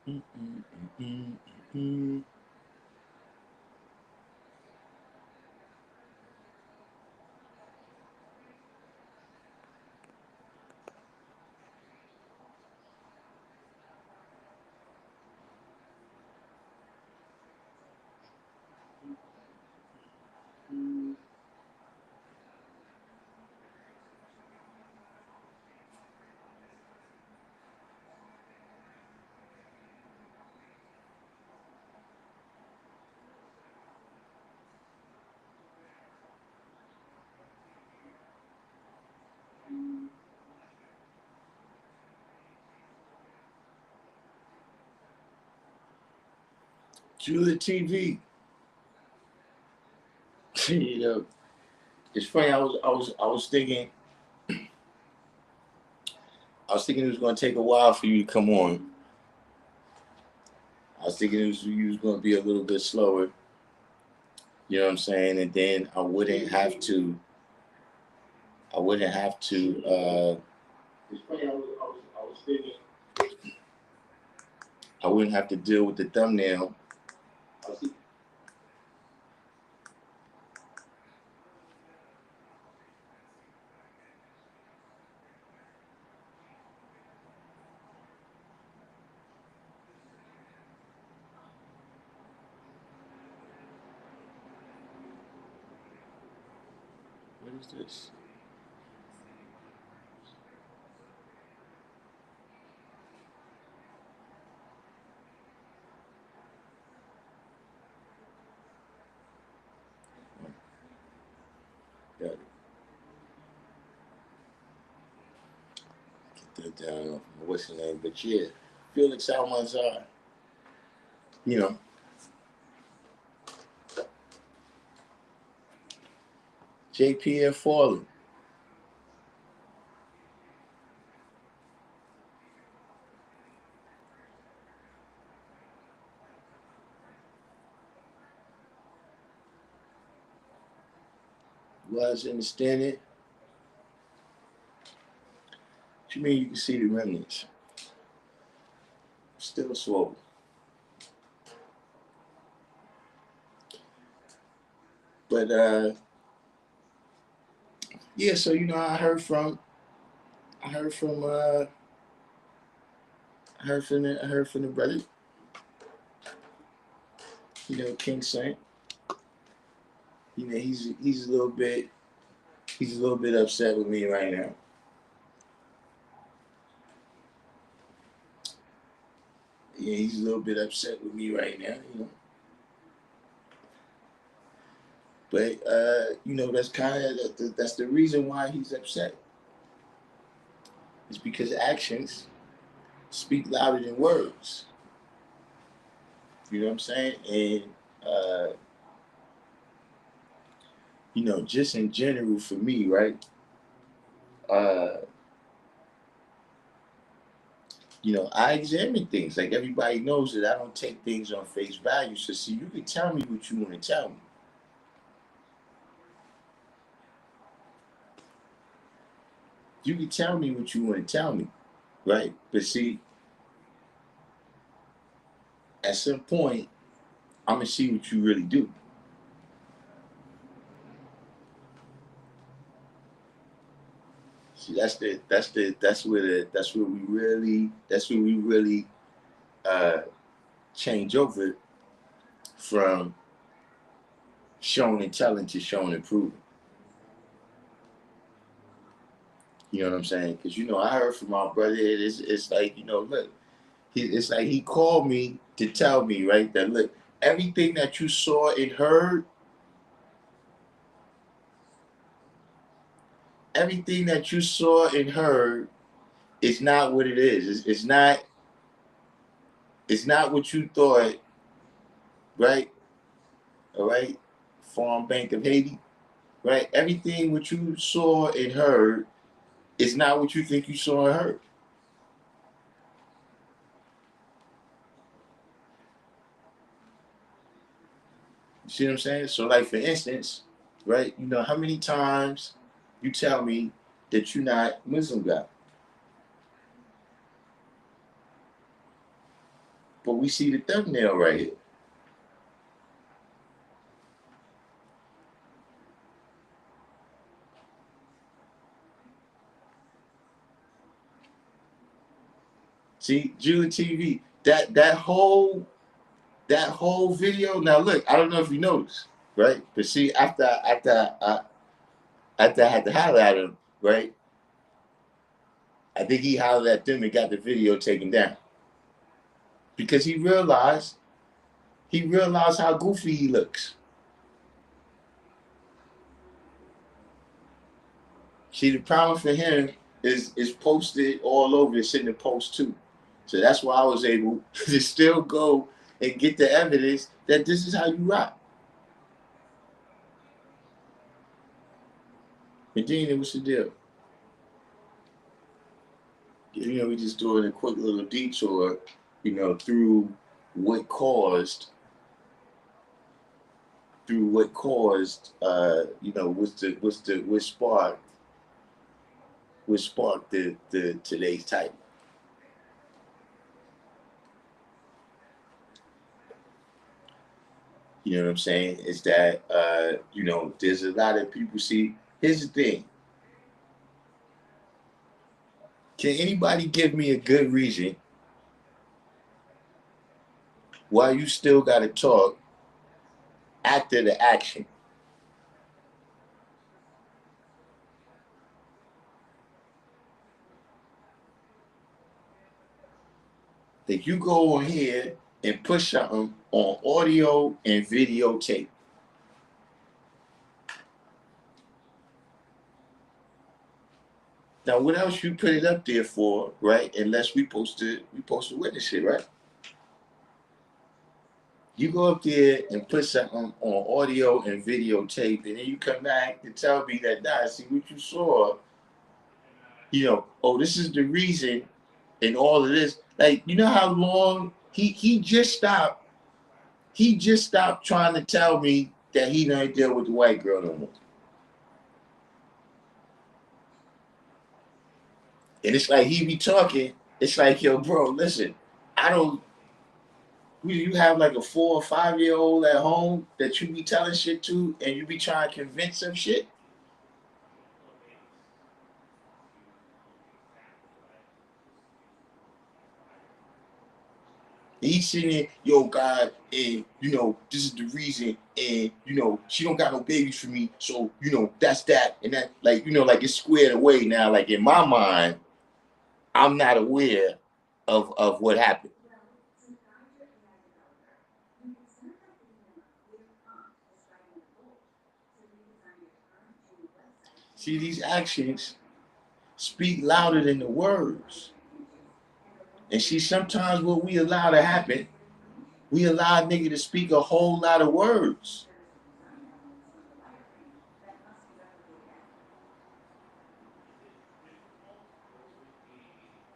Mm, mm, mm, mm, mm. Julia TV. You know, it's funny. I was thinking it was going to take a while for you to come on. I was thinking you was going to be a little bit slower. You know what I'm saying? And then I wouldn't have to. It's funny. I was thinking I wouldn't have to deal with the thumbnail. What is this? Got it. Get that down. What's the name? But yeah, Felix Almanzar. You know, JP and Fallen. Was understand it. What you mean you can see the remnants? Still swollen. But yeah, so you know I heard from I heard from the brother, you know, King Saint. You know, he's a little bit upset with me right now. Yeah, he's a little bit upset with me right now, you know. But you know, that's the reason why he's upset. It's because actions speak louder than words. You know what I'm saying? And uh, you know, just in general for me, right? Uh, you know, I examine things. Like everybody knows that I don't take things on face value. So see, you can tell me what you want to tell me. You can tell me what you want to tell me, right? But see, at some point, I'm gonna see what you really do. See, that's where we really uh, change over from showing and telling to showing and proving. You know what I'm saying? Because you know, I heard from my brother. It's like you know, look, it's like he called me to tell me right that look, everything that you saw and heard, everything that you saw and heard is not what it is. It's not. It's not what you thought, right? All right, Farm Bank of Haiti, right? Everything what you saw and heard is not what you think you saw and heard. You see what I'm saying? So, like for instance, right? You know how many times you tell me that you're not Muslim guy, we see the thumbnail right here. See, Julie TV, that whole video. Now look, I don't know if you noticed, right? But see, after I had to holler at him, right? I think he hollered at them and got the video taken down because he realized how goofy he looks. See, the problem for him is posted all over. It's in the post too. So that's why I was able to still go and get the evidence that this is how you rock. Medina, what's the deal? We just doing a quick little detour, through what caused, what sparked the today's title. You know what I'm saying? Is that there's a lot of people. See, here's the thing. Can anybody give me a good reason why you still got to talk after the action? That you go on here and put something on audio and videotape. Now, what else you put it up there for, right? Unless we supposed to witness it, right? You go up there and put something on audio and videotape, and then you come back to tell me that, nah, see what you saw, this is the reason in all of this. Like, you know how long he just stopped trying to tell me that he don't deal with the white girl no more. And it's like he be talking. It's like, yo, bro, listen, you have like a 4 or 5 year old at home that you be telling shit to, and you be trying to convince them shit. He's sitting there, yo, God, and this is the reason, and she don't got no babies for me, so that's that, and that, like it's squared away now. Like in my mind, I'm not aware of what happened. See, these actions speak louder than the words. And see, sometimes what we allow to happen, we allow a nigga to speak a whole lot of words.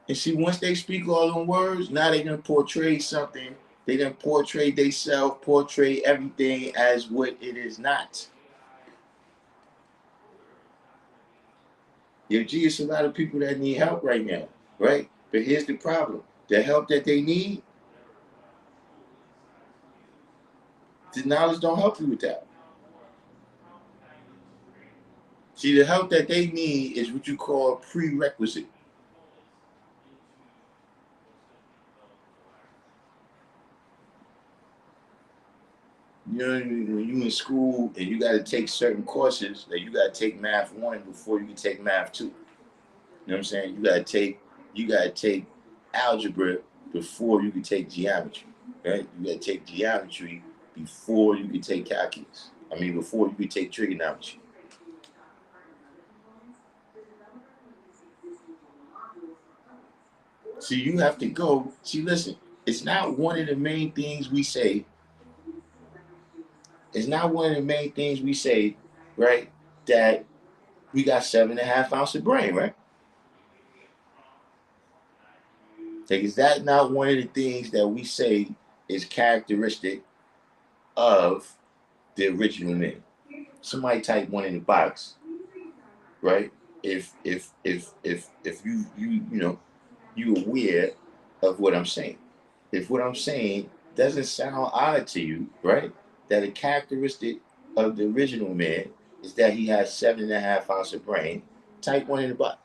And see, once they speak all them words, now they done portray something. They done portray themselves, portray everything as what it is not. It's a lot of people that need help right now, right? But here's the problem. The help that they need, the knowledge don't help you with that. See, the help that they need is what you call prerequisite. When you in school and you got to take certain courses, like you got to take math 1 before you can take math 2. You know what I'm saying? You got to take algebra before you can take geometry, right? You got to take geometry before you can take calculus. Before you can take trigonometry. See, you have to go. See, listen, it's not one of the main things we say. It's not one of the main things we say, right? That we got 7.5 ounces of brain, right? Like, is that not one of the things that we say is characteristic of the original man? Somebody type 1 in the box, right? If you aware of what I'm saying. if what I'm saying doesn't sound odd to you, right? That a characteristic of the original man is that he has 7.5 ounces of brain, type 1 in the box.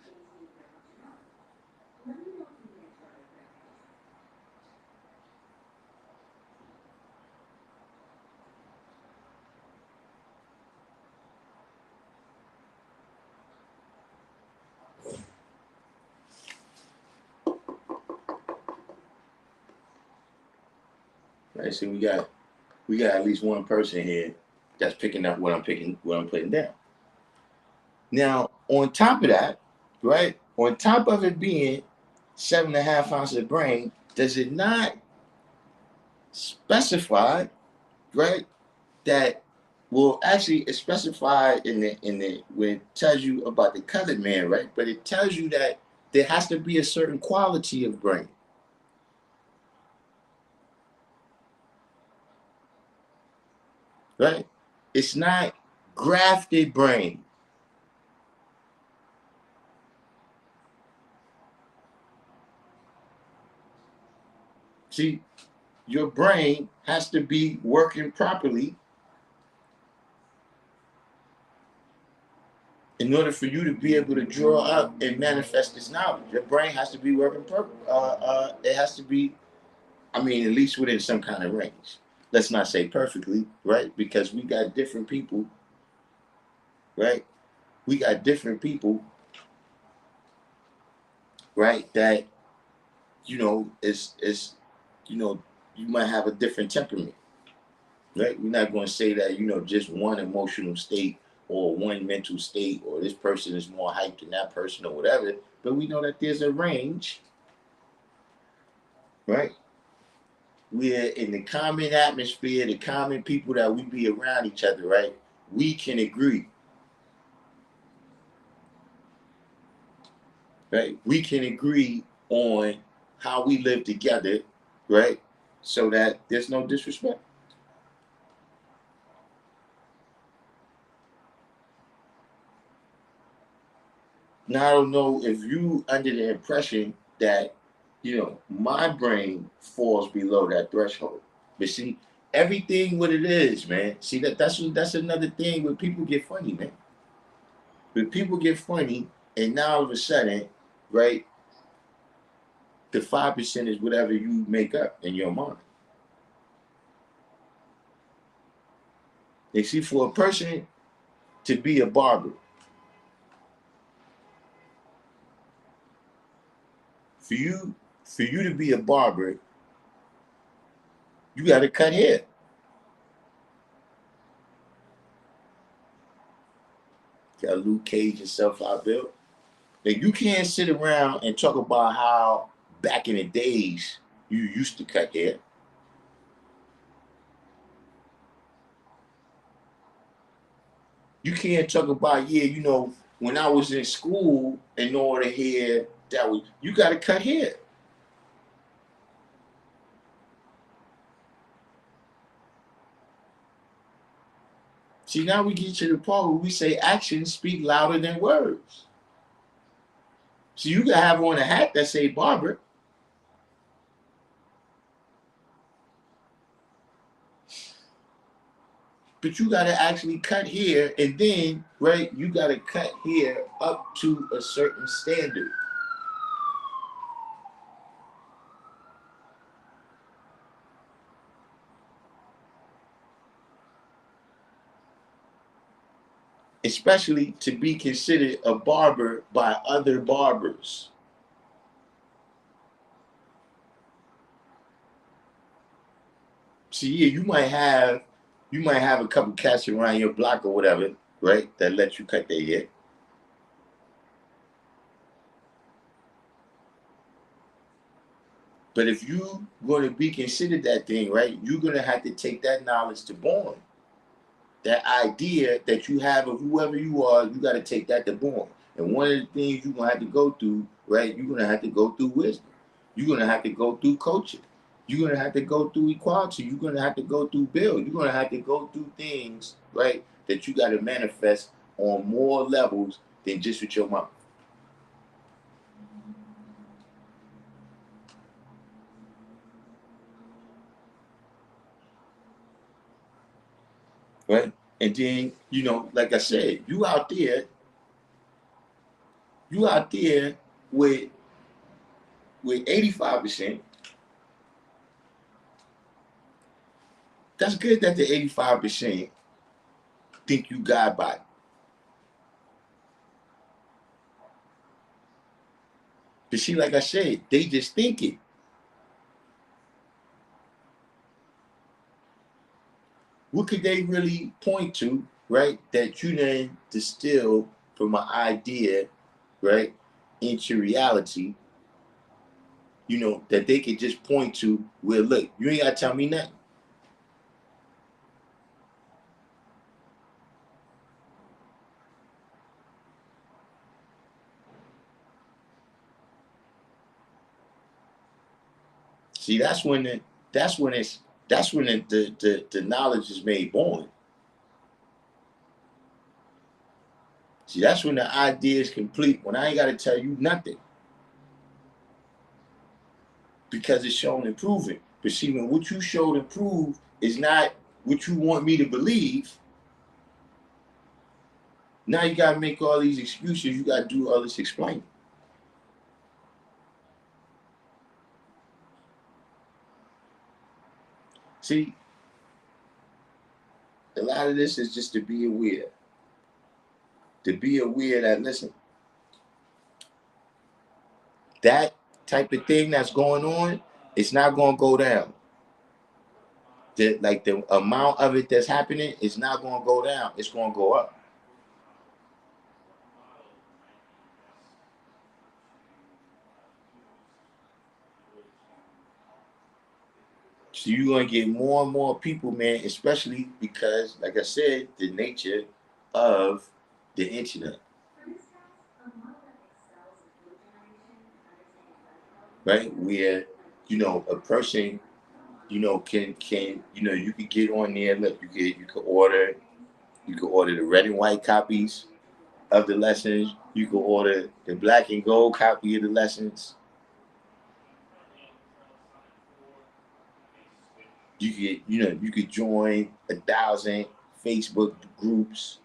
Right? So we got at least one person here that's picking up what I'm putting down. Now, on top of that, right? On top of it being 7.5 ounces of brain, does it not specify, right? That well, actually, it's specified in the when it tells you about the colored man, right? But it tells you that there has to be a certain quality of brain, right? It's not grafted brain. See, your brain has to be working properly in order for you to be able to draw up and manifest this knowledge. Your brain has to be working properly. It has to be, I mean, at least within some kind of range. Let's not say perfectly, right? Because we got different people, right? We got different people, right? That is you might have a different temperament, right? We're not going to say that just one emotional state or one mental state or this person is more hyped than that person or whatever. But we know that there's a range, right? We're in the common atmosphere, the common people that we be around each other, right? We can agree, right? We can agree on how we live together, right? So that there's no disrespect. Now I don't know if you under the impression that my brain falls below that threshold. But see, everything what it is, man. See that's another thing where people get funny, man. When people get funny, and now all of a sudden, right, the 5% is whatever you make up in your mind. And see, for a person to be a barber, for you, for you to be a barber, you got to cut hair. Got to Luke Cage yourself out, Bill. Like you can't sit around and talk about how back in the days you used to cut hair. You can't talk about when I was in school in order to hair that was you got to cut hair. See, now we get to the part where we say actions speak louder than words. So you can have on a hat that say barber, but you got to actually cut hair, and then right, you got to cut hair up to a certain standard. Especially to be considered a barber by other barbers. See, yeah, you might have a couple cats around your block or whatever, right? That let you cut their hair. But if you going to be considered that thing, right, you're going to have to take that knowledge to born. That idea that you have of whoever you are, you got to take that to born. And one of the things you're going to have to go through, right, you're going to have to go through wisdom. You're going to have to go through coaching. You're going to have to go through equality. You're going to have to go through build. You're going to have to go through things, right, that you got to manifest on more levels than just with your mouth. right? And then, like I said, you out there with 85%. That's good that the 85% think you God body. But see, like I said, they just think it. What could they really point to, right? That you then distill from an idea, right, into reality, that they could just point to where, look, you ain't got to tell me nothing. See, that's when it's, that's when the knowledge is made born. See, that's when the idea is complete, when I ain't got to tell you nothing. Because it's shown and proven. But see, when what you showed and proved is not what you want me to believe, now you gotta make all these excuses. You gotta do all this explaining. See, a lot of this is just to be aware. To be aware that, listen, that type of thing that's going on, it's not gonna go down. The amount of it that's happening is not gonna go down. It's gonna go up. So you're gonna get more and more people, man, especially because, like I said, the nature of the internet. Right? Where, a person, can you could get on there, look, you could order the red and white copies of the lessons, you could order the black and gold copy of the lessons. You could join 1,000 Facebook groups.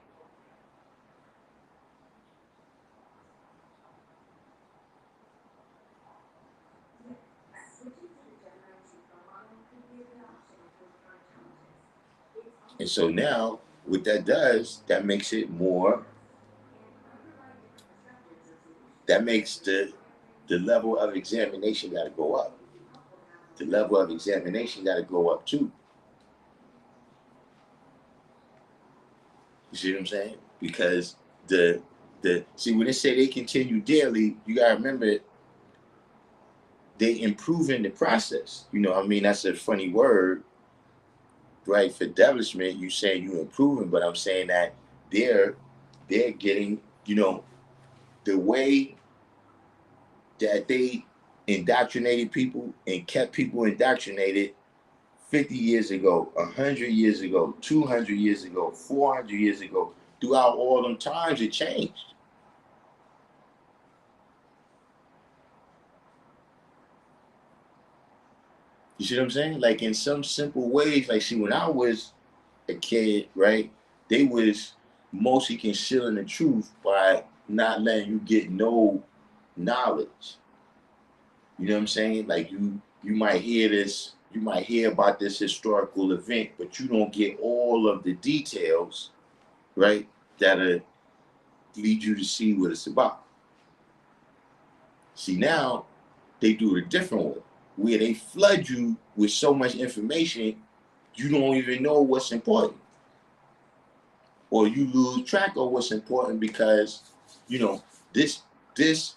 And so now what that does, that makes the level of examination got to go up. The level of examination got to go up too. You see what I'm saying? Because the see, when they say they continue daily, you gotta remember they improving the process. I mean, that's a funny word, right? For establishment, you saying you improving, but I'm saying that they're they're getting, the way that they indoctrinated people and kept people indoctrinated 50 years ago, 100 years ago, 200 years ago, 400 years ago, throughout all them times, it changed. You see what I'm saying? Like in some simple ways, like see, when I was a kid, right, they was mostly concealing the truth by not letting you get no knowledge. You know what I'm saying? Like you might hear about this historical event, but you don't get all of the details, right, that'll lead you to see what it's about. See, now they do it a different way, where they flood you with so much information you don't even know what's important, or you lose track of what's important because you know this this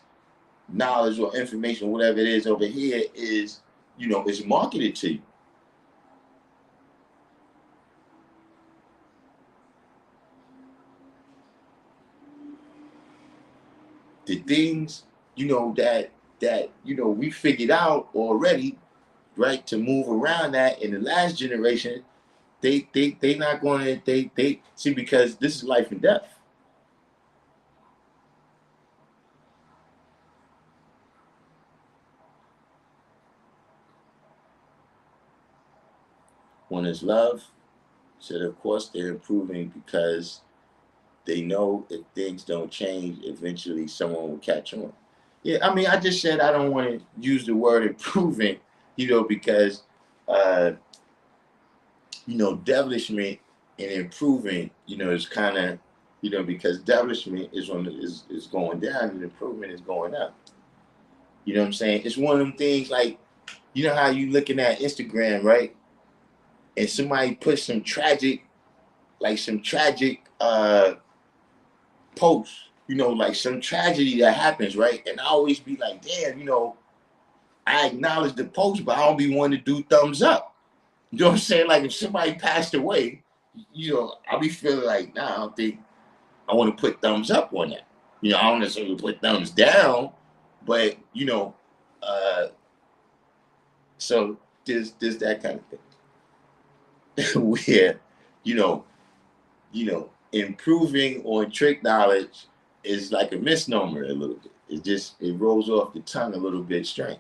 knowledge or information, whatever it is over here, is marketed to you. The things that we figured out already, right? To move around that in the last generation, they not going to they see, because this is life and death. One is love, So of course they're improving because they know if things don't change, eventually someone will catch on. Yeah, I mean, I just said I don't want to use the word improving, because uh, devilishment and improving, is kind of, because devilishment is going down and improvement is going up. You know what I'm saying? It's one of them things like, how you looking at Instagram, right? And somebody put some tragic post, like some tragedy that happens, right? And I always be like, damn, I acknowledge the post, but I don't be wanting to do thumbs up. You know what I'm saying? Like if somebody passed away, I'll be feeling like, nah, I don't think I want to put thumbs up on that. I don't necessarily put thumbs down, but uh, so there's that kind of thing where, you know, improving on trick knowledge is like a misnomer a little bit. It rolls off the tongue a little bit strange.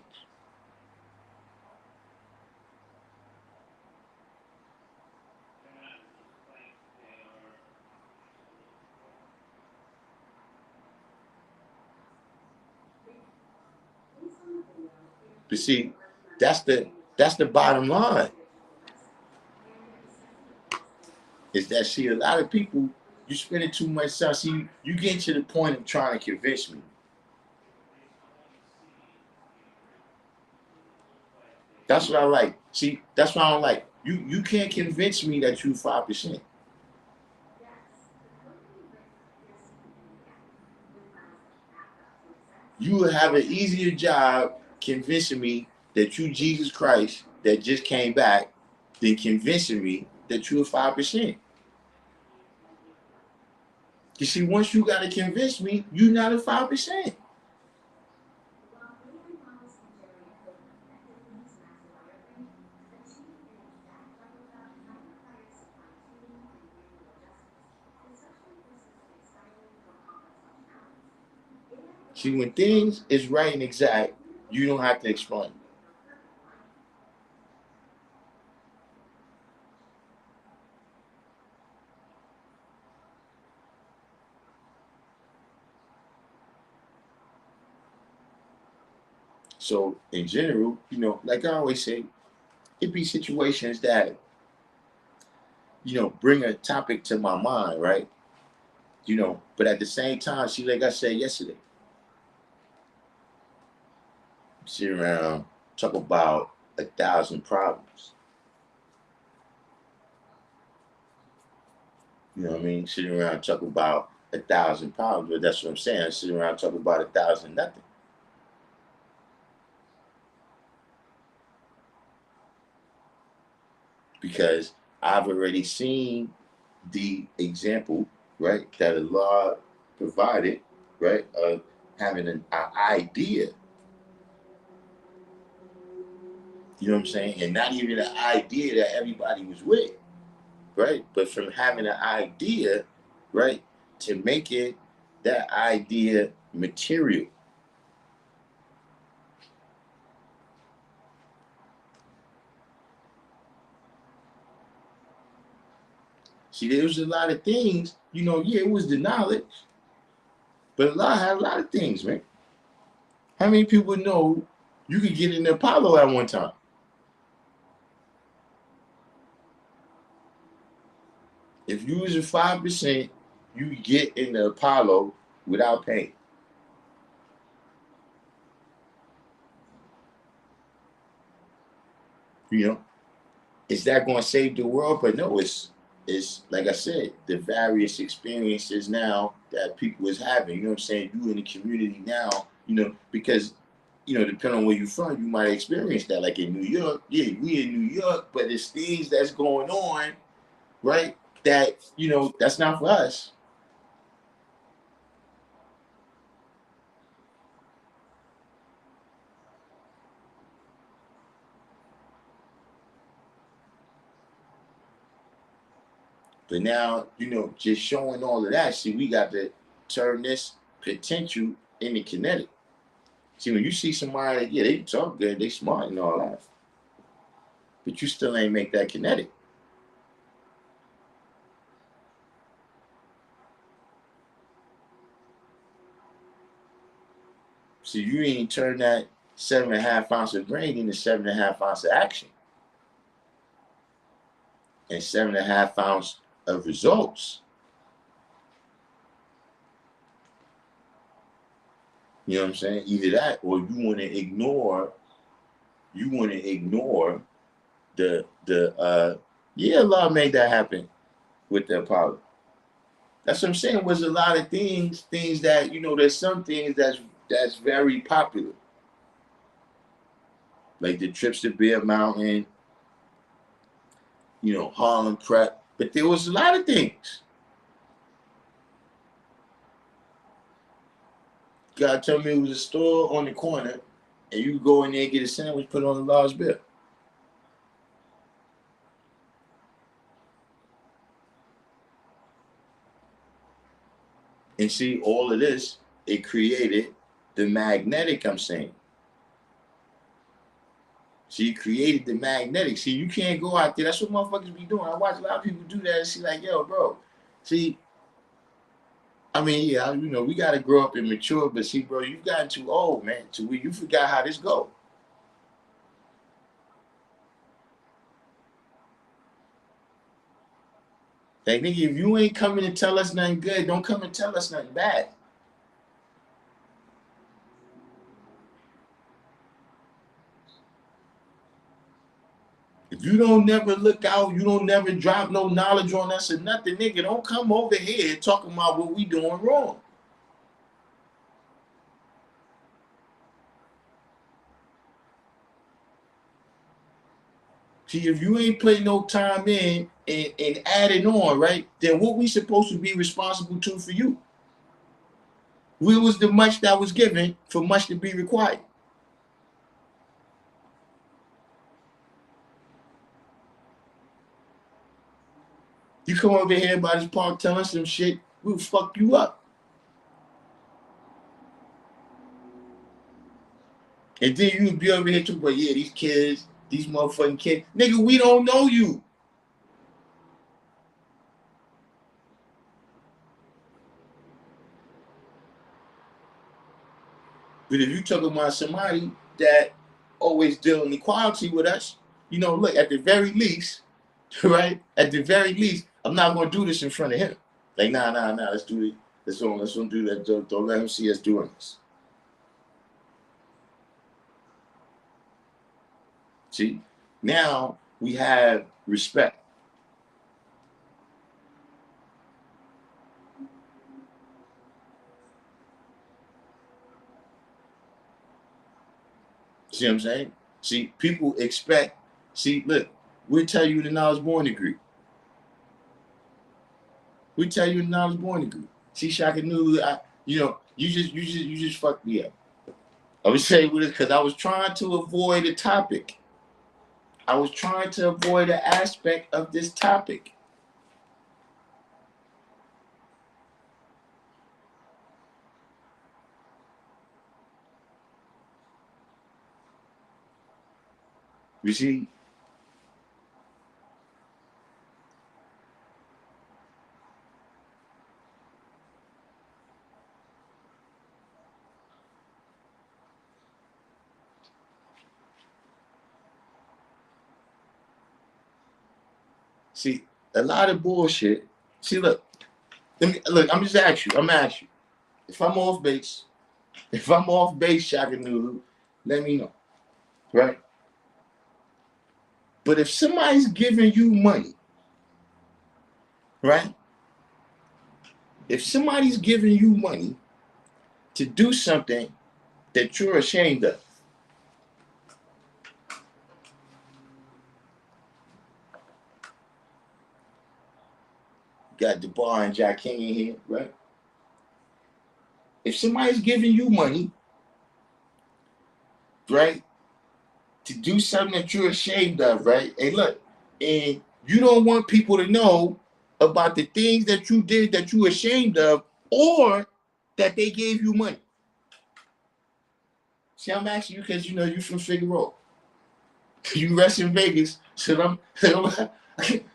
But see, that's the bottom line. Is that see a lot of people you spending too much time. See, you get to the point of trying to convince me. That's what I like. See, that's what I don't like. You can't convince me that you 5%. You will have an easier job convincing me that you Jesus Christ that just came back than convincing me that you're 5%. You see, once you gotta convince me, you're not a 5%. See, when things is right and exact, you don't have to explain. So in general, like I always say, it be situations that, bring a topic to my mind, right? But at the same time, see, like I said yesterday, sit around, talk about 1,000 problems. You know what I mean? Sitting around talk about 1,000 problems, but that's what I'm saying. Sitting around talk about 1,000 nothing. Because I've already seen the example, right, that Allah provided, right, of having an idea, you know what I'm saying? And not even an idea that everybody was with, right? But from having an idea, right, to making that idea material. See, there was a lot of things, yeah, it was the knowledge, but Allah had a lot of things, man. How many people know you could get in the Apollo at one time? If you was a 5%, you get in the Apollo without paying. You know, is that going to save the world? But no, it's like I said, the various experiences now that people is having. You know what I'm saying? You in the community now. Because depending on where you're from, you might experience that. Like in New York, yeah, we in New York, but there's things that's going on, right? That that's not for us. But now, just showing all of that, see, we got to turn this potential into kinetic. See, when you see somebody, yeah, they talk good, they smart and all that, but you still ain't make that kinetic. So you ain't turn that 7.5 ounce of grain into 7.5 ounce of action. And 7.5 ounce of results. You know what I'm saying? Either that or you want to ignore the yeah, Allah made that happen with the Apollo. That's what I'm saying. Was a lot of things that, there's some things that's very popular. Like the trips to Bear Mountain, Harlem Prep. But there was a lot of things. God told me it was a store on the corner, and you go in there and get a sandwich, put it on a large bill. And see, all of this, it created the magnetic, I'm saying. See, you created the magnetic. See, you can't go out there. That's what motherfuckers be doing. I watch a lot of people do that and see like, yo, bro. See, I mean, yeah, we got to grow up and mature. But see, bro, you've gotten too old, man, to where you forgot how this go. Like, nigga, if you ain't coming to tell us nothing good, don't come and tell us nothing bad. If you don't never look out, you don't never drop no knowledge on us or nothing, nigga, don't come over here talking about what we doing wrong. See, if you ain't putting no time in and adding on, right, then what we supposed to be responsible to for you? Where was the much that was given for much to be required? You come over here by this park telling some shit, we'll fuck you up. And then you be over here talking about, yeah, these kids, these motherfucking kids. Nigga, we don't know you. But if you talking about somebody that always dealing equality with us, look, at the very least, right? At the very least, I'm not gonna do this in front of him. Like, nah, let's do it. Let's don't do that. Don't let him see us doing this. See, now we have respect. See what I'm saying? See, people expect. See, look, we'll tell you the knowledge born degree. We tell you the knowledge born degree. See, Shaka knew, you just fucked me up. I was saying with it because I was trying to avoid the topic. I was trying to avoid the aspect of this topic. You see? See, a lot of bullshit. See, look, I'm just asking you. I'm asking you. If I'm off base, Shaka Noodle, let me know. Right? But if somebody's giving you money, right? If somebody's giving you money to do something that you're ashamed of, got the bar and Jack King in here, right? If somebody's giving you money, right, to do something that you're ashamed of, right? And look, and you don't want people to know about the things that you did that you're ashamed of, or that they gave you money. See, I'm asking you because you from Figueroa. You rest in Vegas, so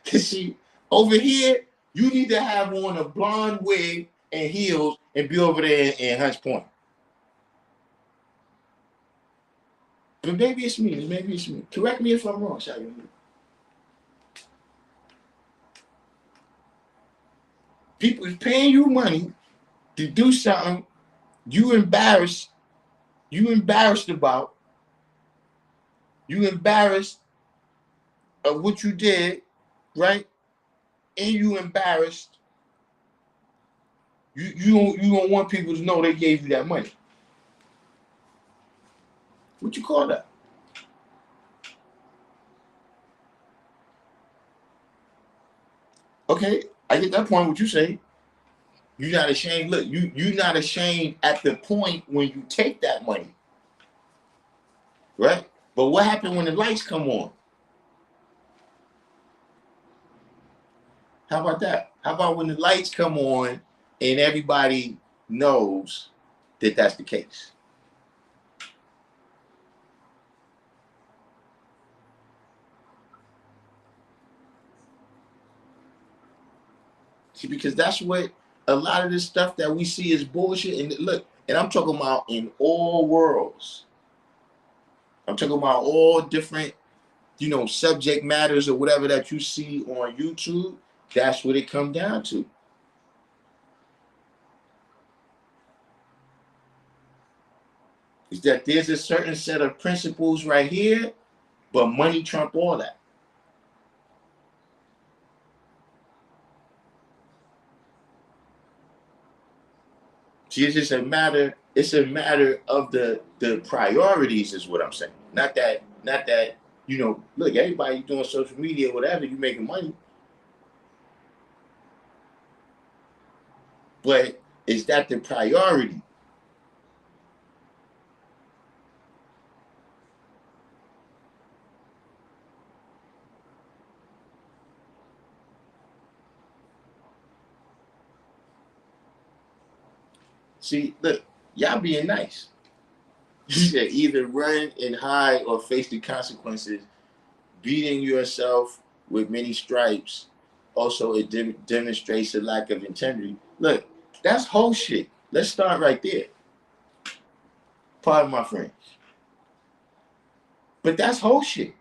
see, over here, you need to have on a blonde wig and heels and be over there in Hunts Point. maybe it's me. Maybe it's me. Correct me if I'm wrong, Shaggy. People is paying you money to do something you embarrassed. You embarrassed about. You embarrassed of what you did, right? And you embarrassed. You don't want people to know they gave you that money. What you call that? Okay, I get that point. What you say? You're not ashamed. Look, you're not ashamed at the point when you take that money, right? But what happened when the lights come on? How about that? How about when the lights come on and everybody knows that that's the case? See, because that's what a lot of this stuff that we see is bullshit. And look, and I'm talking about in all worlds. I'm talking about all different, subject matters or whatever that you see on YouTube. That's what it comes down to. Is that there's a certain set of principles right here, but money trump all that. See, it's a matter of the priorities is what I'm saying. Not that, look, everybody doing social media, whatever, you making money. But is that the priority? See, look, y'all being nice. You said either run and hide or face the consequences. Beating yourself with many stripes. Also, it demonstrates a lack of integrity. Look, that's whole shit. Let's start right there. Pardon my French. But that's whole shit.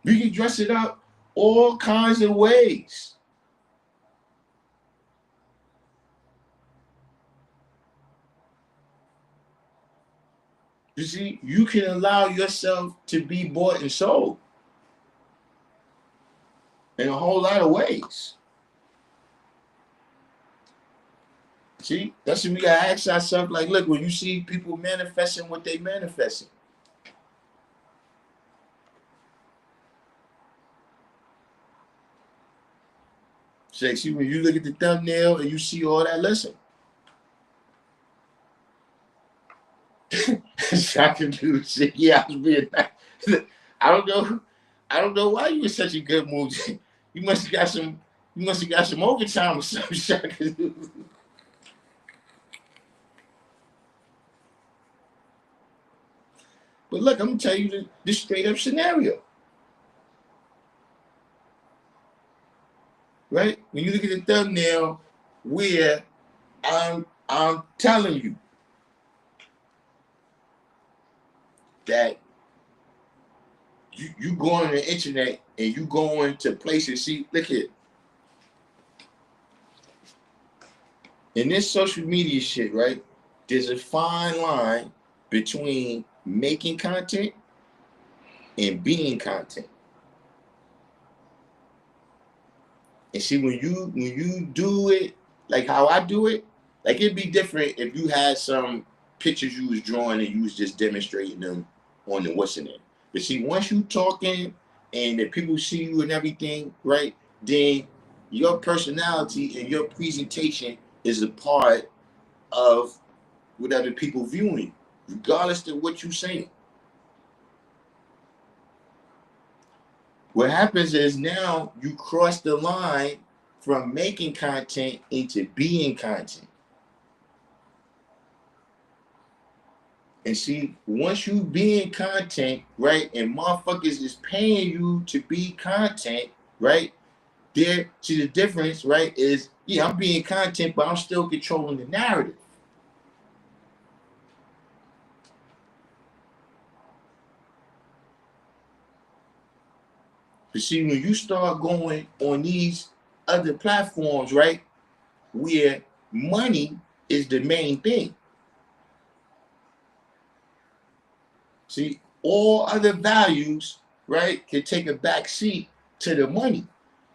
We can dress it up all kinds of ways. You see, you can allow yourself to be bought and sold in a whole lot of ways. See, that's what we gotta ask ourselves. Like, look, when you see people manifesting what they manifesting, say, see, when you look at the thumbnail and you see all that, listen. Shocking dude said, yeah, I was being nice. I don't know. I don't know why you in such a good mood. You must have got some. You must have got some overtime or something. Shocking dude. But look, I'm gonna tell you the straight up scenario. Right? When you look at the thumbnail, where I'm telling you that you go on the internet and you go into places. See, look here. In this social media shit, right? There's a fine line between making content and being content. And see, when you do it like how I do it, like it'd be different if you had some pictures you was drawing and you was just demonstrating them on the what's in it. But see, once you talking and the people see you and everything, right? Then your personality and your presentation is a part of whatever people viewing, regardless of what you saying. What happens is now you cross the line from making content into being content. And see, once you being content, right, and motherfuckers is paying you to be content, right? There, see the difference, right, is Yeah, I'm being content, but I'm still controlling the narrative. But see, when you start going on these other platforms, right, where money is the main thing. See, all other values, right, can take a back seat to the money.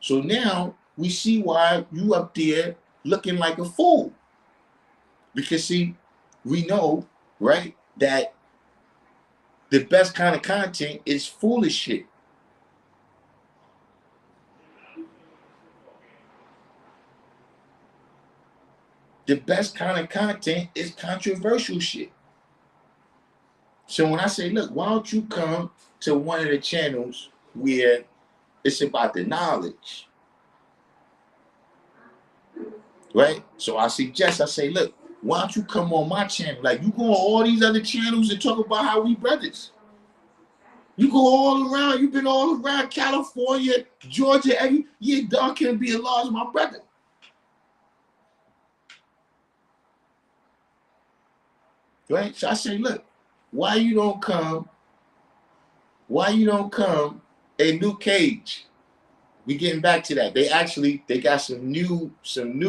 So now we see why you up there looking like a fool. Because see, we know, right, that the best kind of content is foolish shit. The best kind of content is controversial shit. So when I say, look, why don't you come to one of the channels where it's about the knowledge, right? So I suggest, I say, look, why don't you come on my channel? Like you go on all these other channels and talk about how we brothers. You go all around, you've been all around California, Georgia, every year, Darkim be Allah is my brother. Right? So I say, look, why you don't come? Why you don't come a new cage? We getting back to that. They got some new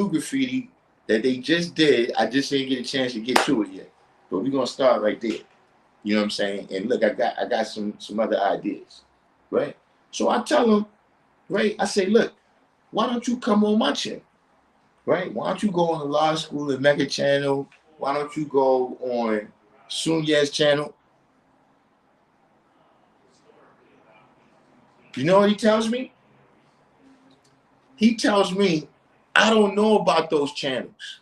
graffiti that they just did. I just didn't get a chance to get to it yet. But we're gonna start right there. You know what I'm saying? And look, I got some other ideas. Right? So I tell them, right, I say, look, why don't you come on my channel? Right? Why don't you go on the Law School and Mega channel? Why don't you go on Sunya's channel? You know what he tells me? He tells me, I don't know about those channels.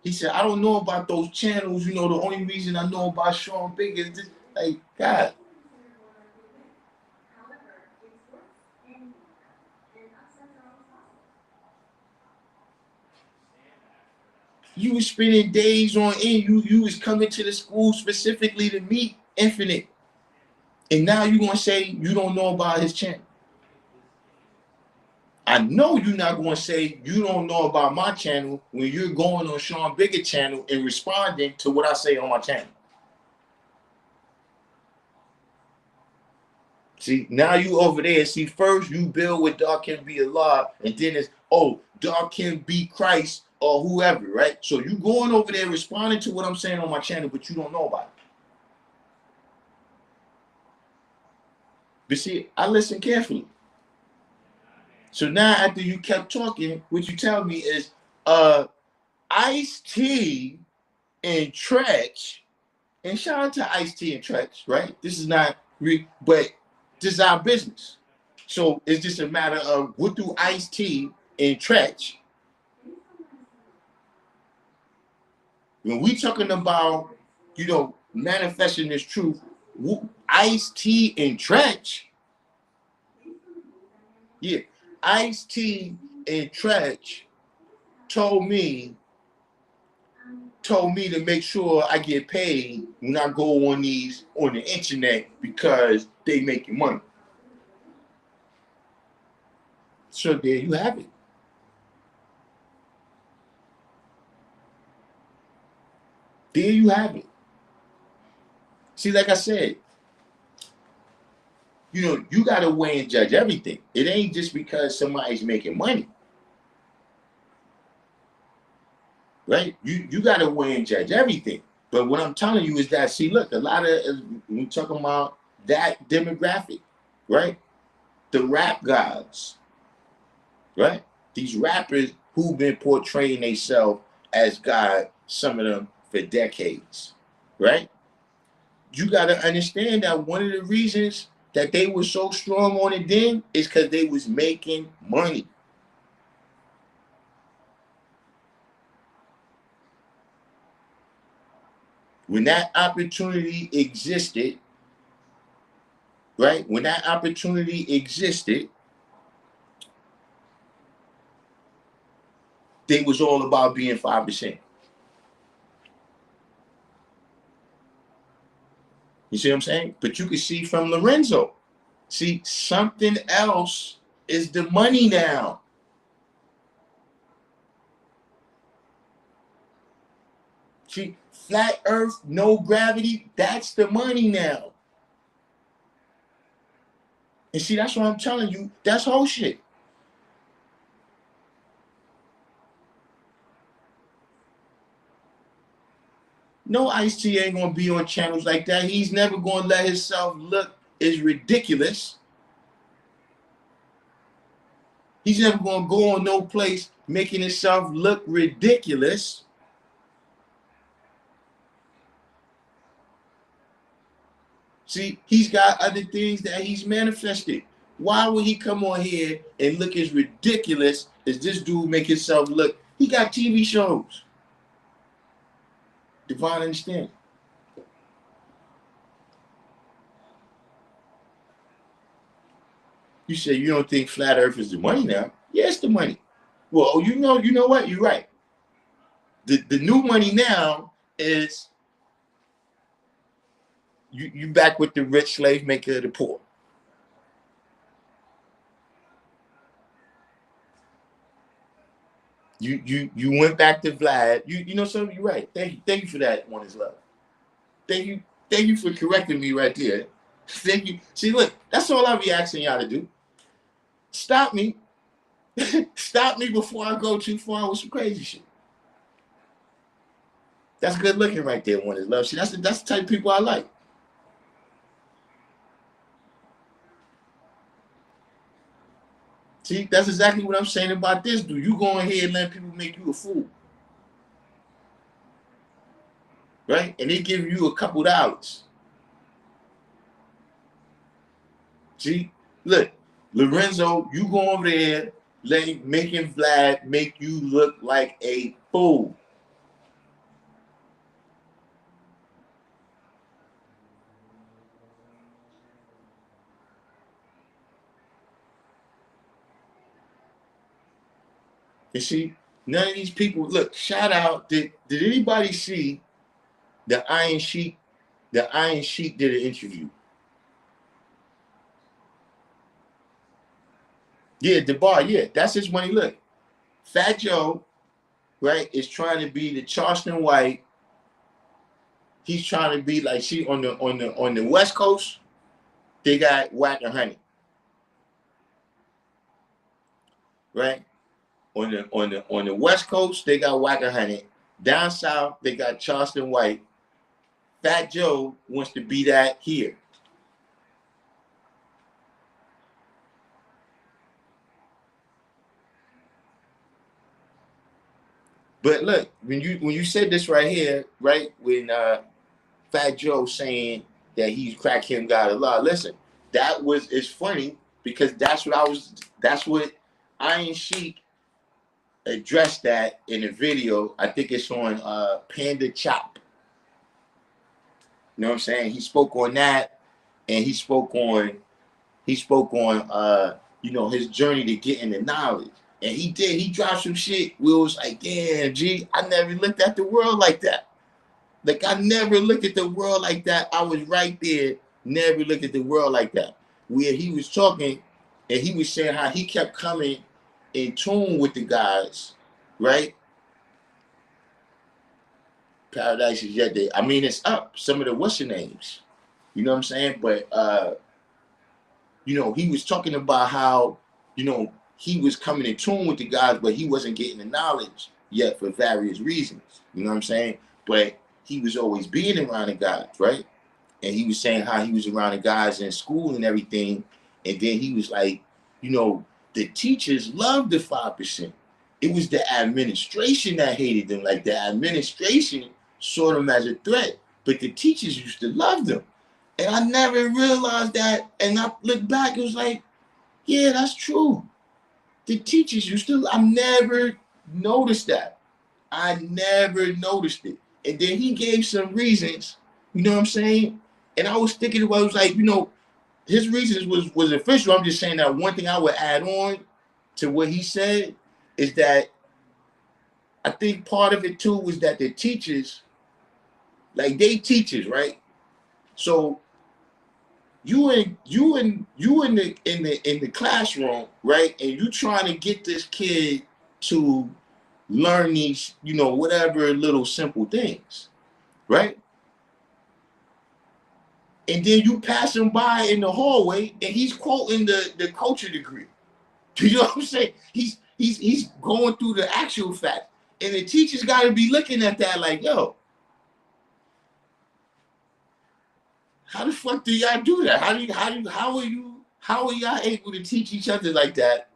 He said, I don't know about those channels. You know, the only reason I know about Sean Big is this, like, God. You was spending days on end. You was coming to the school specifically to meet Infinite. And now you gonna say you don't know about his channel. I know you're not gonna say you don't know about my channel when you're going on Sean Bigger channel and responding to what I say on my channel. See, now you over there. See, first you build with Darkim be Allah, and then it's, oh, Darkim be Christ or whoever, right? So you going over there responding to what I'm saying on my channel, but you don't know about it. But see, I listen carefully. So now after you kept talking, what you tell me is Ice-T and Tretch, and shout out to Ice-T and Tretch, right? This is not but this is our business. So it's just a matter of what do Ice-T and Tretch, when we talking about, you know, manifesting this truth, Ice-T and Tretch, yeah, Ice-T and Tretch told me to make sure I get paid when I go on the internet because they making money. So there you have it. There you have it. See, like I said, you know, you gotta weigh and judge everything. It ain't just because somebody's making money. Right? You gotta weigh and judge everything. But what I'm telling you is that, see, look, a lot of we talking about that demographic, right? The rap gods, right? These rappers who've been portraying themselves as God, some of them for decades, right? You gotta understand that one of the reasons that they were so strong on it then is because they was making money. When that opportunity existed, right? When that opportunity existed, they was all about being 5%. You see what I'm saying? But you can see from Lorenzo. See, something else is the money now. See, flat earth, no gravity, that's the money now. And see, that's what I'm telling you. That's whole shit. No, Ice-T ain't gonna be on channels like that. He's never gonna let himself look as ridiculous. He's never gonna go on no place making himself look ridiculous. See, he's got other things that he's manifested. Why would he come on here and look as ridiculous as this dude make himself look? He got TV shows. Divine understanding. You say you don't think flat earth is the money now? Yeah, it's the money. Well, you know what? You're right. The new money now is you back with the rich slave maker of the poor. You went back to Vlad. You know something? You're right. Thank you for that, One Is Love. Thank you for correcting me right there. Thank you. See, look, that's all I be asking y'all to do. Stop me. Stop me before I go too far with some crazy shit. That's good looking right there, One Is Love. See, that's the type of people I like. See, that's exactly what I'm saying about this dude. You go in here and let people make you a fool. Right? And they give you a couple dollars. See? Look, Lorenzo, you go over there making Vlad make you look like a fool. You see, none of these people, look, shout out, did anybody see the Iron Sheik? The Iron Sheik did an interview. Yeah, the bar, yeah, that's his money. Look, Fat Joe, right, is trying to be the Charleston White. He's trying to be like, see, on the West Coast, they got Whack and Honey. Right? On the West Coast, they got Whack and Honey. Down south, they got Charleston White. Fat Joe wants to be that here. But look, when you said this right here, right, when Fat Joe saying that he's crack him God of law, listen, it's funny because that's what Iron Sheik addressed that in a video. I think it's on Panda Chop. You know what I'm saying? He spoke on that, and he spoke on his journey to getting the knowledge. And he dropped some shit where it was like, damn, G, I never looked at the world like that. Like, I never looked at the world like that. I was right there, never looked at the world like that. Where he was talking, and he was saying how he kept coming in tune with the guys, right? Paradise is yet there. I mean, it's up. Some of the what's your names, you know what I'm saying? But he was talking about how he was coming in tune with the guys, but he wasn't getting the knowledge yet for various reasons. You know what I'm saying? But he was always being around the guys, right? And he was saying how he was around the guys in school and everything, and then he was like, the teachers loved the 5%. It was the administration that hated them. Like, the administration saw them as a threat, but the teachers used to love them. And I never realized that. And I look back, it was like, yeah, that's true. The teachers used to, I never noticed that. I never noticed it. And then he gave some reasons, you know what I'm saying? And I was thinking about, it was like, his reasons was official. I'm just saying that one thing I would add on to what he said is that I think part of it too was that the teachers, like, they teachers, right? So you in the classroom, right? And you trying to get this kid to learn these, whatever little simple things, right? And then you pass him by in the hallway and he's quoting the culture degree. You know what I'm saying? He's going through the actual fact. And the teacher's gotta be looking at that like, yo, how the fuck do y'all do that? How are y'all able to teach each other like that?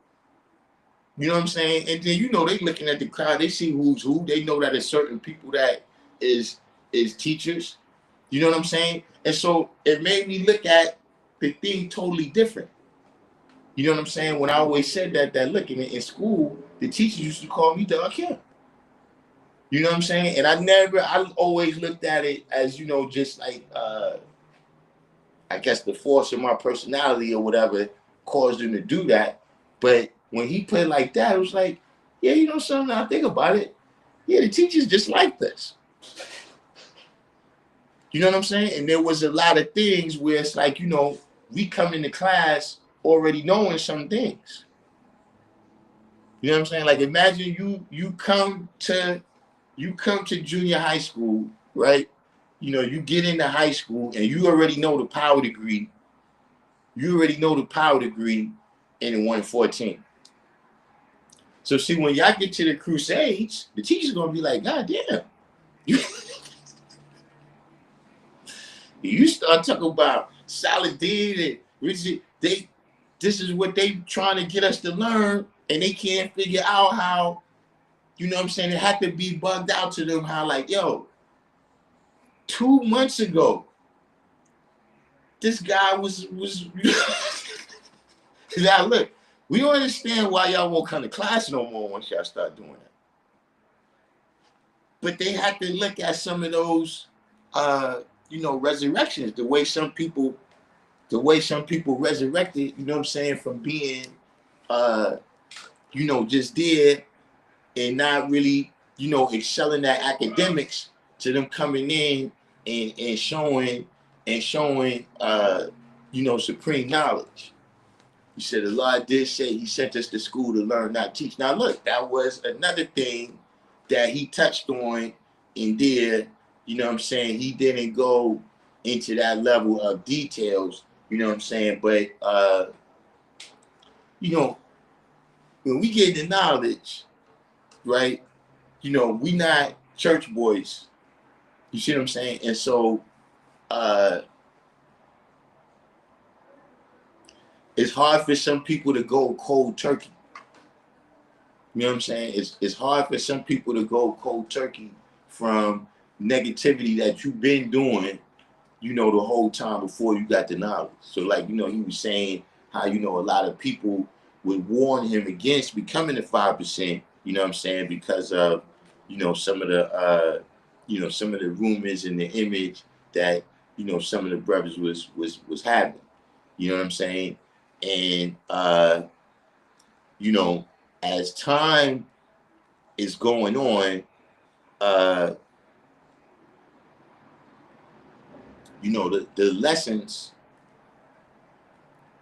You know what I'm saying? And then they looking at the crowd, they see who's who. They know that it's certain people that is teachers. You know what I'm saying? And so it made me look at the thing totally different. You know what I'm saying? When I always said that look in school, the teachers used to call me Darkim. You know what I'm saying? And I always looked at it as, just like I guess the force of my personality or whatever caused him to do that. But when he put it like that, it was like, yeah, something, now I think about it. Yeah, the teachers just like this. You know what I'm saying? And there was a lot of things where it's like, we come into class already knowing some things. You know what I'm saying? Like imagine you come to junior high school, right? You get into high school and you already know the power degree. You already know the power degree in the 114. So see, when y'all get to the Crusades, the teacher's gonna be like, God damn. You start talking about Saladin and Richard, this is what they trying to get us to learn, and they can't figure out how, what I'm saying? It had to be bugged out to them how, like, yo, 2 months ago, this guy was now look, we don't understand why y'all won't come to class no more once y'all start doing that. But they had to look at some of those resurrections, the way some people resurrected, you know what I'm saying, from being just there and not really, excelling at academics to them coming in and showing supreme knowledge. He said the Lord did say he sent us to school to learn, not teach. Now look, that was another thing that he touched on in there. You know what I'm saying? He didn't go into that level of details, you know what I'm saying? But when we get the knowledge, right? We not church boys. You see what I'm saying? And so it's hard for some people to go cold turkey. You know what I'm saying? It's hard for some people to go cold turkey from negativity that you've been doing, the whole time before you got the knowledge. So like, he was saying how, a lot of people would warn him against becoming the 5%, you know what I'm saying? Because of, some of the some of the rumors and the image that, some of the brothers was having. You know what I'm saying? And as time is going on, the lessons,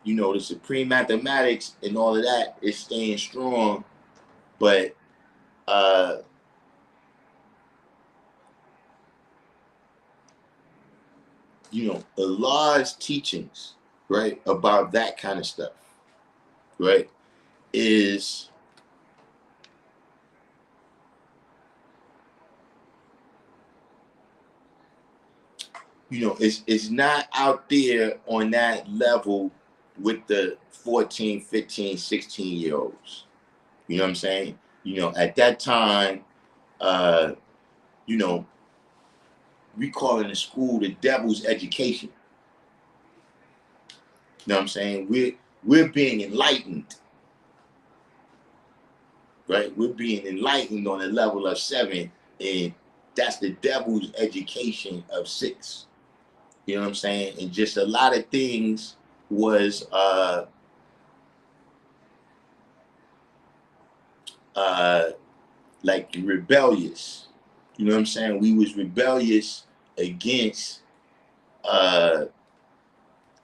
the supreme mathematics and all of that is staying strong, but Allah's teachings, right, about that kind of stuff, right, is it's not out there on that level with the 14, 15, 16-year-olds. You know what I'm saying? At that time, we call it in school the devil's education. You know what I'm saying? We're being enlightened, right? We're being enlightened on a level of 7, and that's the devil's education of 6. You know what I'm saying? And just a lot of things was like rebellious. You know what I'm saying? We was rebellious against uh,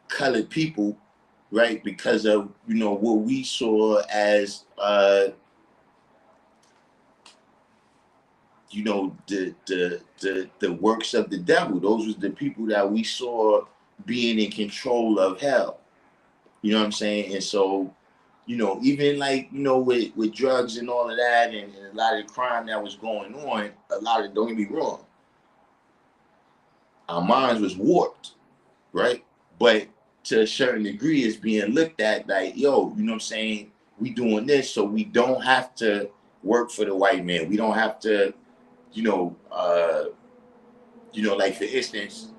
colored people, right? Because of what we saw as the works of the devil. Those was the people that we saw being in control of hell. You know what I'm saying? And so, even like, with drugs and all of that, and a lot of the crime that was going on, a lot of, don't get me wrong, our minds was warped, right? But to a certain degree, it's being looked at like, yo, you know what I'm saying? We doing this so we don't have to work for the white man. We don't have to, like for instance,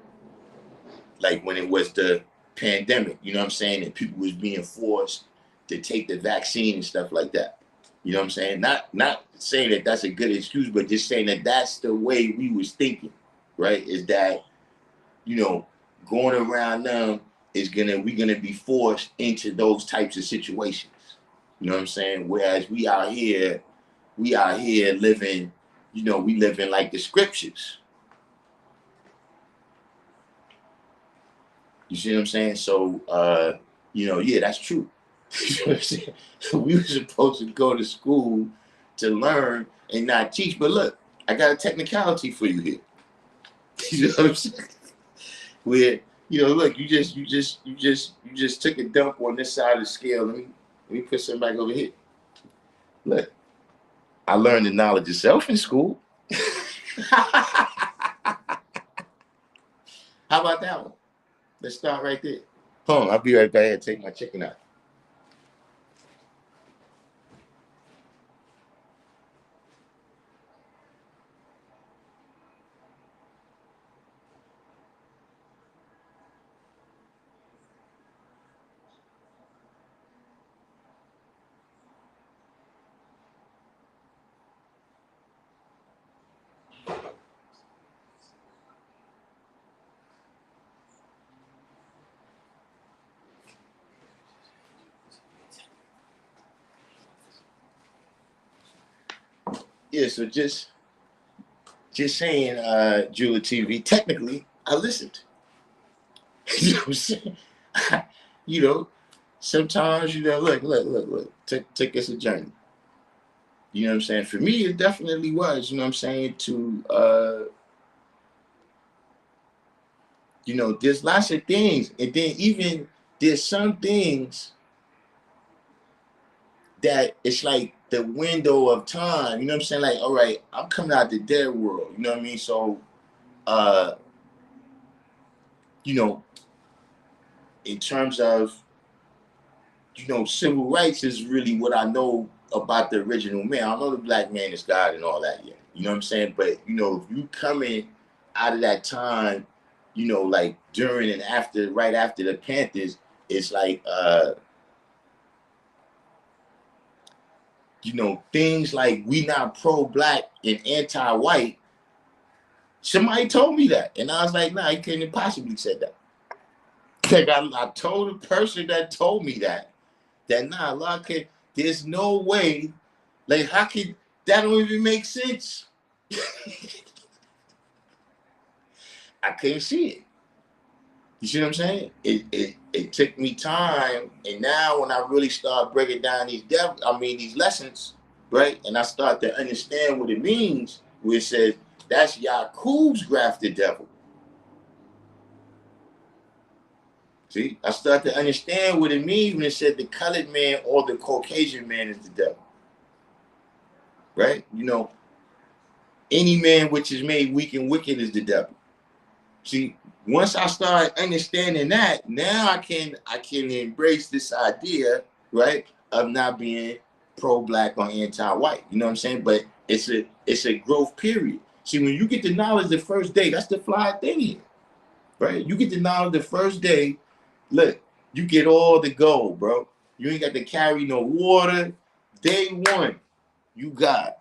like when it was the pandemic, you know what I'm saying? And people was being forced to take the vaccine and stuff like that. You know what I'm saying? Not saying that that's a good excuse, but just saying that that's the way we was thinking, right? Is that, going around them we're gonna be forced into those types of situations. You know what I'm saying? Whereas we out here living, we living like the scriptures. You see what I'm saying? So, yeah, that's true. You know what I'm saying? We were supposed to go to school to learn and not teach. But look, I got a technicality for you here. You know what I'm saying? Where, look, you just took a dump on this side of the scale. Let me put something back over here. Look, I learned the knowledge of self in school. How about that one? Let's start right there. Hold on, I'll be right back and take my chicken out. Yeah, so just saying, Jewel TV, technically, I listened. You know what I'm saying? you know, sometimes, look, take us a journey. You know what I'm saying? For me, it definitely was, you know what I'm saying, to, there's lots of things. And then even there's some things that it's like the window of time, you know what I'm saying? Like, all right, I'm coming out the dead world, you know what I mean? So, uh, you know, in terms of, civil rights is really what I know about the original man. I know the black man is God and all that yet. You know what I'm saying? But if you coming out of that time, like during and after, right after the Panthers, it's like things like we not pro-black and anti-white. Somebody told me that, and I was like, nah, he couldn't have possibly said that. Like I told the person that told me that nah, there's no way. Like, how could that don't even make sense? I couldn't see it. You see what I'm saying? It took me time, and now when I really start breaking down these lessons, right? And I start to understand what it means, where it says that's Yakub's grafted devil. See, I start to understand what it means when it said the colored man or the Caucasian man is the devil. Right? Any man which is made weak and wicked is the devil. See, once I start understanding that, now I can embrace this idea, right, of not being pro-black or anti-white. You know what I'm saying? But it's a growth period. See, when you get the knowledge the first day, that's the fly thing here, right? You get the knowledge the first day. Look, you get all the gold, bro. You ain't got to carry no water. Day one, you got it.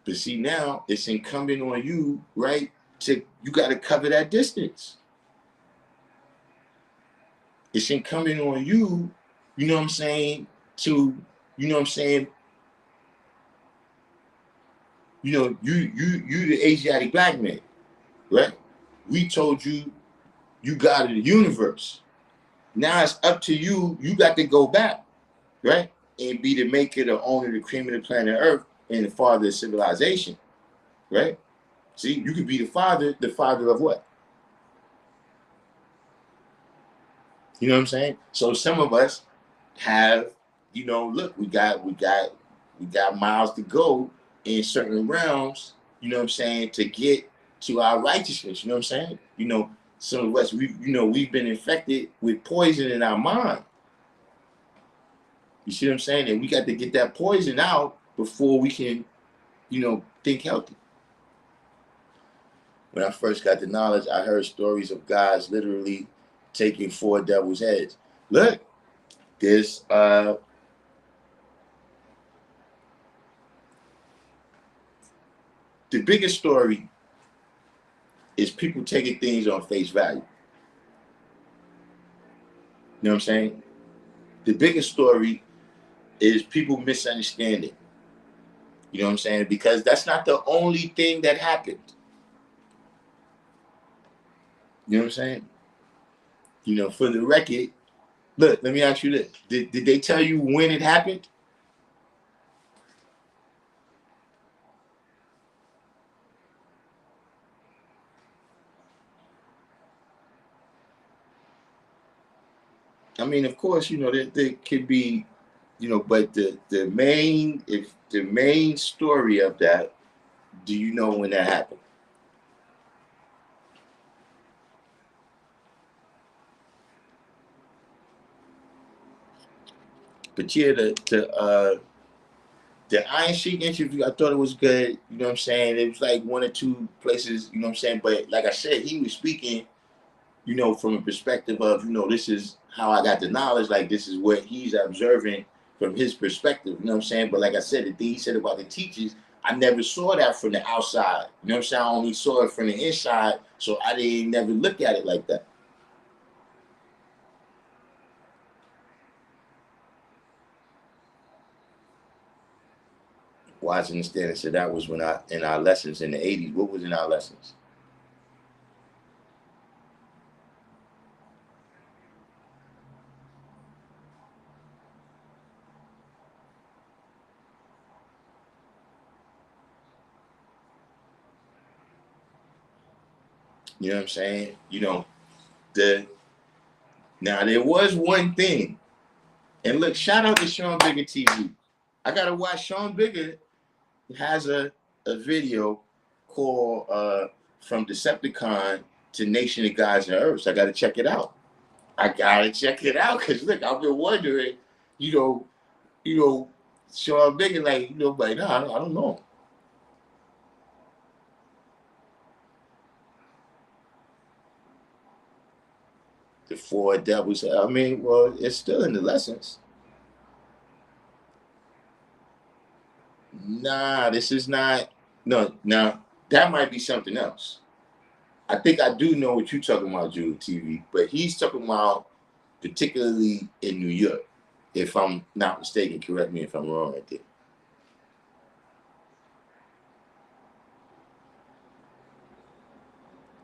But see, now it's incumbent on you, right? You got to cover that distance. It's incumbent on you, you know what I'm saying, to You know what I'm saying? You know, you the Asiatic black man, right? We told you you got the universe. Now it's up to you. You got to go back, right? And be the maker, the owner, the cream of the planet Earth, and the father of civilization, right? See, you could be the father of what? You know what I'm saying? So some of us have, you know, look, we got miles to go in certain realms, you know what I'm saying, to get to our righteousness, you know what I'm saying? You know, some of us we've been infected with poison in our mind. You see what I'm saying? And we got to get that poison out before we can, you know, think healthy. When I first got the knowledge, I heard stories of guys literally taking 4 devil's heads. Look, there's the biggest story is people taking things on face value. You know what I'm saying? The biggest story is people misunderstanding. You know what I'm saying? Because that's not the only thing that happened. You know what I'm saying? You know, for the record, look, let me ask you this. Did they tell you when it happened? I mean, of course, you know, there could be, you know, but the main story of that, do you know when that happened? But yeah, the Iron Sheik interview, I thought it was good. You know what I'm saying? It was like 1 or 2 places, you know what I'm saying? But like I said, he was speaking, you know, from a perspective of, you know, this is how I got the knowledge. Like, this is what he's observing from his perspective. You know what I'm saying? But like I said, the thing he said about the teachers, I never saw that from the outside. You know what I'm saying? I only saw it from the inside. So I didn't never look at it like that. Watching and standing. So that was when in our lessons in the 80s. What was in our lessons? You know what I'm saying? You know, the now there was one thing, and look, shout out to Sean Bigger TV. I gotta watch Sean Bigger has a video called From Decepticon to Nation of Gods and Earths. I gotta check it out. I gotta check it out because look, I've been wondering, you know, you know, Sean Bigger, like, you know, like, no, I don't know. The 4 devils. I mean, well, it's still in the lessons. Nah, this is not. No, now that might be something else. I think I do know what you're talking about, Julie TV, but he's talking about particularly in New York. If I'm not mistaken, correct me if I'm wrong right there.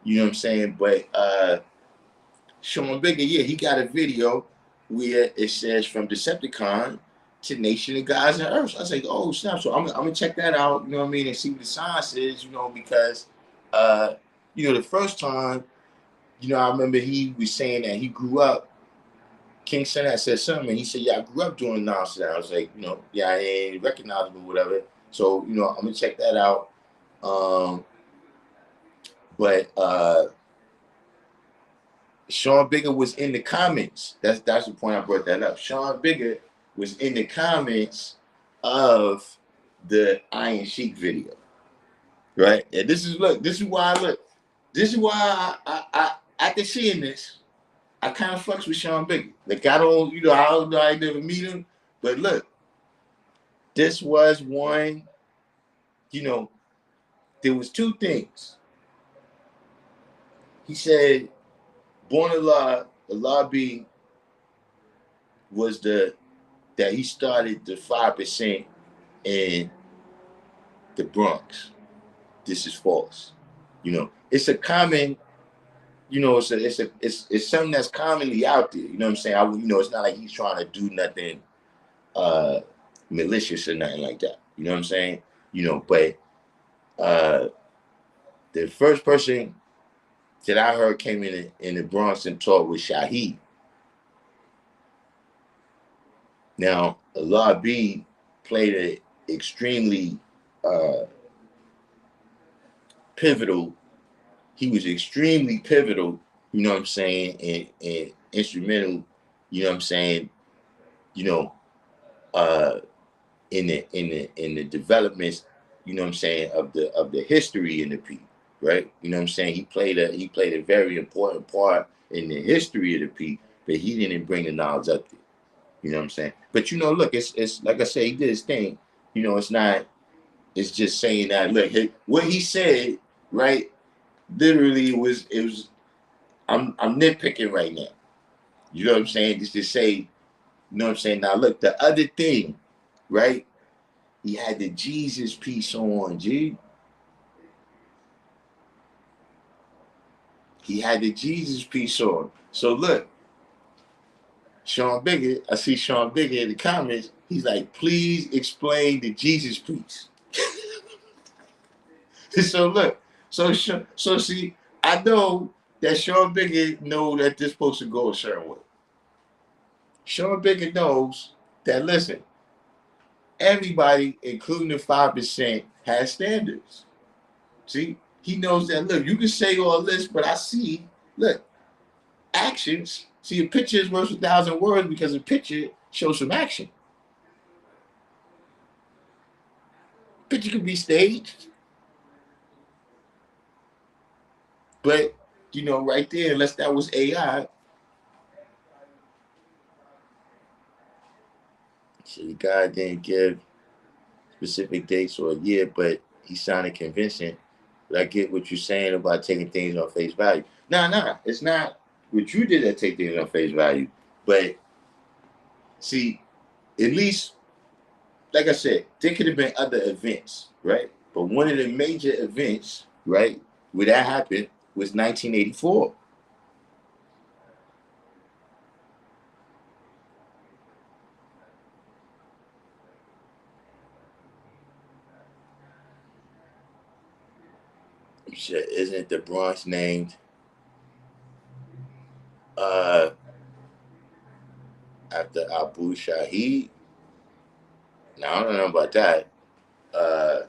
You know what I'm saying? But Sean Bigger, yeah, he got a video where it says from Decepticon to Nation of Gods and Earth. I was like, oh snap! So I'm gonna check that out. You know what I mean? And see what the science is. You know, because uh, you know, the first time, you know, I remember he was saying that he grew up. King Sen had said something, and he said, "Yeah, I grew up doing nonsense." I was like, you know, yeah, I ain't recognize him or whatever. So, you know, I'm gonna check that out. Um, but Sean Bigger was in the comments. That's the point I brought that up. Sean Bigger was in the comments of the Iron Sheik video, right? And this is look. This is why I look. This is why after seeing this, I kind of fucks with Sean Bigger. Like I don't, you know, I don't know. I never meet him, but look, this was one. You know, there was 2 things. He said, "Born Allah, Allah be was the that he started the 5% in the Bronx. This is false. It's a common, it's something that's commonly out there. You know what I'm saying? It's not like he's trying to do nothing malicious or nothing like that. You know what I'm saying? But the first person that I heard came in the Bronx and talked with Shaheed. Now, Allah B played an extremely pivotal. He was extremely pivotal, you know what I'm saying, and instrumental, you know what I'm saying, you know, uh, in the developments, you know what I'm saying, of the history in the piece, right? You know what I'm saying? He played a very important part in the history of the piece, but he didn't bring the knowledge up there. You know what I'm saying? But look, it's like I say, he did his thing. It's not. It's just saying that. Look, what he said, right? Literally, it was. I'm nitpicking right now. You know what I'm saying? Just to say, you know what I'm saying? Now, look, the other thing, right? He had the Jesus piece on, G. He had the Jesus piece on. So look, Sean Bigger, I see Sean Bigger in the comments. He's like, please explain the Jesus piece. So look, so see, I know that Sean Bigger know that this supposed to go a certain way. Sean Bigger knows that, listen, everybody, including the 5%, has standards. See, he knows that, look, you can say all this, but I see, look, actions. See, a picture is worth 1,000 words because a picture shows some action. Picture could be staged, but right there, unless that was AI, so the guy didn't give specific dates or a year, but he sounded convincing. But I get what you're saying about taking things on face value. Nah, it's not what you did that take things on face value. But see, at least, like I said, there could have been other events, right? But one of the major events, right, where that happened was 1984. Isn't the Bronx named uh, after Abu Shahid? Now, I don't know about that. Uh,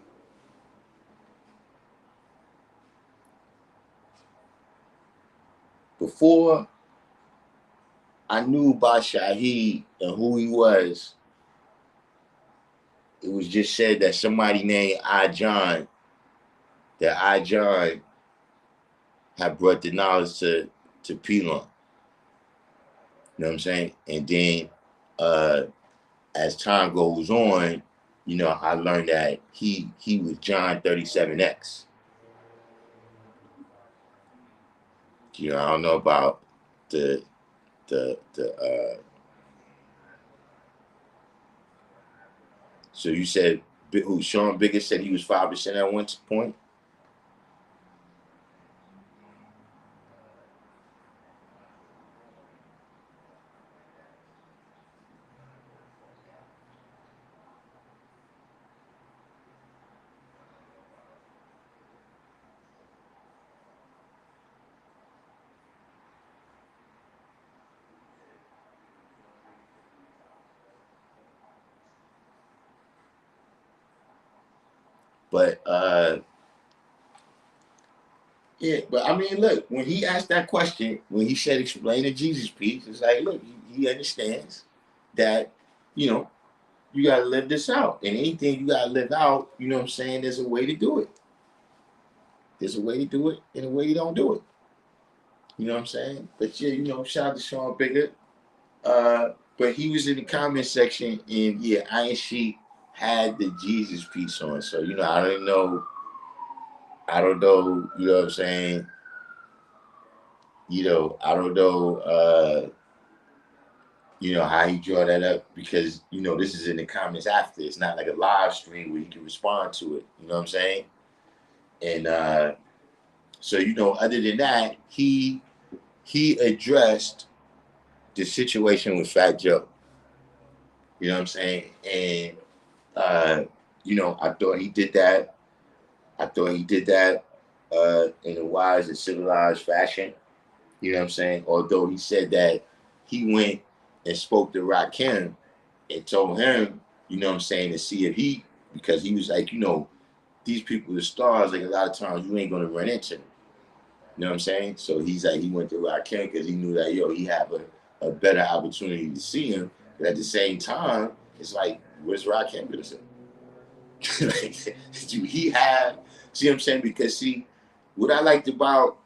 Before I knew about Shahid and who he was, it was just said that somebody named I John, that I John had brought the knowledge to Pelon. You know what I'm saying? And then uh, as time goes on, I learned that he was John 37X. I don't know about the so you said who Sean Biggers said he was 5% at one point? But yeah, but I mean, look, when he asked that question, when he said explain the Jesus piece, it's like, look, he understands that, you know, you gotta live this out. And anything you gotta live out, you know what I'm saying, there's a way to do it. There's a way to do it and a way you don't do it. You know what I'm saying? But yeah, shout out to Sean Bigger. But he was in the comment section and yeah, Iron Sheik had the Jesus piece on. So, I don't know, you know what I'm saying? I don't know, you know, how he draw that up, because, you know, this is in the comments after. It's not like a live stream where you can respond to it. You know what I'm saying? And so, you know, other than that, he addressed the situation with Fat Joe. You know what I'm saying? And you know, I thought he did that. I thought he did that in a wise and civilized fashion. You know what I'm saying? Although he said that he went and spoke to Rakim and told him, you know what I'm saying, to see if he, because he was like, you know, these people are stars, like a lot of times you ain't gonna run into them. You know what I'm saying? So he's like, he went to Rakim because he knew that, yo, he had a better opportunity to see him. But at the same time, it's like, what's Rakim gonna say? Like, do he have, see what I'm saying? Because see, what I liked about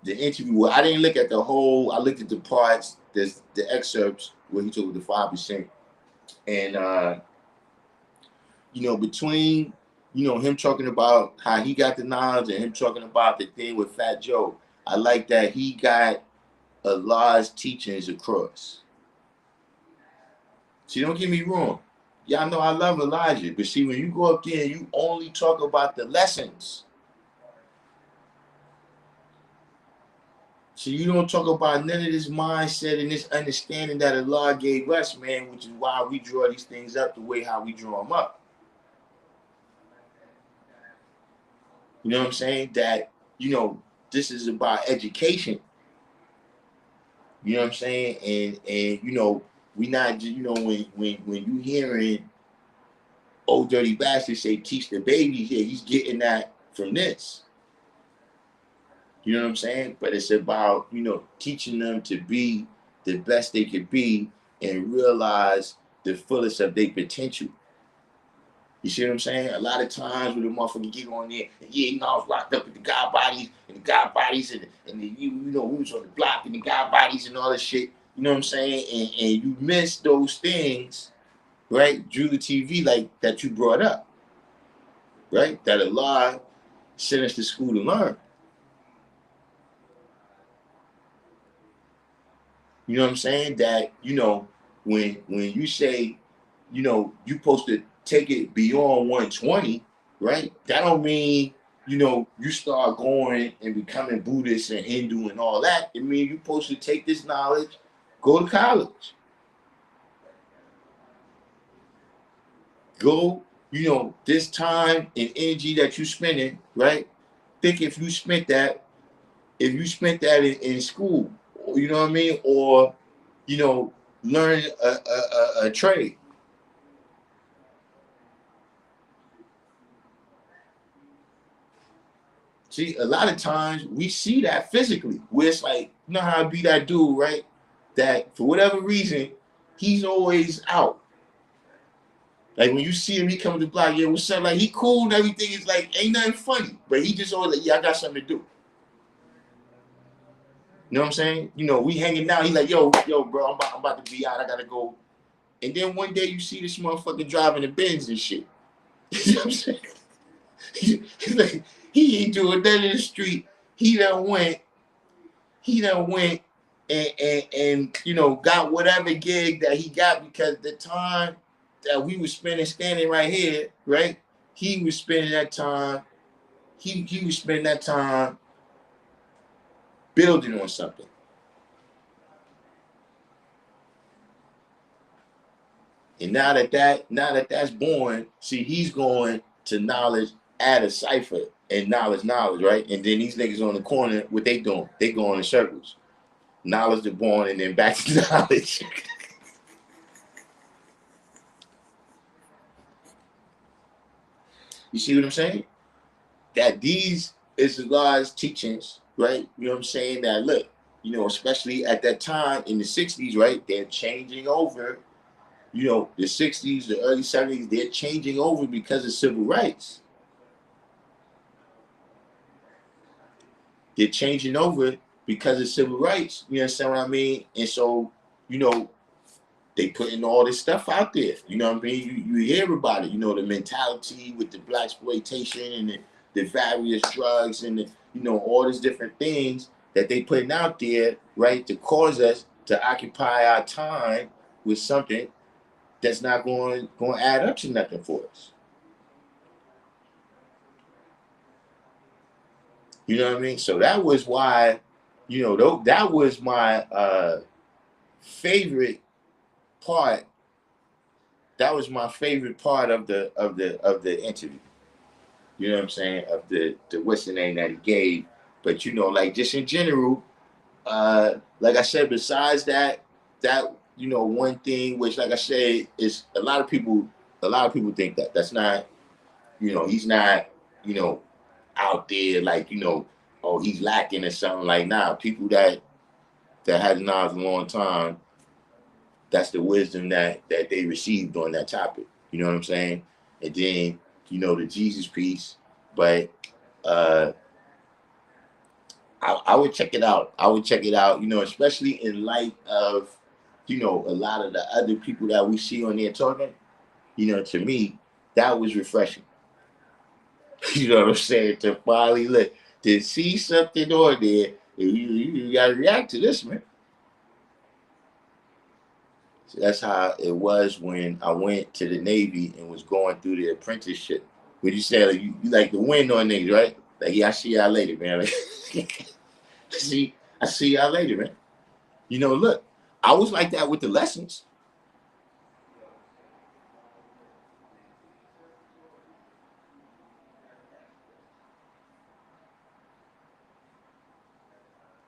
the interview, well, I didn't look at the whole, I looked at the parts, there's the excerpts where he took the 5%. And you know, between, you know, him talking about how he got the knowledge and him talking about the thing with Fat Joe, I like that he got Allah's teachings across. See, don't get me wrong. Y'all know I love Elijah, but see, when you go up there and you only talk about the lessons, so you don't talk about none of this mindset and this understanding that Allah gave us, man, which is why we draw these things up the way how we draw them up. You know what I'm saying? That, you know, this is about education. You know what I'm saying? And you know, we not just, you know, when you hearing old dirty bastard say teach the baby here, he's getting that from this. You know what I'm saying? But it's about, you know, teaching them to be the best they could be and realize the fullest of their potential. You see what I'm saying? A lot of times when the motherfucker get on there, and yeah, you know, I was locked up with the God bodies and the, you know, we was on the block and the God bodies and all this shit. You know what I'm saying? And you miss those things, right? Drew the TV like that you brought up, right? That Allah sent us to school to learn. You know what I'm saying? That, you know, when you say, you know, you supposed to take it beyond 120, right? That don't mean, you know, you start going and becoming Buddhist and Hindu and all that. It means you're supposed to take this knowledge, go to college. Go, you know, this time and energy that you're spending, right? Think if you spent that in school, you know what I mean? Or, you know, learn a trade. See, a lot of times we see that physically, where it's like, you know how I be that dude, right? That for whatever reason, he's always out. Like when you see him, he come to the block, yeah, what's up? Like he cool and everything. It's like ain't nothing funny, but he just always like, yeah, I got something to do. You know what I'm saying? You know, we hanging out. He like, yo, bro, I'm about to be out. I gotta go. And then one day you see this motherfucker driving the Benz and shit. You know what I'm saying? He's like, he ain't doing nothing in the street. He done went and you know, got whatever gig that he got, because the time that we were spending standing right here, right? He was spending that time, he was spending that time building on something. And now that that's born, see, he's going to knowledge add a cipher and knowledge, right? And then these niggas on the corner, what they doing? They going in circles. Knowledge to born and then back to knowledge. You see what I'm saying? That these is God's teachings, right? You know what I'm saying? That look, you know, especially at that time in the 60s, right? They're changing over. You know, the 60s, the early 70s, they're changing over because of civil rights. They're changing over because of civil rights. You understand what I mean? And so, you know, they putting all this stuff out there. You know what I mean? You hear about it. You know, the mentality with the black exploitation and the various drugs and the, you know, all these different things that they putting out there, right, to cause us to occupy our time with something that's not going to add up to nothing for us. You know what I mean? So that was why, that was my favorite part. That was my favorite part of the interview. You know what I'm saying? Of the what's the name that he gave. But like just in general, like I said, besides that one thing which, like I said, is a lot of people think that's not, he's not, out there like, oh, he's lacking or something. Like, nah, people that had knowledge a long time, that's the wisdom that they received on that topic. You know what I'm saying? And then, the Jesus piece. But I would check it out. Especially in light of, a lot of the other people that we see on there talking. To me, that was refreshing. You know what I'm saying? To finally look, to see something on there, you got to react to this, man. So that's how it was when I went to the Navy and was going through the apprenticeship. What you say, like, you like the wind on niggas, right? Like, yeah, I see y'all later, man. Like, I see y'all later, man. Look, I was like that with the lessons.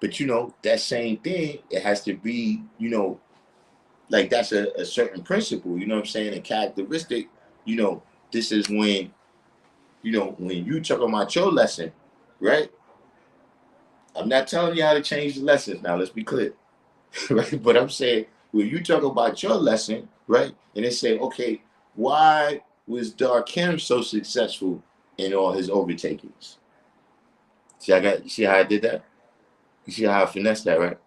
But that same thing, it has to be, like that's a certain principle, you know what I'm saying, a characteristic. This is when, when you talk about your lesson, right? I'm not telling you how to change the lessons now, let's be clear. Right? But I'm saying when you talk about your lesson, right? And they say, okay, why was Darkim so successful in all his overtakings? You see how I did that? You see how I finessed that, right?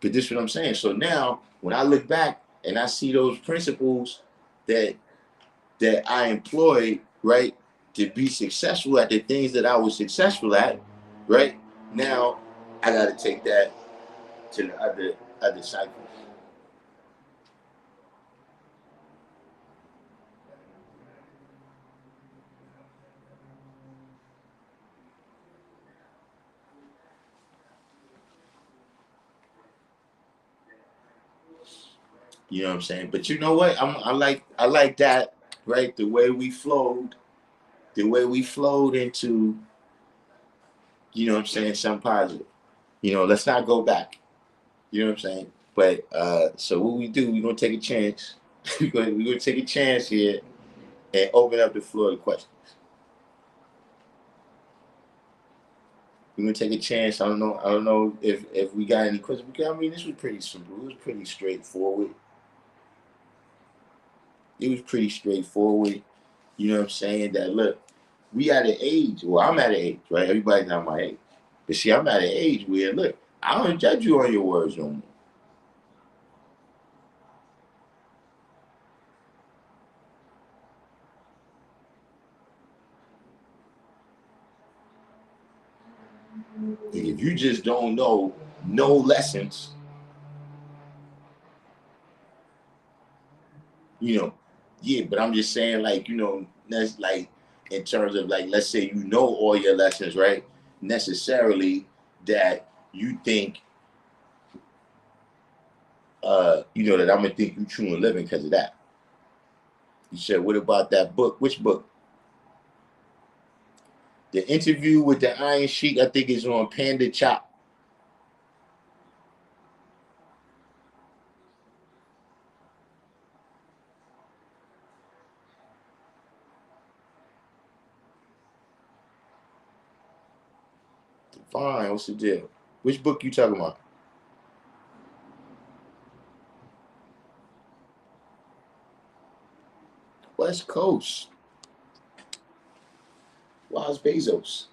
But this is what I'm saying. So now when I look back and I see those principles that I employed, right, to be successful at the things that I was successful at, right? Now I gotta take that to the other cycles. You know what I'm saying? But you know what? I like that, right? The way we flowed into, you know what I'm saying, something positive. Let's not go back. You know what I'm saying? But so what we do, we're gonna take a chance. we're gonna take a chance here and open up the floor to questions. We're gonna take a chance. I don't know if we got any questions. Because, I mean, this was pretty simple. It was pretty straightforward. You know what I'm saying? That look, we at an age. Well, I'm at an age, right? Everybody's not my age. But see, I'm at an age where look, I don't judge you on your words no more. If you just don't know no lessons, yeah, but I'm just saying, like, that's like in terms of, like, let's say you know all your lessons, right? Necessarily that you think, that I'm gonna think you true and living because of that. You said, what about that book? Which book? The interview with the Iron Sheik, I think, is on Panda Chop. Fine, what's the deal? Which book you talking about? West Coast. Why's Bezos?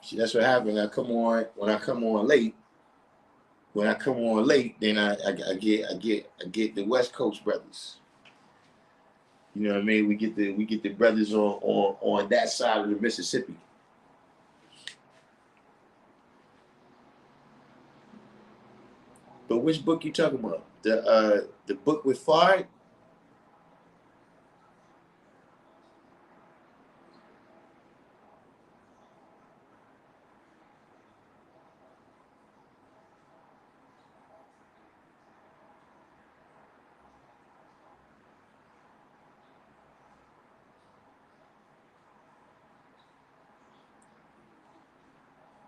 See, that's what happened. When I come on late. When I come on late, then I get the West Coast brothers. You know what I mean? We get the brothers on that side of the Mississippi. But which book you talking about? The book with Fard?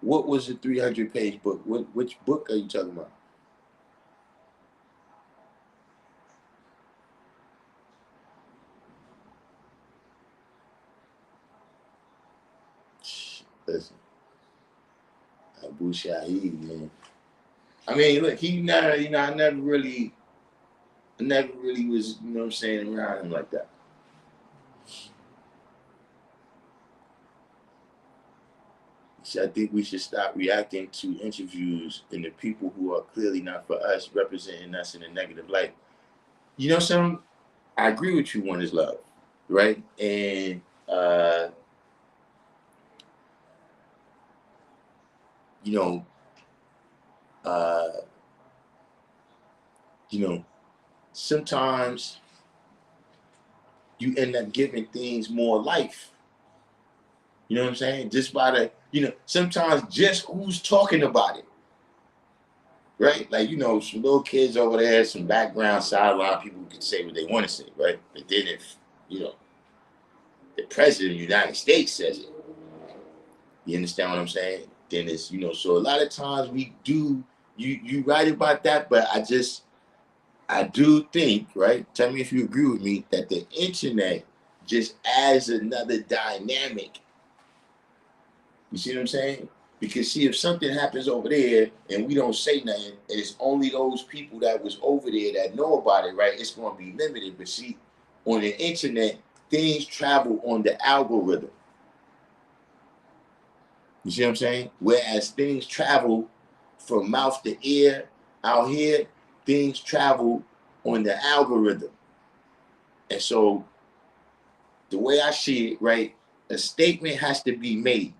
What was the 300-page book? Which book are you talking about? Listen, Abu Shahid, man. I mean, look, he never, I never really was, you know what I'm saying, around him like that. So I think we should stop reacting to interviews and the people who are clearly not for us, representing us in a negative light. You know something? I agree with you, one is love, right? And you know, uh, you know, sometimes you end up giving things more life. You know what I'm saying? Just by the, sometimes just who's talking about it, right? Like, some little kids over there, some background sideline people can say what they want to say, right? But then if, you know, the president of the United States says it, you understand what I'm saying? Then it's, so a lot of times we do, you right about that, but I do think, right? Tell me if you agree with me, that the internet just adds another dynamic. You see what I'm saying? Because see, if something happens over there and we don't say nothing, and it's only those people that was over there that know about it, right? It's going to be limited. But see, on the internet, things travel on the algorithm. You see what I'm saying? Whereas things travel from mouth to ear out here, things travel on the algorithm. And so the way I see it, right, a statement has to be made.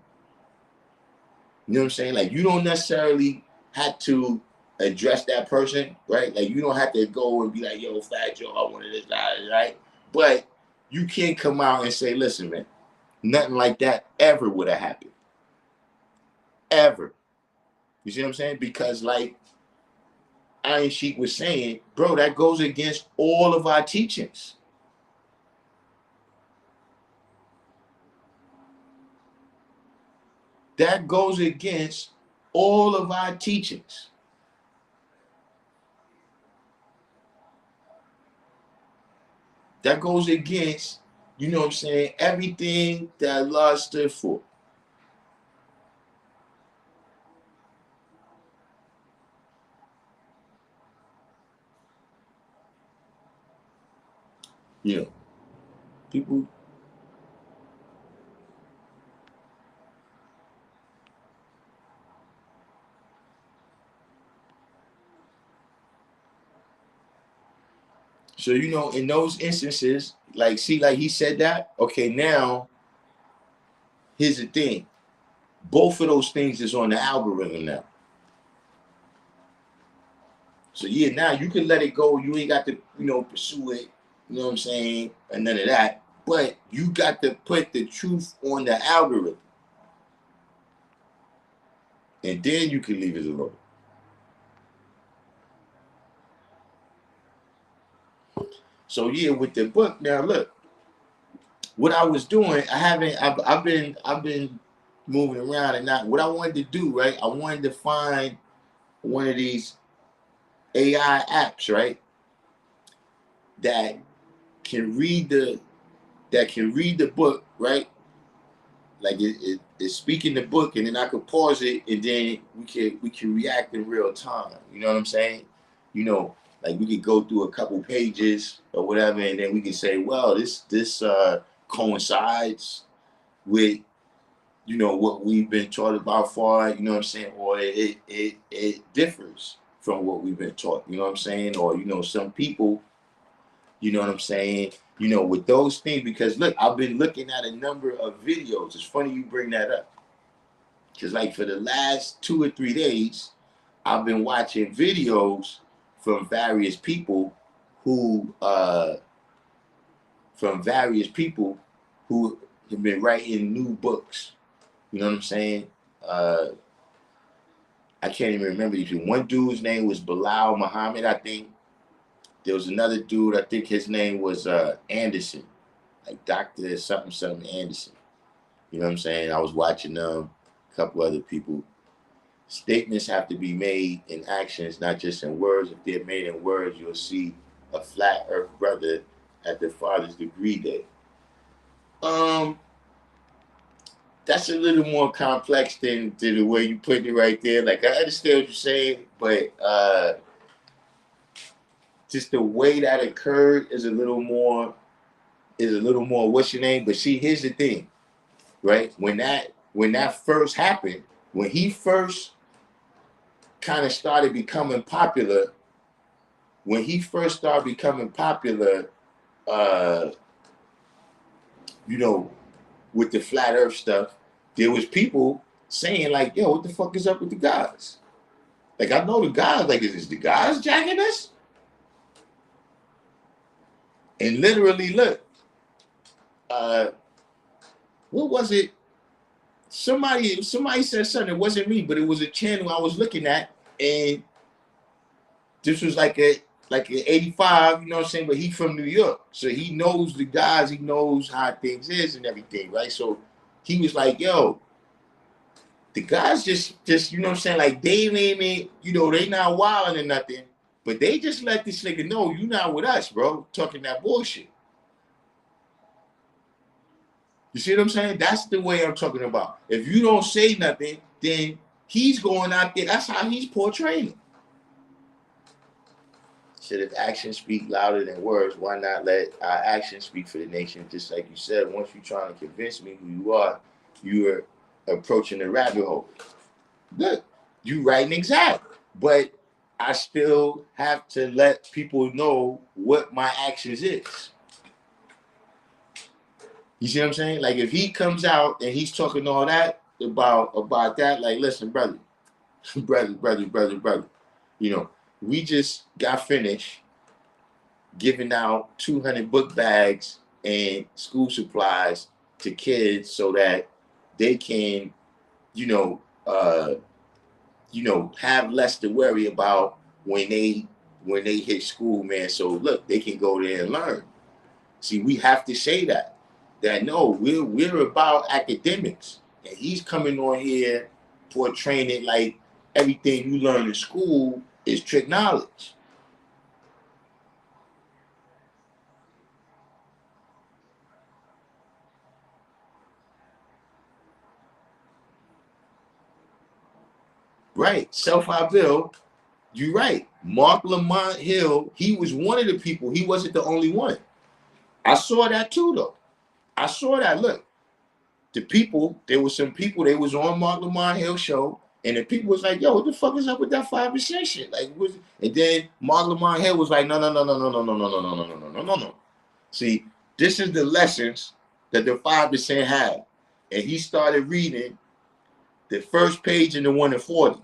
You know what I'm saying? Like, you don't necessarily have to address that person, right? Like, you don't have to go and be like, yo, Fat Joe, I wanted this, right? But you can come out and say, listen, man, nothing like that ever would have happened. Ever. You see what I'm saying? Because, like Iron Sheik was saying, bro, that goes against all of our teachings. That goes against all of our teachings. That goes against, you know what I'm saying, everything that Allah stood for. You know, people. So, in those instances, like, see, like he said that, okay, now, here's the thing. Both of those things is on the algorithm now. So, yeah, now you can let it go. You ain't got to, pursue it, you know what I'm saying, and none of that. But you got to put the truth on the algorithm. And then you can leave it alone. So, yeah, with the book, now look, what I was doing, I've been moving around and not, what I wanted to do, right? I wanted to find one of these AI apps, right? That can read the book, right? Like it's speaking the book, and then I could pause it, and then we can react in real time. You know what I'm saying? Like we could go through a couple pages or whatever, and then we can say, well, this coincides with what we've been taught about far. You know what I'm saying? Or it differs from what we've been taught. You know what I'm saying? Or some people You know what I'm saying? You know, with those things, because look, I've been looking at a number of videos. It's funny you bring that up. Because like for the last 2 or 3 days, I've been watching videos from various people who who have been writing new books. You know what I'm saying? Uh, I can't even remember these people. One dude's name was Bilal Muhammad, I think. There was another dude, I think his name was Anderson, like Dr. something something Anderson. You know what I'm saying? I was watching them, a couple other people. Statements have to be made in actions, not just in words. If they're made in words, you'll see a flat earth brother at the Father's degree day. Um, that's a little more complex than the way you put it right there. Like I understand what you're saying, but just the way that occurred is a little more what's your name? But see, here's the thing, right? When that first happened, when he first kind of started becoming popular, uh, you know, with the flat earth stuff, there was people saying like, yo, what the fuck is up with the gods? Like I know the gods, like is the gods jacking us? And literally, look, what was it? Somebody said something. It wasn't me, but it was a channel I was looking at, and this was like an 85, you know what I'm saying? But he from New York, so he knows the guys, he knows how things is and everything, right? So he was like, yo, the guys just you know what I'm saying, like they ain't it, you know, they not wilding or nothing, but they just let this nigga know you not with us, bro, talking that bullshit. You see what I'm saying? That's the way I'm talking about. If you don't say nothing, then he's going out there. That's how he's portraying it. Said if actions speak louder than words, why not let our actions speak for the nation? Just like you said, once you're trying to convince me who you are approaching the rabbit hole. Good. You right and exact. But I still have to let people know what my actions is. You see what I'm saying? Like if he comes out and he's talking all that about that, like listen, brother, brother. You know, we just got finished giving out 200 book bags and school supplies to kids so that they can, you know, have less to worry about when they hit school, man. So look, they can go there and learn. See, we have to say that no, we're about academics, and he's coming on here portraying it like everything you learn in school is trick knowledge. Right, self-I bill. You're right. Mark Lamont Hill, he was one of the people. He wasn't the only one. I saw that too, though. I saw that. Look, there was some people, they was on Mark Lamont Hill show, and the people was like, yo, what the fuck is up with that 5% shit? Like, and then Mark Lamont Hill was like, no. See, this is the lessons that the 5% had. And he started reading the first page in the 1 to 40.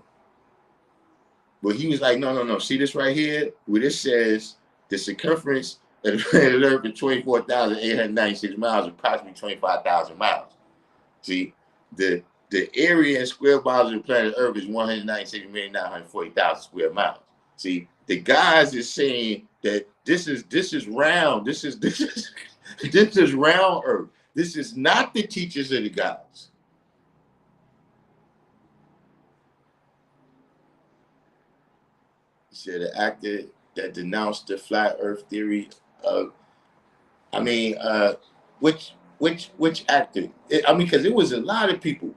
But he was like, no. See this right here? Where this says the circumference of the planet Earth is 24,896 miles, approximately 25,000 miles. See, the area in square miles of the planet Earth is 196,940,000 square miles. See, the guys is saying that this is round. This is this is round Earth. This is not the teachers of the gods. He said the actor that denounced the flat Earth theory. I mean, which actor? I mean, because it was a lot of people.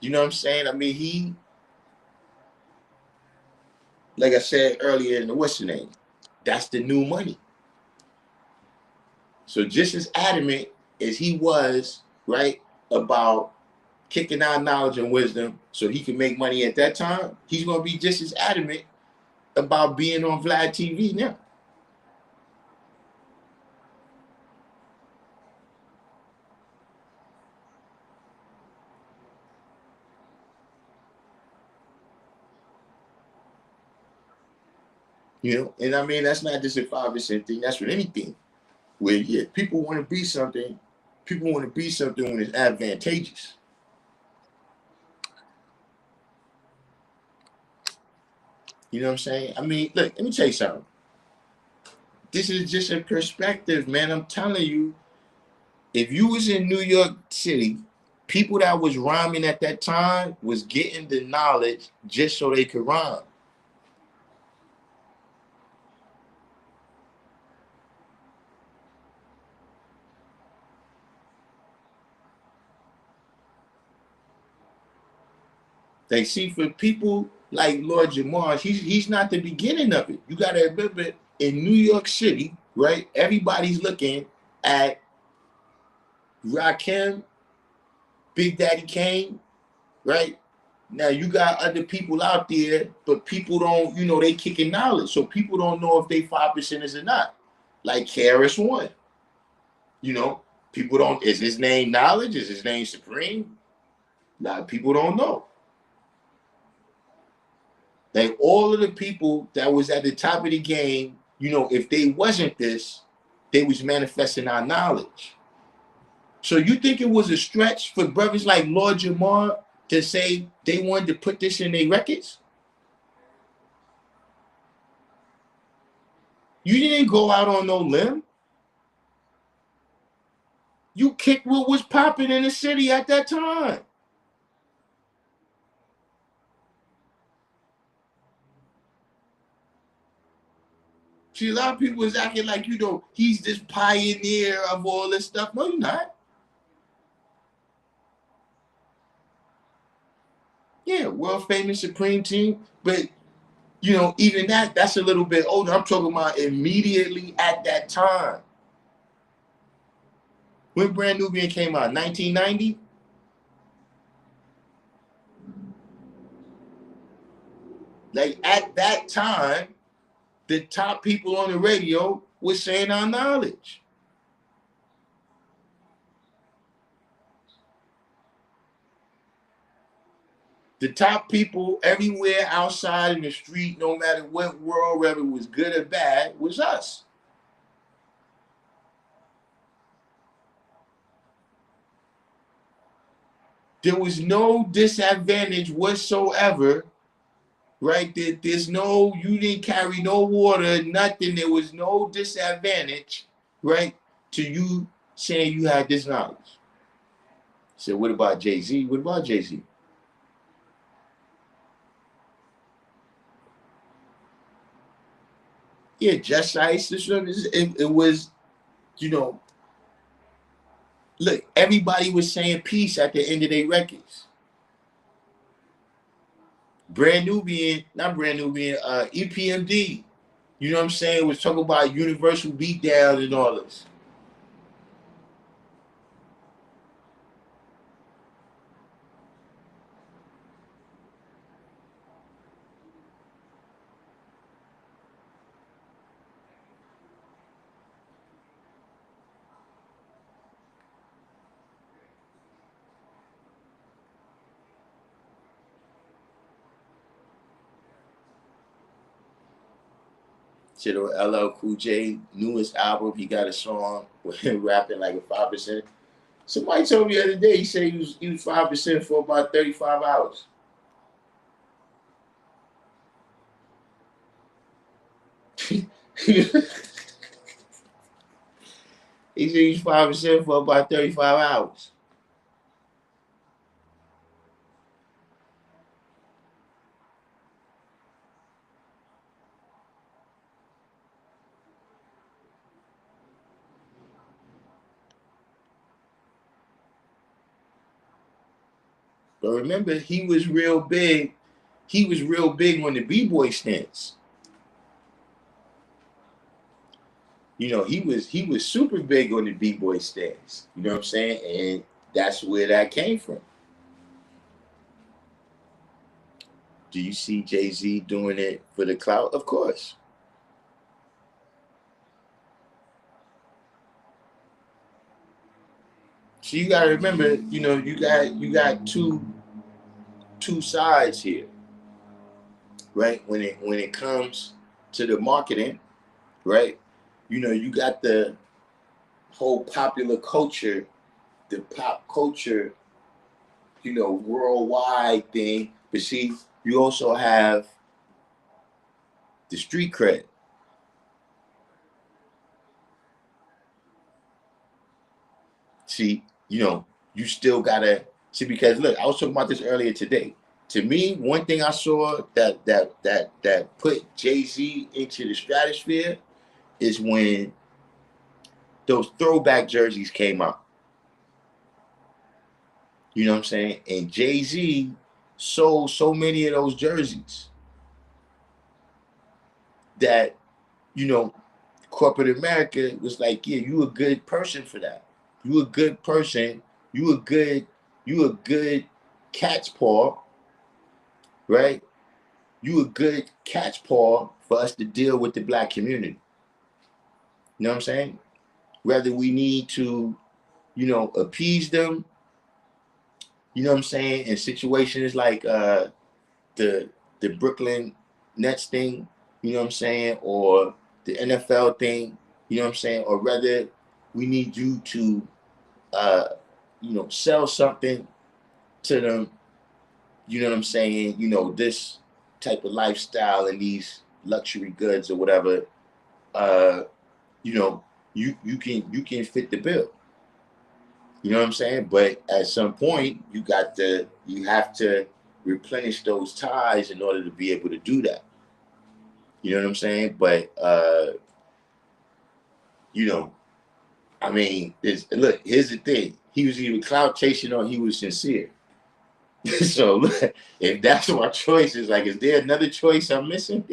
You know what I'm saying? I mean, he, like I said earlier in the what's the name? That's the new money. So just as adamant as he was, right, about kicking out knowledge and wisdom so he can make money at that time, he's going to be just as adamant about being on Vlad TV now. You know, and I mean that's not just a 5% thing. That's with anything. Where yeah, people want to be something. People want to be something when it's advantageous. You know what I'm saying? I mean, look, let me tell you something. This is just a perspective, man. I'm telling you, if you was in New York City, people that was rhyming at that time was getting the knowledge just so they could rhyme. Like, see, for people like Lord Jamar, he's not the beginning of it. You gotta remember, in New York City, right? Everybody's looking at Rakim, Big Daddy Kane, right? Now you got other people out there, but people don't, they kicking knowledge. So people don't know if they 5%ers or not. Like Karis One. You know, people don't, is his name Knowledge? Is his name Supreme? A lot of people don't know. Like all of the people that was at the top of the game, if they wasn't this, they was manifesting our knowledge. So you think it was a stretch for brothers like Lord Jamar to say they wanted to put this in their records? You didn't go out on no limb. You kicked what was popping in the city at that time. See, a lot of people is acting like, he's this pioneer of all this stuff. No, you're not. Yeah, world famous Supreme Team. But, even that's a little bit older. I'm talking about immediately at that time. When Brand Nubian came out, 1990? Like, at that time, the top people on the radio were saying our knowledge. The top people everywhere outside in the street, no matter what world, whether it was good or bad, was us. There was no disadvantage whatsoever, right? There's no, you didn't carry no water, nothing. There was no disadvantage, right, to you saying you had this knowledge. So what about Jay-Z? What about Jay-Z? Yeah, Just Ice. It was, you know, look, everybody was saying peace at the end of their records. Brand Nubian, not Brand Nubian, EPMD. You know what I'm saying? Was talking about universal beatdown and all this. Shit, or LL Cool J newest album, he got a song with him rapping like a 5%. Somebody told me the other day he said he was 5% for about 35 hours. He said he's 5% for about 35 hours. But remember, he was real big. He was real big on the b-boy stance. He was super big on the b-boy stance. You know what I'm saying? And that's where that came from. Do you see Jay-Z doing it for the clout? Of course. So you gotta remember, you got two sides here, right? When it comes to the marketing, right? You got the whole popular culture, the pop culture, worldwide thing. But see, you also have the street cred. See, you still gotta see, because look, I was talking about this earlier today. To me, one thing I saw that put Jay-Z into the stratosphere is when those throwback jerseys came out. You know what I'm saying? And Jay-Z sold so many of those jerseys that, you know, corporate America was like, yeah, you a good person for that. You a good person. You a good cat's paw, right? You a good cat's paw for us to deal with the black community. You know what I'm saying? Whether we need to, appease them, you know what I'm saying, in situations like the the Brooklyn Nets thing, you know what I'm saying, or the NFL thing, you know what I'm saying, or whether we need you to sell something to them, you know what I'm saying, this type of lifestyle and these luxury goods or whatever, uh, you know, you can fit the bill. You know what I'm saying? But at some point you have to replenish those ties in order to be able to do that. You know what I'm saying? But you know, I mean, look, here's the thing. He was either clout chasing or he was sincere. So look, if that's my choice, is like, is there another choice I'm missing?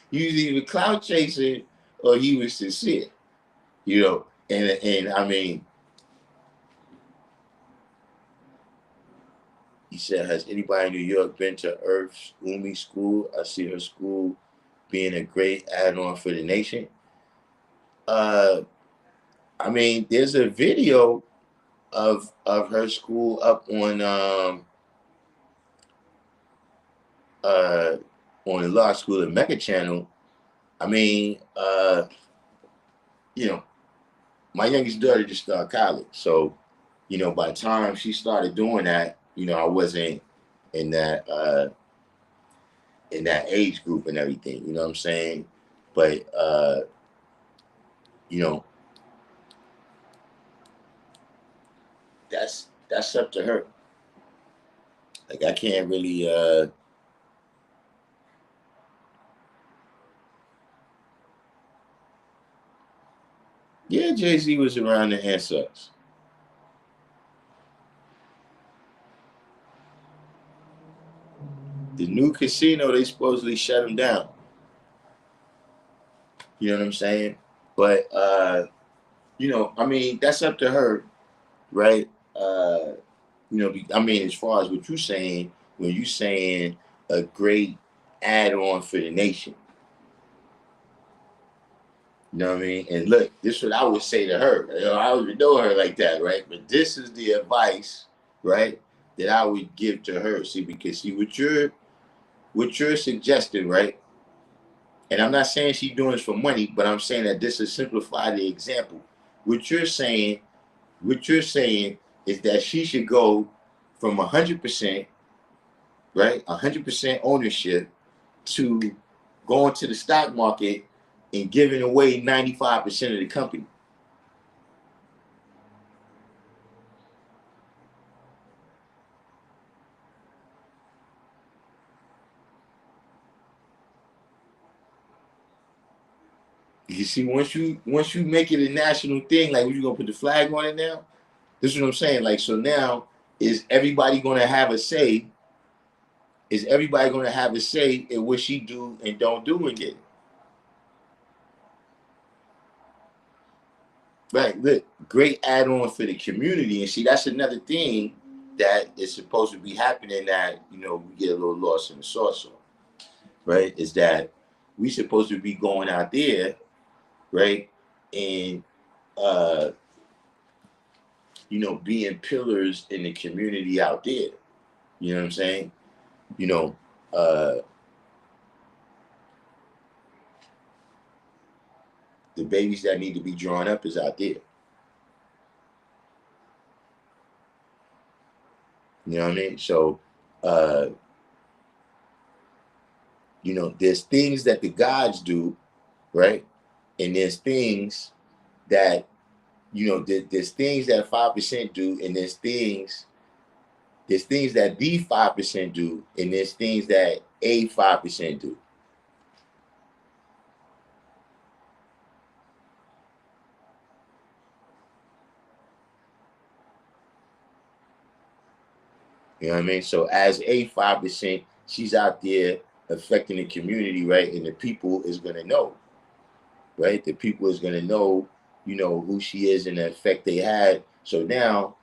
He was either clout chasing or he was sincere. And I mean, he said, has anybody in New York been to Earth's Umi school? I see her school being a great add-on for the nation. Uh, I mean, there's a video of her school up uh on the Law School of Mega Channel. I mean, you know, my youngest daughter just started college, so by the time she started doing that, I wasn't in that age group and everything. You know what I'm saying? But you know, that's up to her. Like, I can't really yeah, Jay-Z was around the answers. The new casino, they supposedly shut him down. You know what I'm saying? But I mean, that's up to her, right? I mean, as far as what you're saying, when you're saying a great add-on for the nation, you know what I mean? And look, this is what I would say to her. I don't even know her like that, right? But this is the advice, right, that I would give to her. See, because see what you're suggesting, right? And I'm not saying she's doing this for money, but I'm saying that this is simplify the example. What you're saying, what you're saying is that she should go from 100%, right, 100% ownership to going to the stock market and giving away 95% of the company. You see, once you make it a national thing, like, you gonna put the flag on it now? This is what I'm saying. Like, so now, is everybody gonna have a say? Is everybody gonna have a say in what she do and don't do in it? Right. Look, great add-on for the community. And see, that's another thing that is supposed to be happening, that, we get a little lost in the sauce, right? Is that we supposed to be going out there, right? And uh, being pillars in the community out there. You know what I'm saying? You know, uh the babies that need to be drawn up is out there. You know what I mean? So, uh, there's things that the gods do, right? And there's things that, there's things that 5% do, and there's things that the 5% do, and there's things that a 5% do. You know what I mean? So as a 5%, she's out there affecting the community, right? And the people is gonna know, right? The people is gonna know, who she is and the effect they had. So now,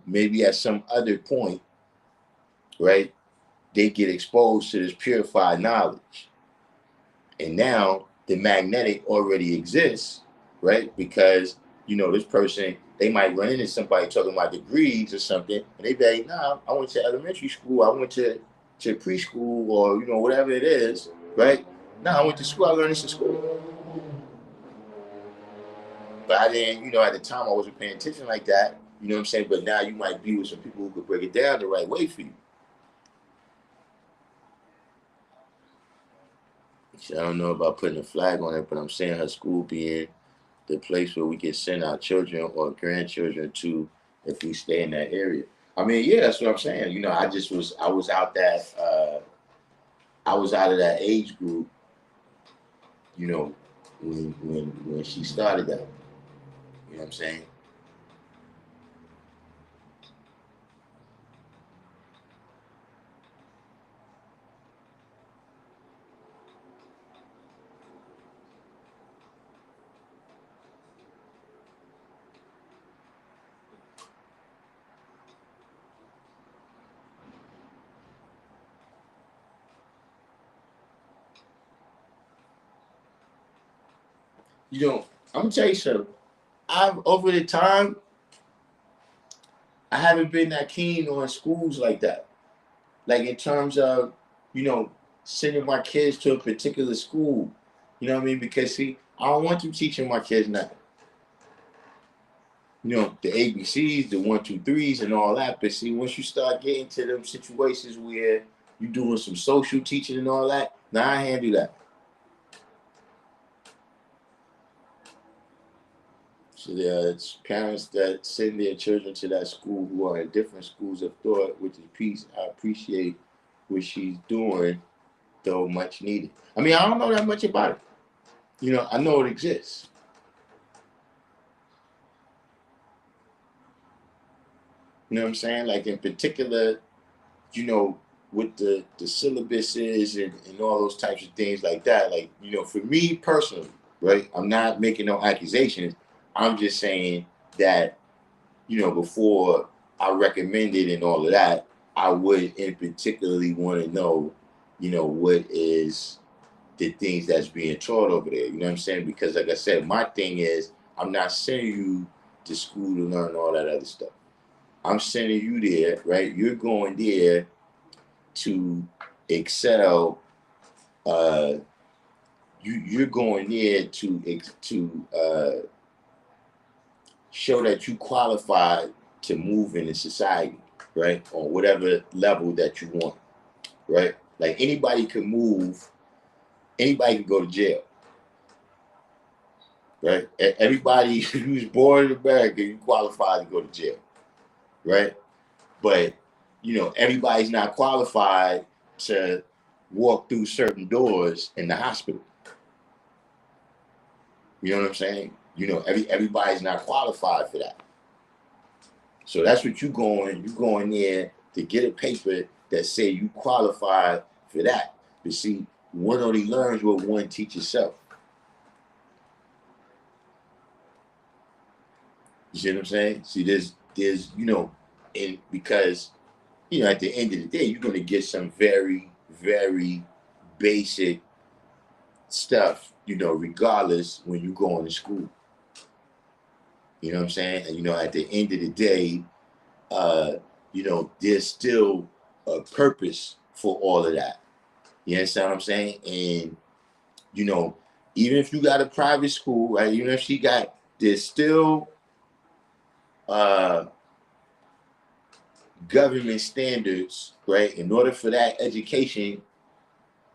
maybe at some other point, right, they get exposed to this purified knowledge. And now the magnetic already exists, right? Because, this person, they might run into somebody talking about degrees or something, and they be like, nah, I went to elementary school, I went to preschool, or, whatever it is, right? Nah, I went to school, I learned this in school. But I didn't, at the time I wasn't paying attention like that, you know what I'm saying? But now you might be with some people who could break it down the right way for you. So I don't know about putting a flag on it, but I'm saying her school being the place where we can send our children or grandchildren to if we stay in that area. I mean, yeah, that's what I'm saying. I was out of that age group, you know, when she started that. You know what I'm saying? I'm gonna tell you something. I've over the time, I haven't been that keen on schools like that. Like in terms of, you know, sending my kids to a particular school. You know what I mean? Because see, I don't want them teaching my kids nothing. The ABCs, the one, two, threes, and all that. But see, once you start getting to them situations where you're doing some social teaching and all that, now I handle that. So there's parents that send their children to that school who are in different schools of thought, which is peace. I appreciate what she's doing, though much needed. I mean, I don't know that much about it. I know it exists. You know what I'm saying? Like in particular, you know, with the syllabuses and all those types of things like that. Like, for me personally, right? I'm not making no accusations. I'm just saying that, before I recommend it and all of that, I would in particularly want to know, what is the things that's being taught over there. You know what I'm saying? Because like I said, my thing is I'm not sending you to school to learn all that other stuff. I'm sending you there, right? You're going there to excel. Uh, you're going there to show that you qualified to move in the society, right? On whatever level that you want, right? Like anybody can move, anybody can go to jail, right? Everybody who's born in America, you qualify to go to jail, right? But everybody's not qualified to walk through certain doors in the hospital. You know what I'm saying? Everybody's not qualified for that. So that's what you going there to get a paper that say you qualified for that. But see, one only learns what one teaches self. You see what I'm saying? See, there's and because at the end of the day, you're gonna get some very, very basic stuff, regardless when you go into school. You know what I'm saying? And at the end of the day, there's still a purpose for all of that. You understand what I'm saying? And you know, even if you got a private school, right? Even if she got, there's still government standards, right? In order for that education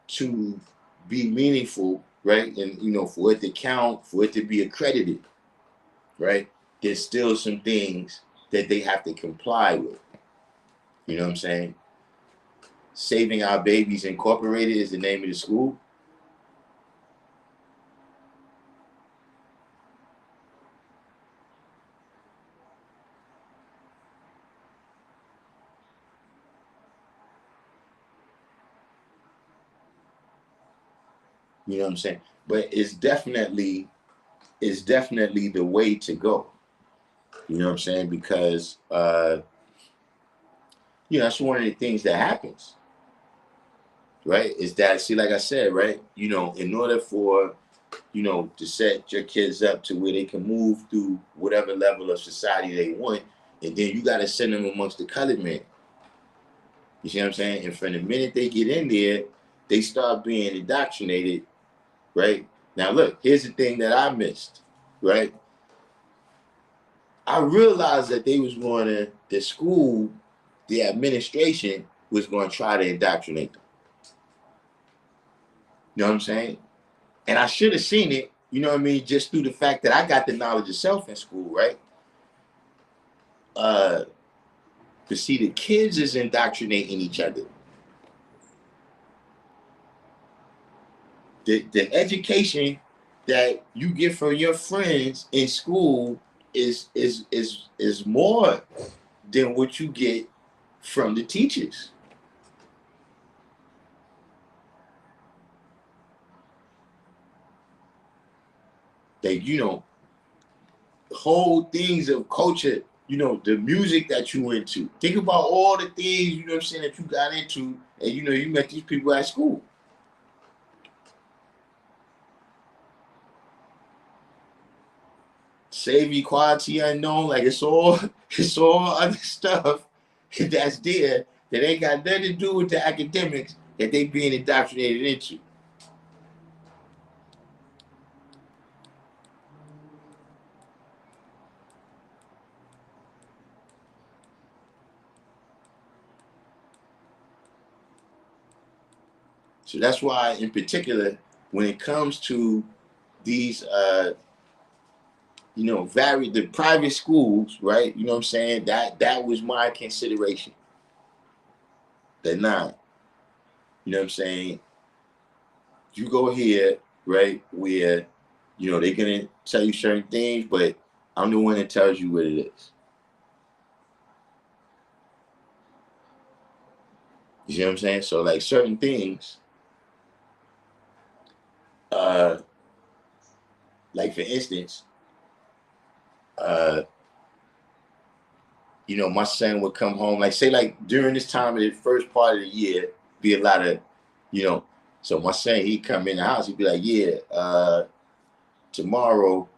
to be meaningful, right? And for it to count, for it to be accredited, right? There's still some things that they have to comply with. You know what I'm saying? Saving Our Babies Incorporated is the name of the school. You know what I'm saying? But it's definitely the way to go. You know what I'm saying? Because that's one of the things that happens, right? Is that, see, like I said, right? In order for to set your kids up to where they can move through whatever level of society they want, and then you got to send them amongst the colored men. You see what I'm saying? And from the minute they get in there, they start being indoctrinated, right? Now, look, here's the thing that I missed, right? I realized that they was going to, the school, the administration was going to try to indoctrinate them. You know what I'm saying? And I should have seen it, you know what I mean, just through the fact that I got the knowledge of self in school, right? To see the kids is indoctrinating each other. The education that you get from your friends in school is more than what you get from the teachers. That whole things of culture, the music that you went to. Think about all the things, you know what I'm saying, that you got into, and you met these people at school. Save equality unknown, like it's all other stuff that's there that ain't got nothing to do with the academics that they being indoctrinated into. So that's why, in particular, when it comes to these, the private schools, right? You know what I'm saying? That was my consideration. The nine. You know what I'm saying? You go here, right, where, they're gonna tell you certain things, but I'm the one that tells you what it is. You see what I'm saying? So like certain things, uh, like for instance, uh, my son would come home, like say like during this time of the first part of the year, be a lot of, you know, so my son, he'd come in the house, he'd be like, yeah, tomorrow,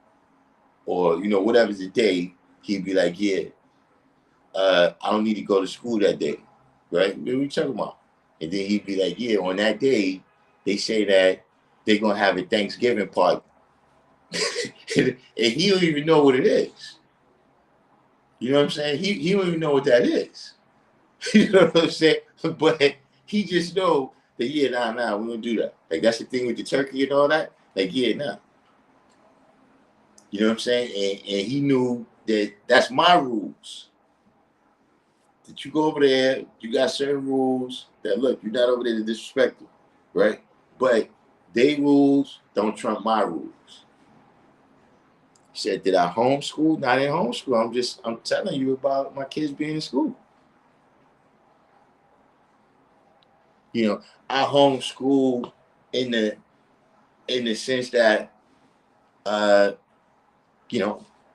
or, whatever's the day, he'd be like, yeah, I don't need to go to school that day, right? What are we talking about? And then he'd be like, yeah, on that day, they say that they're going to have a Thanksgiving party. And he don't even know what it is. You know what I'm saying? He don't even know what that is. You know what I'm saying? But he just know that, yeah, nah, we don't do that. Like, that's the thing with the turkey and all that. Like, yeah, nah. You know what I'm saying? And he knew that that's my rules. That you go over there, you got certain rules that, look, you're not over there to disrespect them, right? But they rules don't trump my rules. He said, did I homeschool? Not in homeschool. I'm telling you about my kids being in school. I homeschool in the sense that uh,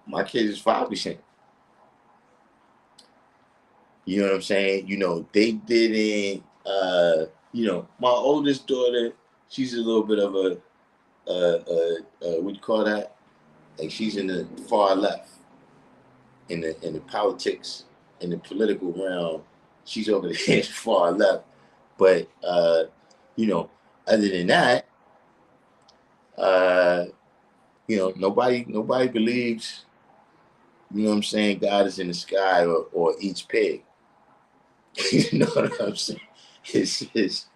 my kids is 5%. You know what I'm saying? They didn't my oldest daughter, she's a little bit of a what do you call that? Like she's in the far left in the politics, in the political realm. She's over there far left. But you know, other than that, Uh, nobody believes, you know what I'm saying, God is in the sky or eats pig. You know what I'm saying? It's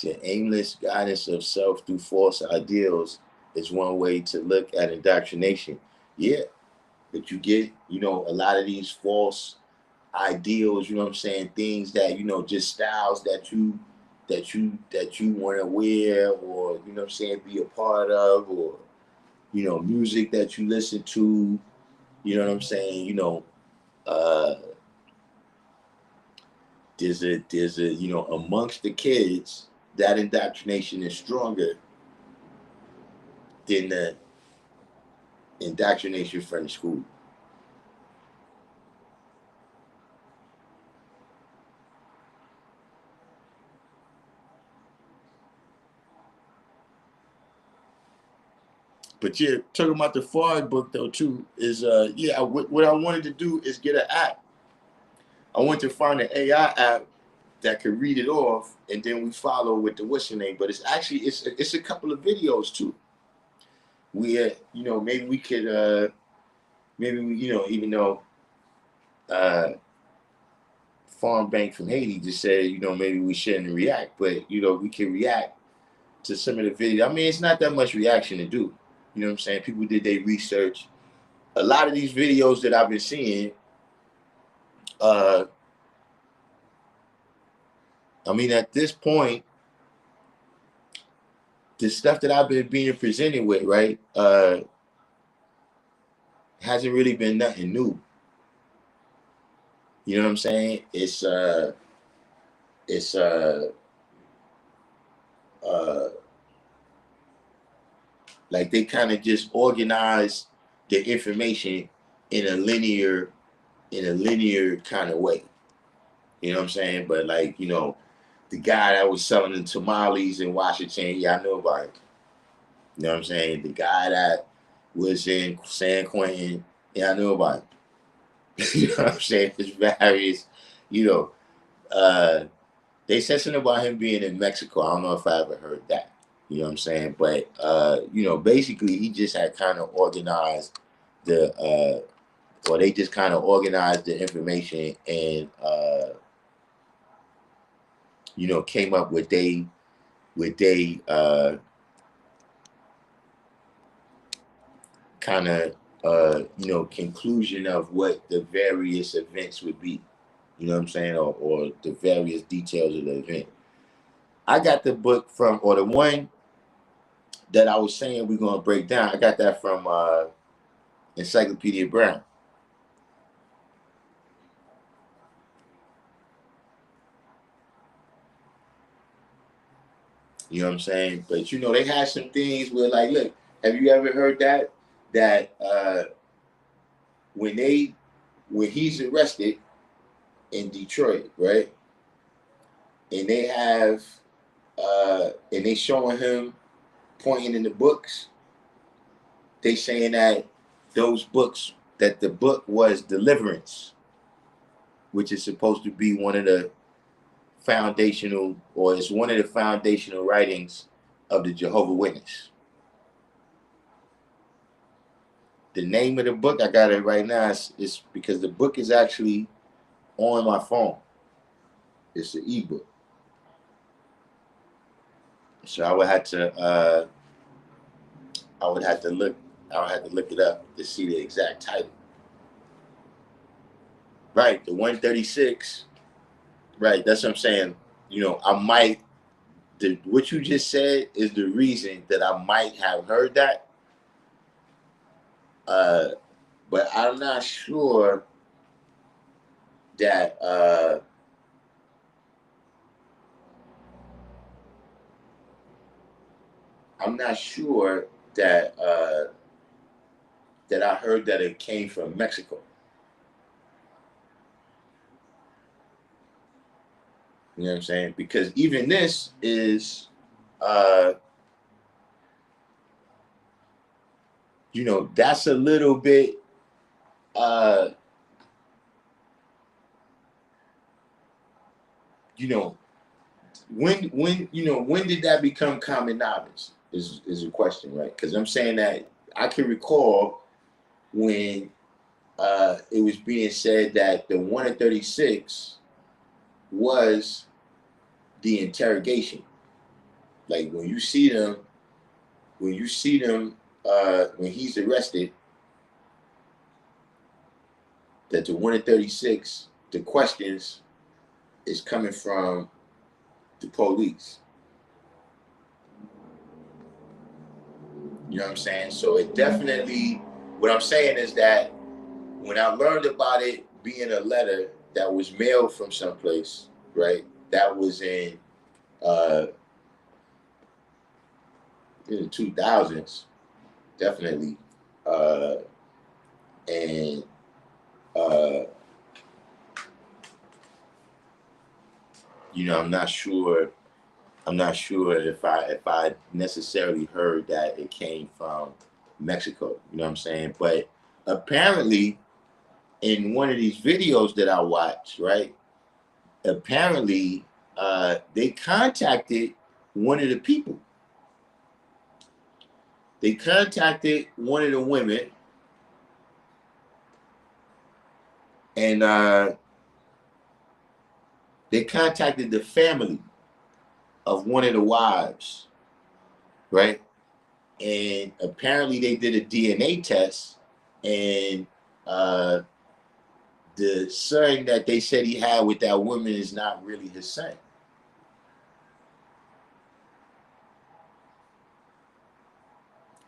the aimless guidance of self through false ideals is one way to look at indoctrination. Yeah, but you get, a lot of these false ideals, you know what I'm saying, things that, just styles that you want to wear, or, you know what I'm saying, be a part of, or, music that you listen to, you know what I'm saying, uh there's a amongst the kids, that indoctrination is stronger than the indoctrination from the school. But yeah, talking about the Fard book though too is what I wanted to do is get an app. I want to find an AI app that could read it off, and then we follow with the what's your name. But it's actually it's a couple of videos too. We maybe we could maybe we, even though uh Farm Bank from Haiti just said, maybe we shouldn't react, but we can react to some of the videos. I mean, it's not that much reaction to do. You know what I'm saying? People did their research. A lot of these videos that I've been seeing, uh, I mean, at this point, the stuff that I've been being presented with, right, hasn't really been nothing new. You know what I'm saying? It's uh like they kind of just organize the information in a linear kind of way. You know what I'm saying? But like, the guy that was selling the tamales in Washington, yeah, I know about it. You know what I'm saying? The guy that was in San Quentin, yeah, I know about it. You know what I'm saying? There's various, you know, uh, they said something about him being in Mexico. I don't know if I ever heard that. You know what I'm saying? But basically he just had kind of organized the or they just kind of organized the information and came up with they kind of conclusion of what the various events would be. You know what I'm saying? Or the various details of the event. I got the book from, or the one that I was saying we're gonna break down. I got that from Encyclopedia Brown. You know what I'm saying? But they had some things where, like, look, have you ever heard that when they when he's arrested in Detroit, right? And they have and they showing him pointing in the books, they saying that those books, that the book was Deliverance, which is supposed to be one of the foundational, or it's one of the foundational writings of the Jehovah Witness. The name of the book, I got it right now, is because the book is actually on my phone. It's an ebook. So I would have to look I would have to look it up to see the exact title. Right, the 136. Right, that's what I'm saying. I might, what you just said is the reason that I might have heard that. Uh, but I'm not sure that I'm not sure that that I heard that it came from Mexico. You know what I'm saying? Because even this is, uh, that's a little bit, uh, you know, when did that become common knowledge is a question, right? Because I'm saying that I can recall when it was being said that the 1 in 36 was the interrogation. Like when you see them when he's arrested, that the 1 in 36, the questions is coming from the police. You know what I'm saying? So it definitely, what I'm saying is that when I learned about it being a letter that was mailed from someplace, right? That was uh, in the 2000s, definitely. Uh, and uh, I'm not sure. I'm not sure if I necessarily heard that it came from Mexico. You know what I'm saying? But apparently, in one of these videos that I watched, right? Apparently, they contacted one of the people. They contacted one of the women, and they contacted the family of one of the wives, right? And apparently, they did a DNA test, and the son that they said he had with that woman is not really his son.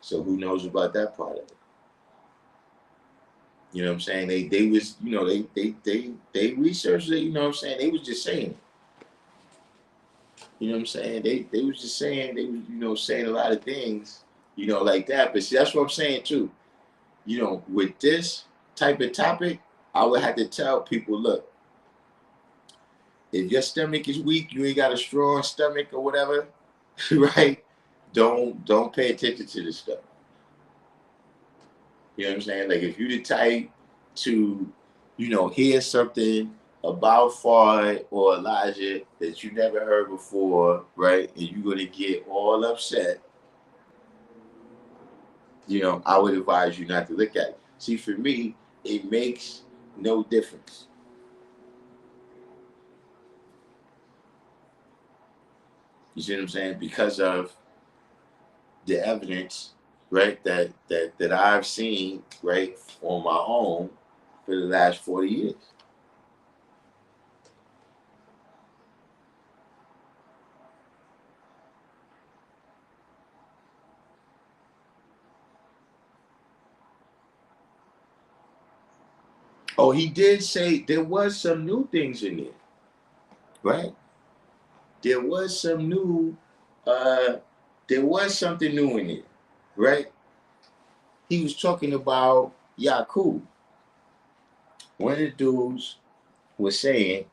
So who knows about that part of it? You know what I'm saying? They was, they researched it, you know what I'm saying? They was just saying it. You know what I'm saying? They was just saying, they was, saying a lot of things, like that. But see, that's what I'm saying too. With this type of topic, I would have to tell people, look, if your stomach is weak, you ain't got a strong stomach or whatever, right? Don't pay attention to this stuff. You know what I'm saying? Like if you the type to, hear something about Fard or Elijah that you never heard before, right? And you're gonna get all upset, I would advise you not to look at it. See, for me, it makes no difference. You see what I'm saying? Because of the evidence, right, that I've seen, right, on my own for the last 40 years. Oh, he did say there was some new things in there, right? There was some new, uh, there was something new in it, right? He was talking about Yakub. One of the dudes was saying,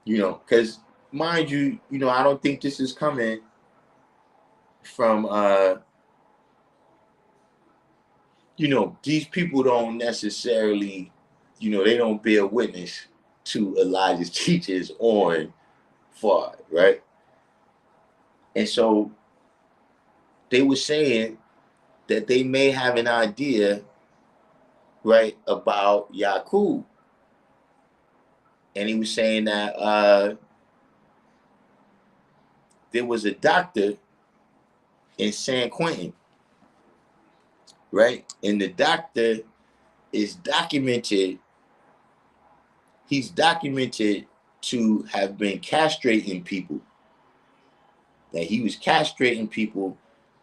because mind you, I don't think this is coming from, these people don't necessarily, they don't bear witness to Elijah's teachings on Fard, right? And so they were saying that they may have an idea, right, about Yakub. And he was saying that there was a doctor in San Quentin, right? And the doctor is documented, he's documented to have been castrating people. That he was castrating people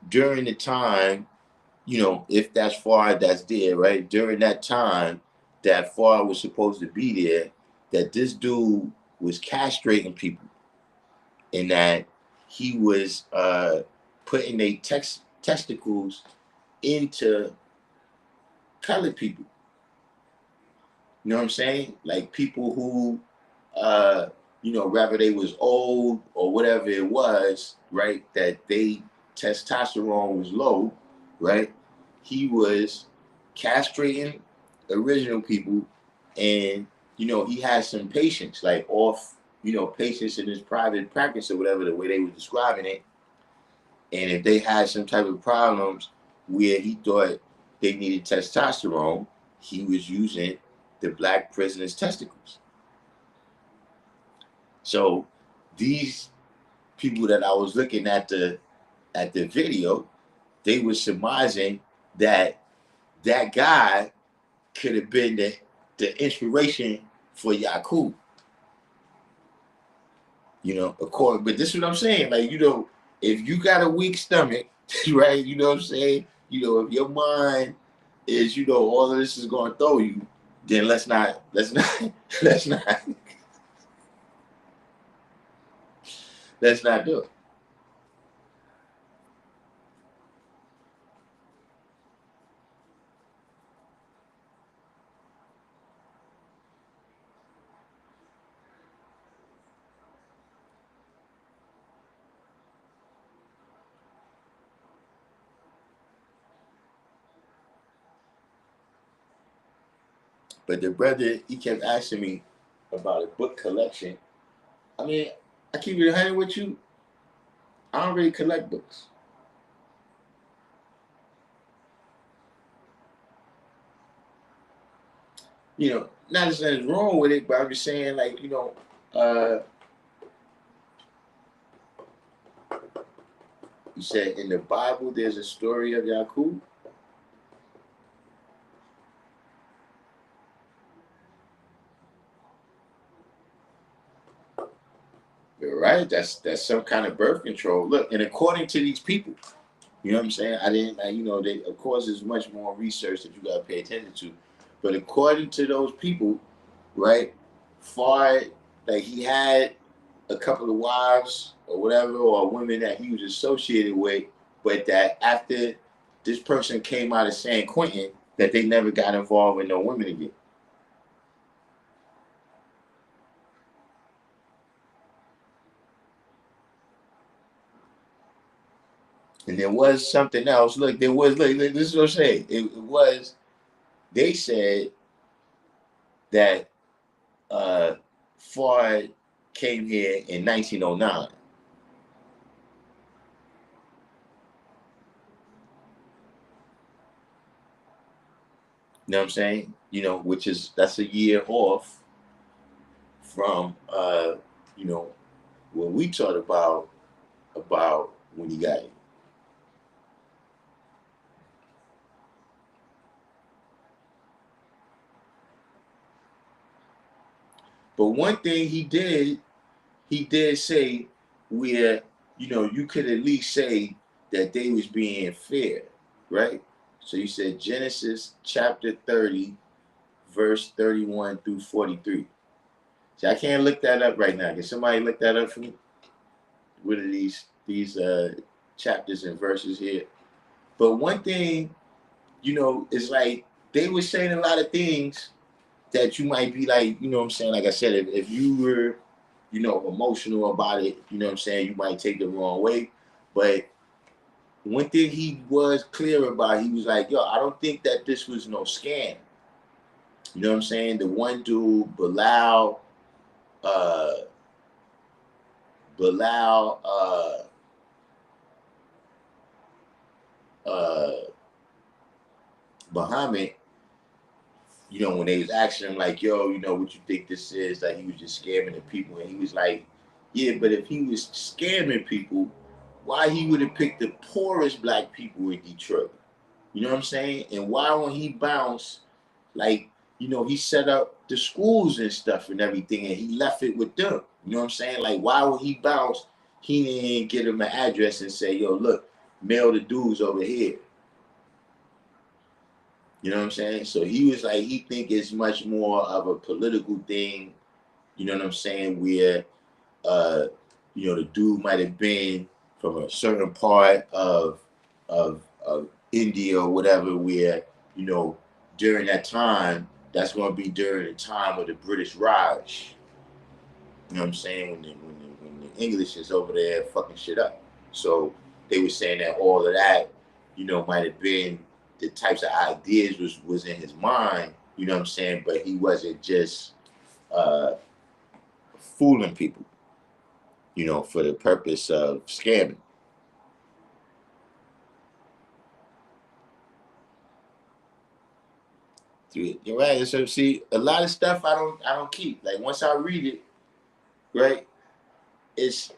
during the time, if that's Fard that's there, right? During that time that Fard was supposed to be there, that this dude was castrating people and that he was putting their testicles into colored people. You know what I'm saying? Like people who, whether they was old or whatever it was, right? That they testosterone was low, right? He was castrating original people, and he had some patients like off. patients in his private practice or whatever, the way they were describing it. And if they had some type of problems where he thought they needed testosterone, he was using the black prisoners' testicles. So these people that I was looking at the video, they were surmising that that guy could have been the inspiration for Yakub. According, but this is what I'm saying. Like, if you got a weak stomach, right? You know what I'm saying? If your mind is, all of this is going to throw you, then let's not, let's not, let's not do it. But the brother, he kept asking me about a book collection. I mean, I keep it 100 with you. I don't really collect books. Not that there's wrong with it, but I'm just saying, like, you said in the Bible there's a story of Yakub. Right? That's some kind of birth control. Look, and according to these people, you know what I'm saying? I didn't, they, of course, there's much more research that you got to pay attention to. But according to those people, right, far, like, he had a couple of wives or whatever, or women that he was associated with, but that after this person came out of San Quentin, that they never got involved with no women again. And there was something else. Look, this is what I'm saying. It was, they said that Ford came here in 1909. You know what I'm saying? That's a year off from what we talked about when he got here. But one thing he did say where, you could at least say that they was being fair, right? So you said Genesis chapter 30, verse 31 through 43. See, I can't look that up right now. Can somebody look that up for me? What are these chapters and verses here? But one thing, is like they were saying a lot of things that you might be like, what I'm saying? Like I said, if you were, emotional about it, what I'm saying, you might take the wrong way. But one thing he was clear about, he was like, yo, I don't think that this was no scam. You know what I'm saying? The one dude, uh, Bilal, Muhammad, when they was asking him like, yo, what you think this is? Like, he was just scamming the people. And he was like, yeah, but if he was scamming people, why he would have picked the poorest black people in Detroit? You know what I'm saying? And why when he bounced, like, he set up the schools and stuff and everything, and he left it with them. You know what I'm saying? Like, why when he bounced, he didn't get him an address and say, yo, look, mail the dudes over here. You know what I'm saying? So he was like, he think it's much more of a political thing. You know what I'm saying? Where, uh, the dude might have been from a certain part of India or whatever, where, during that time, that's going to be during the time of the British Raj. You know what I'm saying? When the English is over there fucking shit up. So they were saying that all of that, might have been the types of ideas was in his mind. You know what I'm saying? But he wasn't just fooling people, for the purpose of scamming. You're right. So see, a lot of stuff I don't keep. Like once I read it, right? It's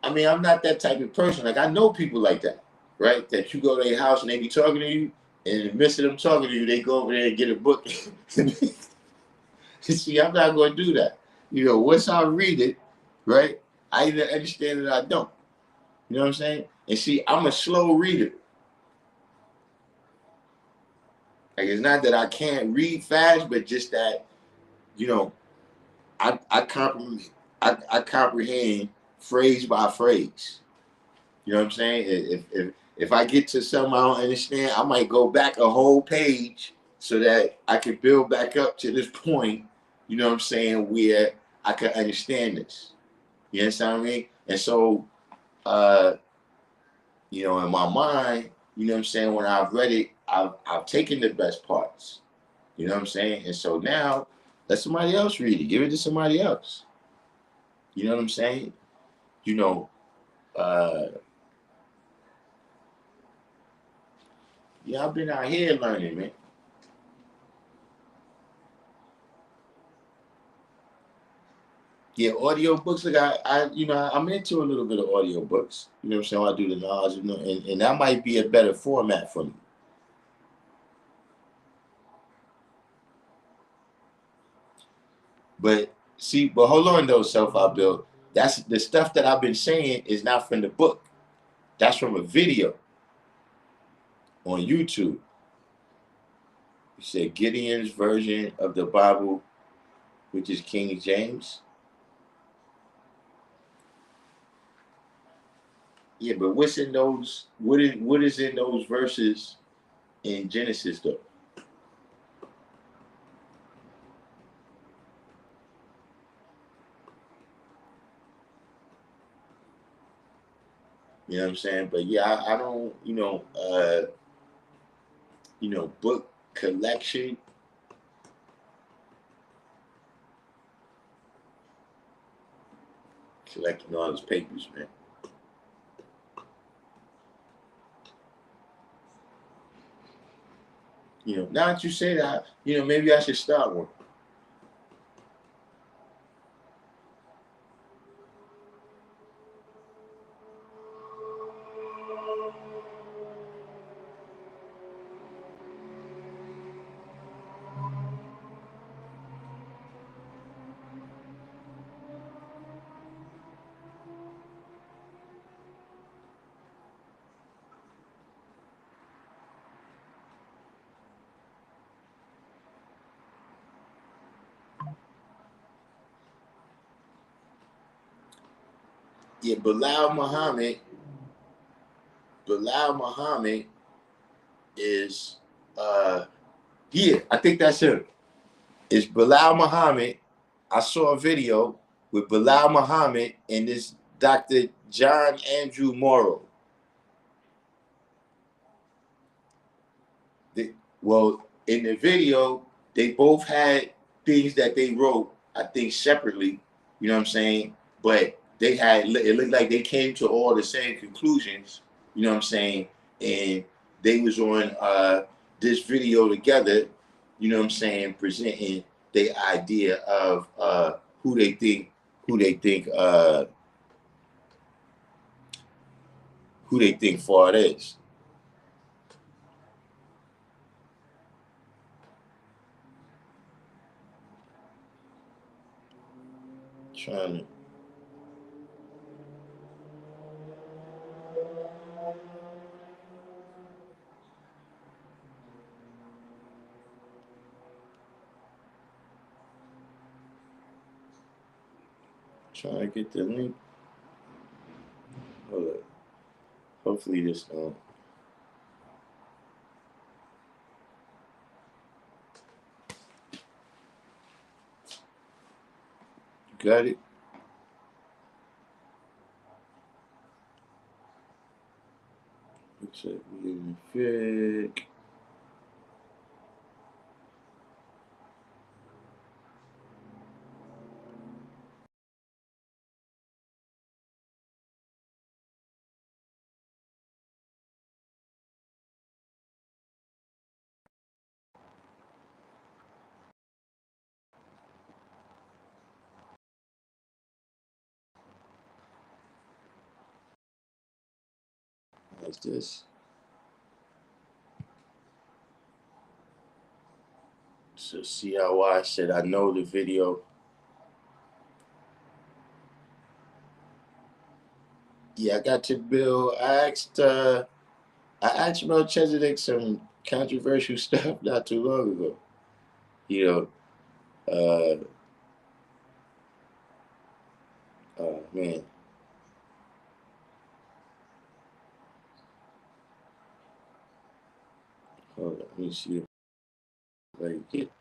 I mean, I'm not that type of person. Like I know people like that, right? That you go to their house and they be talking to you, and in the midst of them talking to you, they go over there and get a book. See, I'm not going to do that. Once I read it, right? I either understand it or I don't. You know what I'm saying? And see, I'm a slow reader. Like it's not that I can't read fast, but just that, you know, I comprehend phrase by phrase. You know what I'm saying? If I get to something I don't understand, I might go back a whole page so that I can build back up to this point. You know what I'm saying? Where I can understand this. You understand what I mean? And so, uh, in my mind, you know what I'm saying? When I've read it, I've taken the best parts. You know what I'm saying? And so now, let somebody else read it. Give it to somebody else. You know what I'm saying? You know, uh, yeah, I've been out here learning, man. Yeah, audio books. Like I'm into a little bit of audio books. You know what I'm saying? I do the knowledge, and that might be a better format for me. But hold on though, self I built. That's the stuff that I've been saying is not from the book. That's from a video on YouTube. You said Gideon's version of the Bible, which is King James. Yeah, but what's in those? What is in those verses in Genesis though? You know what I'm saying? But yeah, I don't. Book collection. Collecting all his papers, man. Now that you say that, maybe I should start one. Yeah, Bilal Muhammad is yeah, I think that's him. It's Bilal Muhammad. I saw a video with Bilal Muhammad and this Dr. John Andrew Morrow. Well, in the video, they both had things that they wrote, I think, separately. You know what I'm saying? But it looked like they came to all the same conclusions. You know what I'm saying? And they was on this video together. You know what I'm saying? Presenting the idea of who they think, who they think, uh, who they think Fard is. Trying to get the link. Hold up. Hopefully this got it. Looks like we in the fig. minimize this. So see how I said I know the video. Yeah, I got your bill. I asked Melchizedek some controversial stuff not too long ago. You know, oh man. Hold on, let me see if I can get.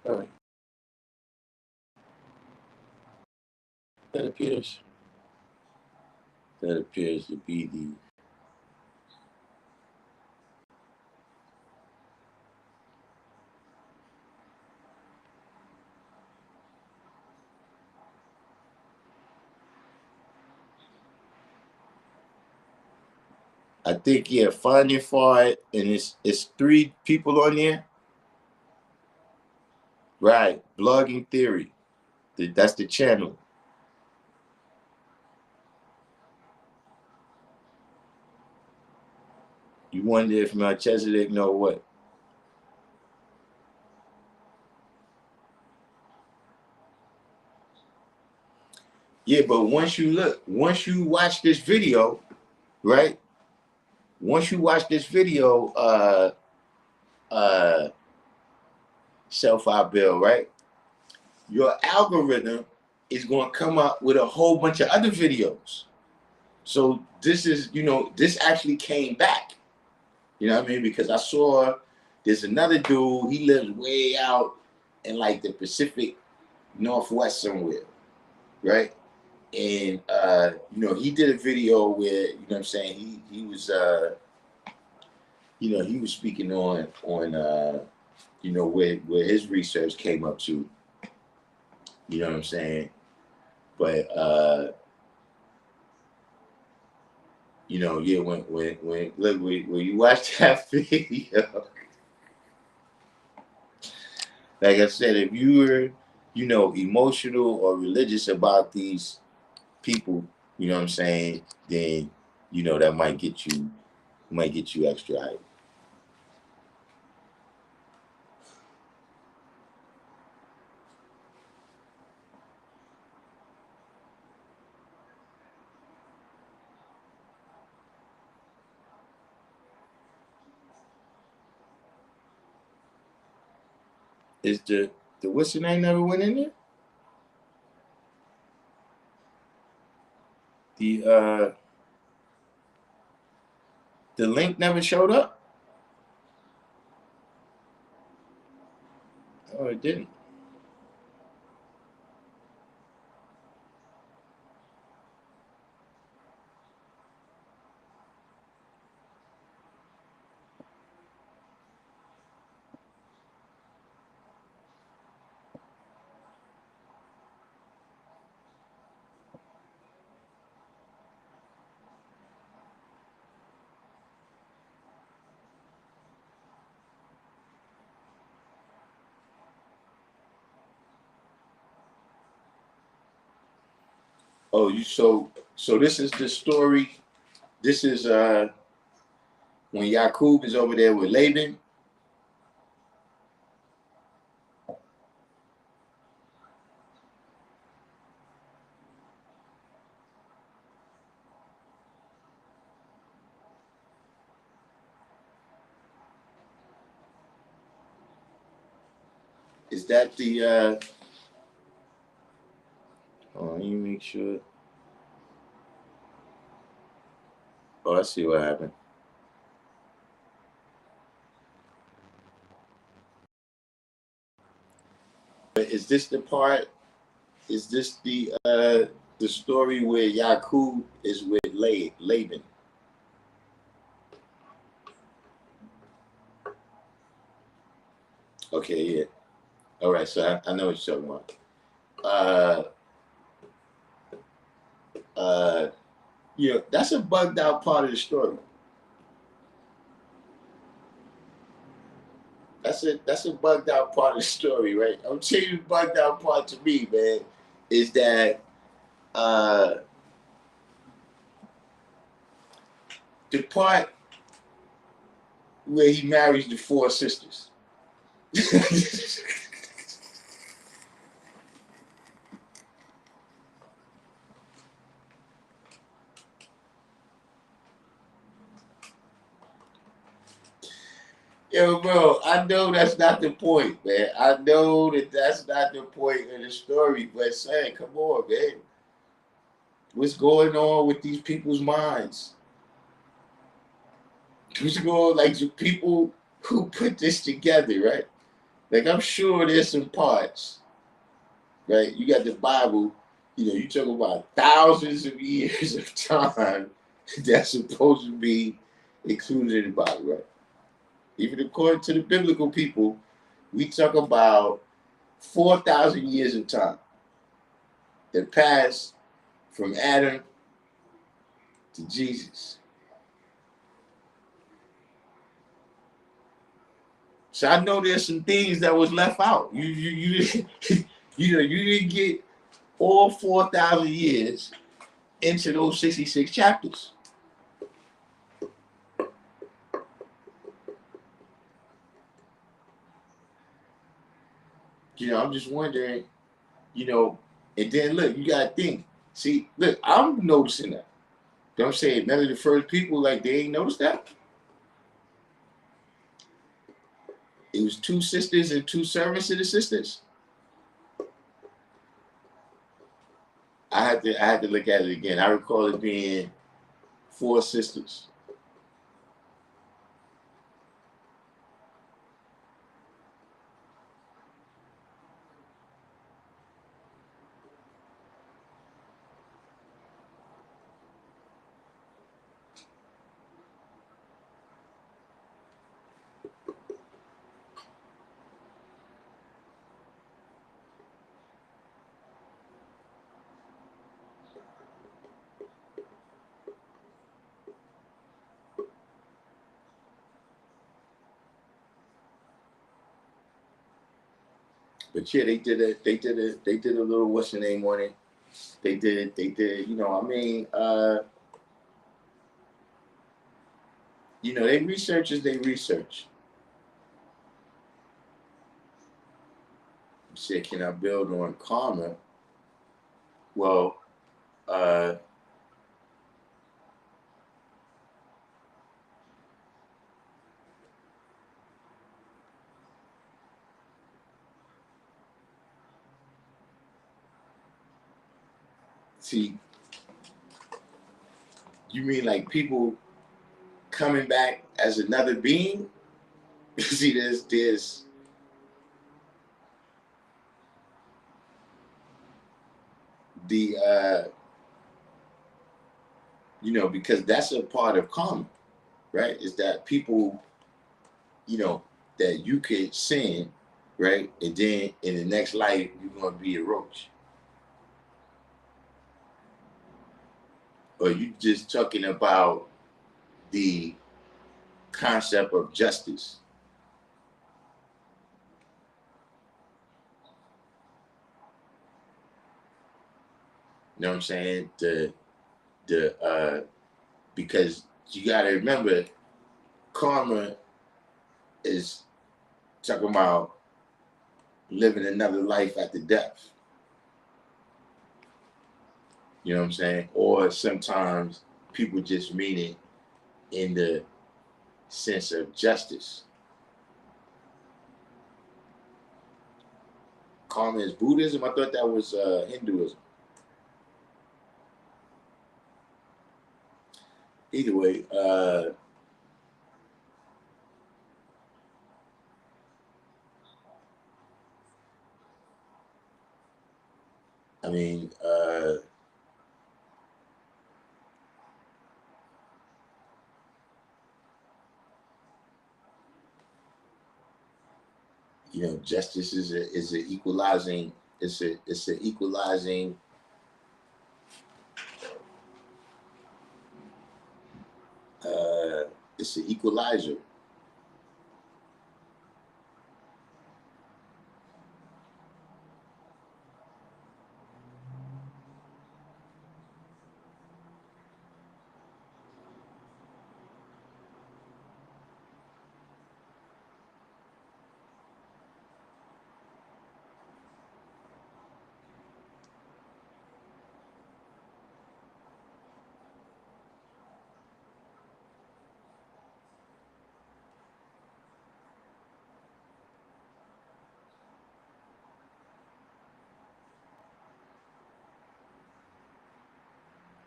All right, that appears. That appears to be the. I think yeah, find it for it, and it's 3 people on there. Right, blogging theory. That's the channel. You wonder if Melchizedek know what? Yeah, but once you watch this video, right? Once you watch this video, uh, self-out bill, right? Your algorithm is going to come up with a whole bunch of other videos. So this is, this actually came back. You know what I mean? Because I saw there's another dude. He lives way out in like the Pacific Northwest somewhere, right? And he did a video where, what I'm saying, he was he was speaking on where his research came up to, you know what I'm saying? But yeah, when look when you watch that video, like I said, if you were, emotional or religious about these people, you know what I'm saying, then that might get you extra hype. Is the what's the name never went in there? The the link never showed up? Oh, it didn't. Oh, so this is the story. This is when Yakub is over there with Laban. Is that the oh, let me make sure. Oh, I see what happened. But is this the part? Is this the story where Yakub is with Laban? Okay, yeah. All right, so I know what you're talking about. Uh, that's a bugged out part of the story. That's a bugged out part of the story, right? I'm telling you, the bugged out part to me, man, is that the part where he marries the four sisters. Yo, bro, I know that's not the point, man. I know that that's not the point of the story, but say, come on, man. What's going on with these people's minds? What's going on, like the people who put this together, right? Like, I'm sure there's some parts, right? You got the Bible, you talk about thousands of years of time that's supposed to be included in the Bible, right? Even according to the biblical people, we talk about 4,000 years of time that passed from Adam to Jesus. So I know there's some things that was left out. You didn't you didn't get all 4,000 years into those 66 chapters. I'm just wondering, and then look, you gotta think. See, look, I'm noticing that. You know what I'm saying? None of the first people, like, they ain't noticed that. It was two sisters and two servants of the sisters. I had to look at it again. I recall it being four sisters. But yeah, they did a little what's the name on it. They did, I mean, they research as they research. You said, can I build on karma? Well, uh, see, you mean like people coming back as another being? See, there's the because that's a part of karma, right? Is that people, you know, that you could sin, right? And then in the next life you're gonna be a roach. Or you just talking about the concept of justice. You know what I'm saying? The because you gotta remember karma is talking about living another life after death. You know what I'm saying? Or sometimes people just mean it in the sense of justice. Karma is Buddhism. I thought that was Hinduism. Either way, I mean, justice is a equalizing. It's a equalizing. Uh, it's an equalizer.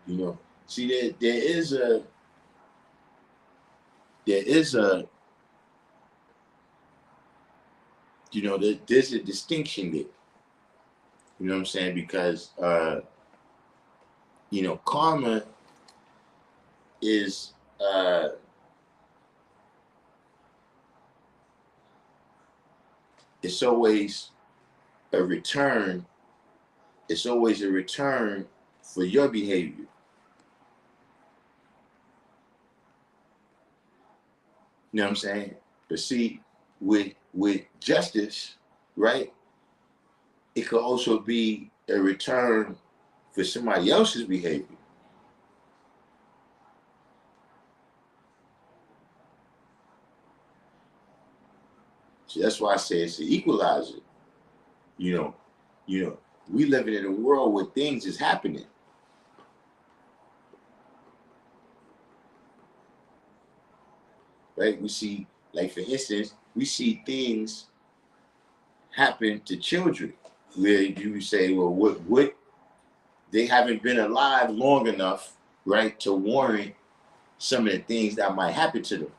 You know, see, there is a there's a distinction there. You know what I'm saying? Because karma is it's always a return. It's always a return for your behavior. You know what I'm saying? But see, with justice, right? It could also be a return for somebody else's behavior. So that's why I say it's an equalizer. You know, you know, we living in a world where things is happening. Right? We see, like for instance, we see things happen to children where you say, well, what they haven't been alive long enough, right, to warrant some of the things that might happen to them.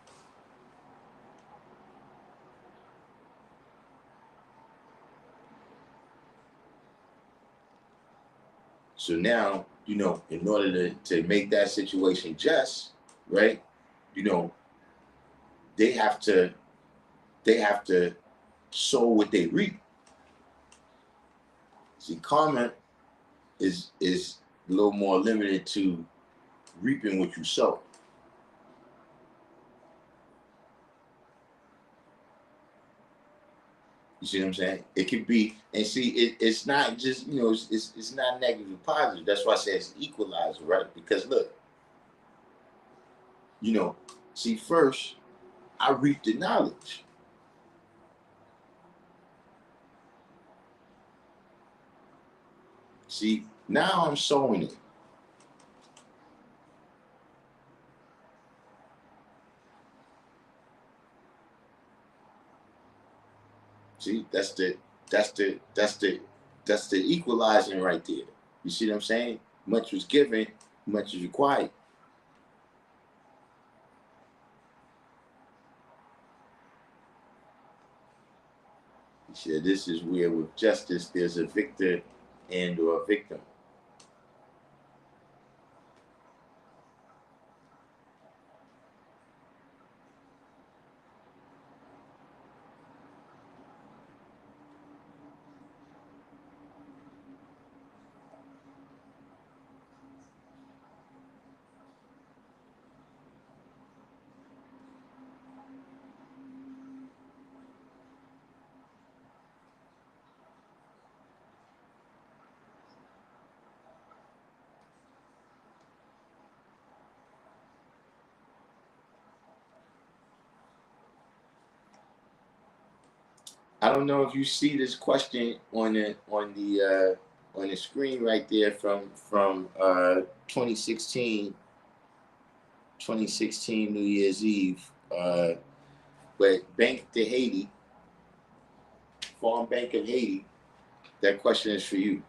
So now, in order to make that situation just, right, you know, they have to they have to sow what they reap. See, karma is a little more limited to reaping what you sow. You see what I'm saying? It could be, and see, it's not just it's not negative and positive. That's why I say it's an equalizer, right? Because look, you know, see, first I reaped the knowledge. See, now I'm sowing it. See, that's the equalizing right there. You see what I'm saying? Much was given, much is required. He said this is where with justice there's a victor and or a victim. I don't know if you see this question on the screen right there from 2016 New Year's Eve. But Bank to Haiti, Farm Bank of Haiti. That question is for you.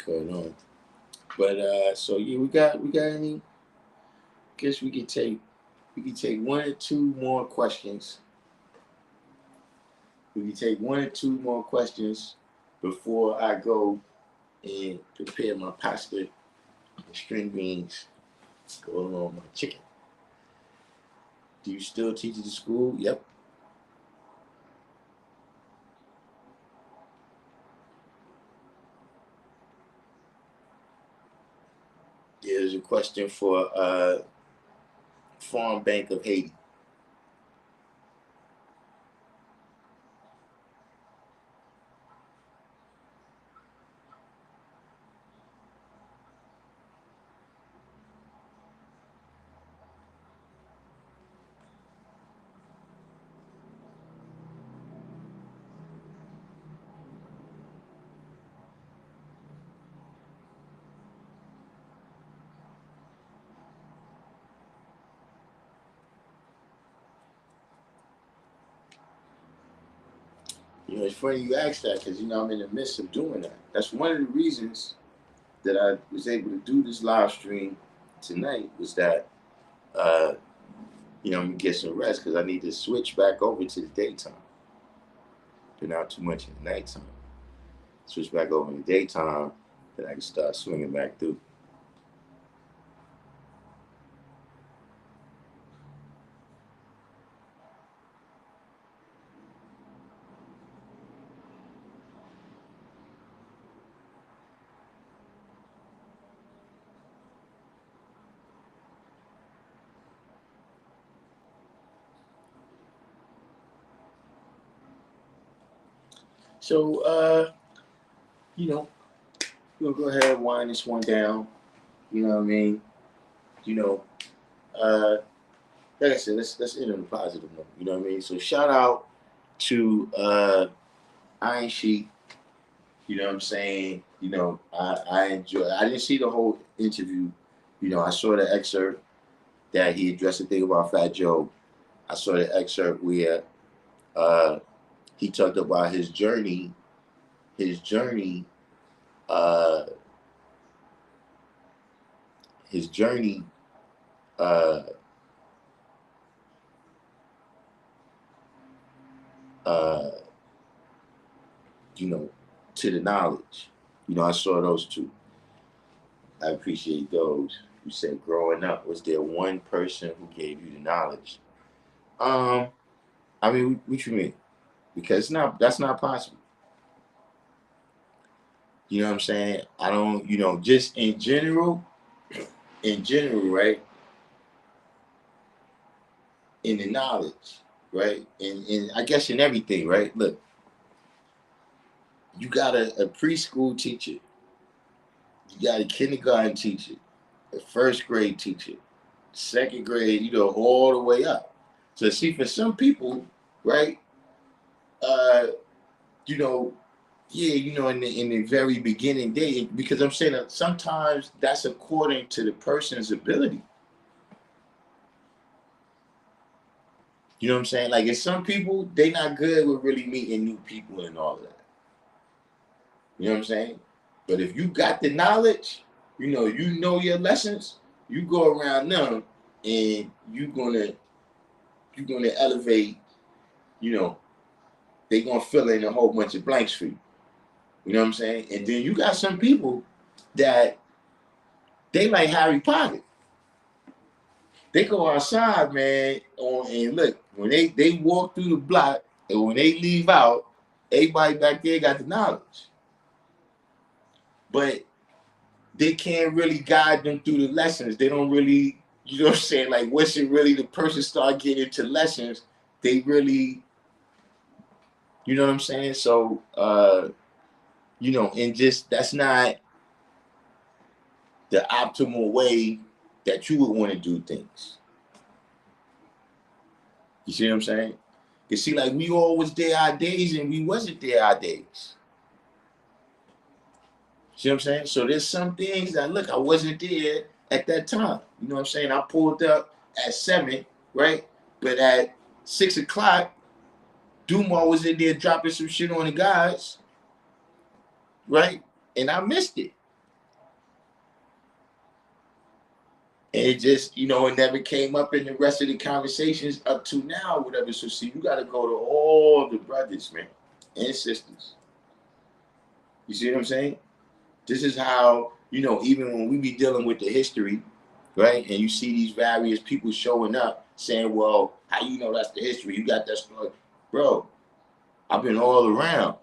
going on. But so yeah, we got any? Guess we could take one or two more questions. We can take one or two more questions before I go and prepare my pasta and string beans. Go along with my chicken. Do you still teach at the school? Yep. There's a question for Farm Bank of Haiti. It's funny you asked that because I'm in the midst of doing that. That's one of the reasons that I was able to do this live stream tonight was that uh, I'm gonna get some rest because I need to switch back over to the daytime. Been out too much in the nighttime. Switch back over in the daytime, then I can start swinging back through. So, you know, we'll go ahead and wind this one down. You know what I mean? You know, uh, like I said, let's end on a positive note. You know what I mean? So shout out to Iron Sheik. You know what I'm saying? I enjoy. I didn't see the whole interview. I saw the excerpt that he addressed the thing about Fat Joe. I saw the excerpt where uh, he talked about his journey, uh, his journey, uh, uh, you know, to the knowledge. I saw those two. I appreciate those. You said growing up, was there one person who gave you the knowledge? Um, I mean, what you mean? Because that's not possible. You know what I'm saying? I don't, just in general, right? In the knowledge, right? And I guess in everything, right? Look, you got a preschool teacher, you got a kindergarten teacher, a first grade teacher, second grade, all the way up. So see, for some people, right? Uh, you know, yeah, in the very beginning day, because I'm saying that sometimes that's according to the person's ability. You know what I'm saying? Like, if some people they not good with really meeting new people and all of that. You know what I'm saying? But if you got the knowledge, you know your lessons, you go around them and you're gonna elevate, you know, they gonna fill in a whole bunch of blanks for you. You know what I'm saying? And then you got some people that they like Harry Potter. They go outside, man, and look, when they walk through the block and when they leave out, everybody back there got the knowledge. But they can't really guide them through the lessons. They don't really, what I'm saying? Like, once it really the person start getting into lessons, they really, you know what I'm saying? So, and just that's not the optimal way that you would want to do things. You see what I'm saying? You see, like we all was there our days and we wasn't there our days. See what I'm saying? So there's some things that look, I wasn't there at that time. You know what I'm saying? I pulled up at 7, right? But at 6 o'clock, Dumar was in there dropping some shit on the guys, right? And I missed it. And it just, it never came up in the rest of the conversations up to now, whatever. So see, you got to go to all the brothers, man, and sisters. You see what I'm saying? This is how, even when we be dealing with the history, right? And you see these various people showing up saying, well, how you know that's the history? You got that story. Bro, I've been all around.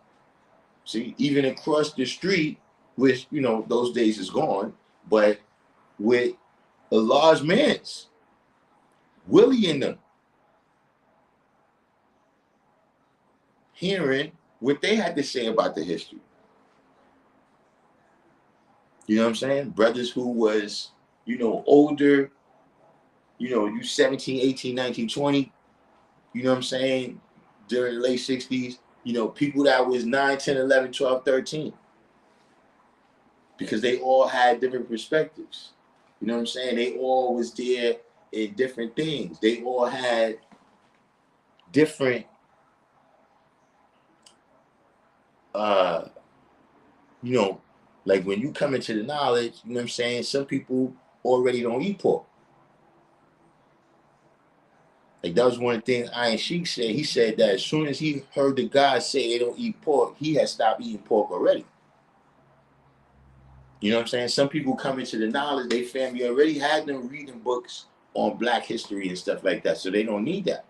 See, even across the street, which, those days is gone, but with a large man's, Willie and them, hearing what they had to say about the history. You know what I'm saying? Brothers who was, older, you 17, 18, 19, 20, you know what I'm saying? During the late 60s, people that was 9, 10, 11, 12, 13. Because they all had different perspectives. You know what I'm saying? They all was there in different things. They all had different like when you come into the knowledge, you know what I'm saying? Some people already don't eat pork. Like that was one of the things Iron Sheik said. He said that as soon as he heard the guys say they don't eat pork, he had stopped eating pork already. You know what I'm saying? Some people come into the knowledge, they family already had them reading books on black history and stuff like that, so they don't need that.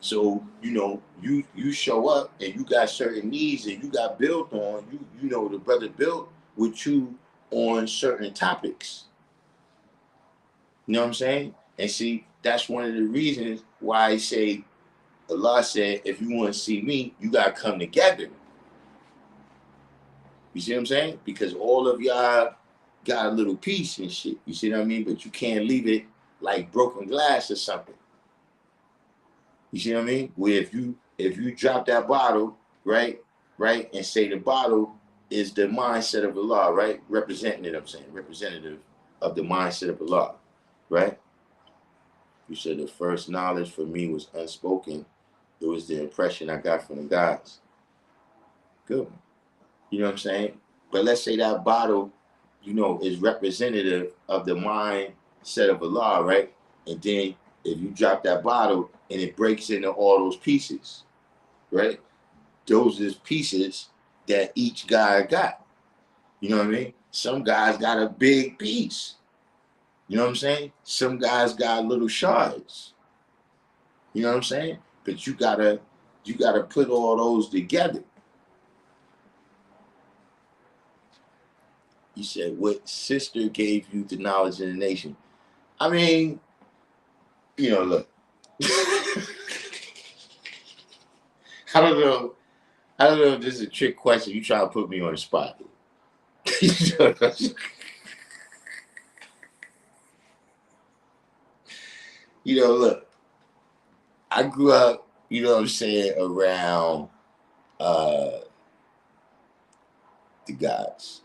So, you show up and you got certain needs and you got built on, the brother built with you on certain topics. You know what I'm saying? And see, that's one of the reasons why I say, Allah said, if you want to see me, you got to come together. You see what I'm saying? Because all of y'all got a little piece and shit. You see what I mean? But you can't leave it like broken glass or something. You see what I mean? Where if you drop that bottle, right, and say the bottle is the mindset of Allah, right? Representative of the mindset of Allah, right? You said the first knowledge for me was unspoken. It was the impression I got from the gods. Good. You know what I'm saying? But let's say that bottle, is representative of the mindset of Allah, right? And then if you drop that bottle and it breaks into all those pieces, right? Those is pieces that each guy got. You know what I mean? Some guys got a big piece. You know what I'm saying? Some guys got little shards. You know what I'm saying? But you gotta put all those together. You said, what sister gave you the knowledge of the nation? I mean, look. I don't know if this is a trick question. You try to put me on the spot. Look. I grew up, around the gods.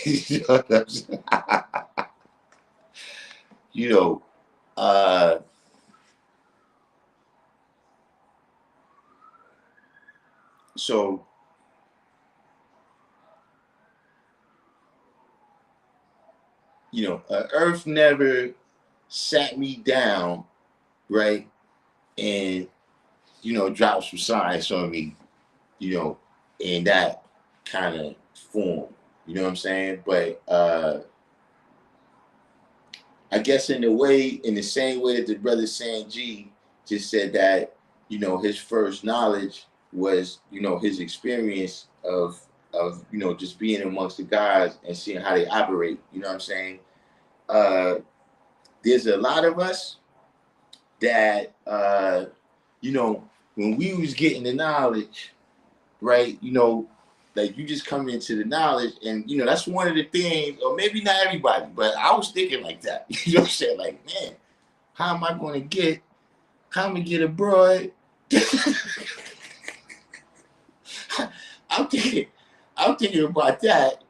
You know what I'm saying? So Earth never sat me down, right, and dropped some science on me, in that kind of form. You know what I'm saying? But I guess in the same way that the brother Sanji just said that, his first knowledge was, his experience of just being amongst the guys and seeing how they operate. You know what I'm saying? There's a lot of us that, when we was getting the knowledge, right, like you just come into the knowledge and, that's one of the things, or maybe not everybody, but I was thinking like that. You know what I'm saying? Like, man, how am I going to get a broad? I'm thinking about that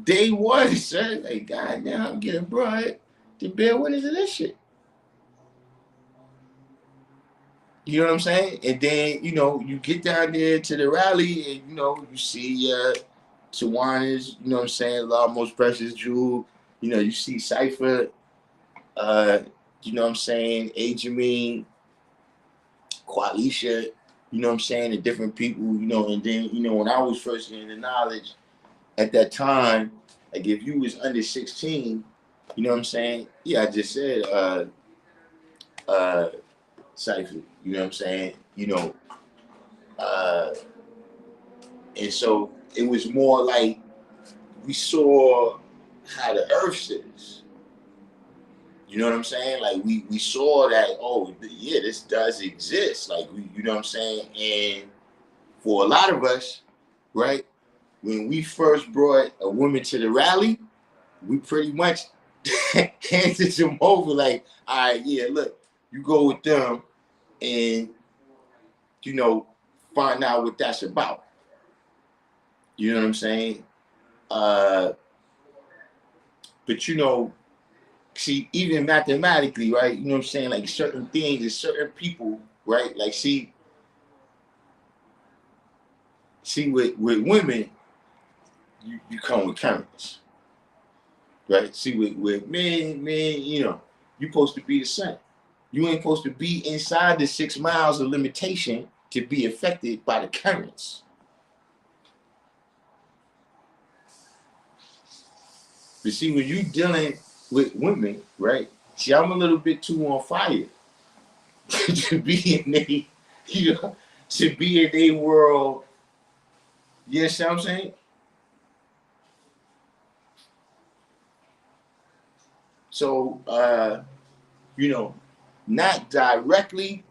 day one, son. Like, God damn, I'm getting broad to bear witness of this shit. You know what I'm saying? And then, you get down there to the rally and, you see Tawanas, you know what I'm saying? A lot of Most Precious Jewel. You know, you see Cypher, you know what I'm saying? Ajamine, Qualisha, you know what I'm saying? The different people, you know, and then, you know, when I was first getting the knowledge at that time, like if you was under 16, you know what I'm saying? Yeah, I just said, Cypher, you know what I'm saying? You know, uh, and so it was more like we saw how the earth sits. You know what I'm saying? Like we saw that, oh yeah, this does exist. Like you know what I'm saying? And for a lot of us, right, when we first brought a woman to the rally, we pretty much handed them over like, all right, yeah, look, you go with them and you know, find out what that's about. You know what I'm saying? But you know, see, even mathematically, right? You know what I'm saying? Like certain things and certain people, right? Like see with women, you come with currents, right? See with men, you know, you supposed to be the same. You ain't supposed to be inside the 6 miles of limitation to be affected by the currents. But see, when you dealing with women, right? See, I'm a little bit too on fire to be in they, you know, to be in a world. Yes, you know what I'm saying? So, you know, not directly,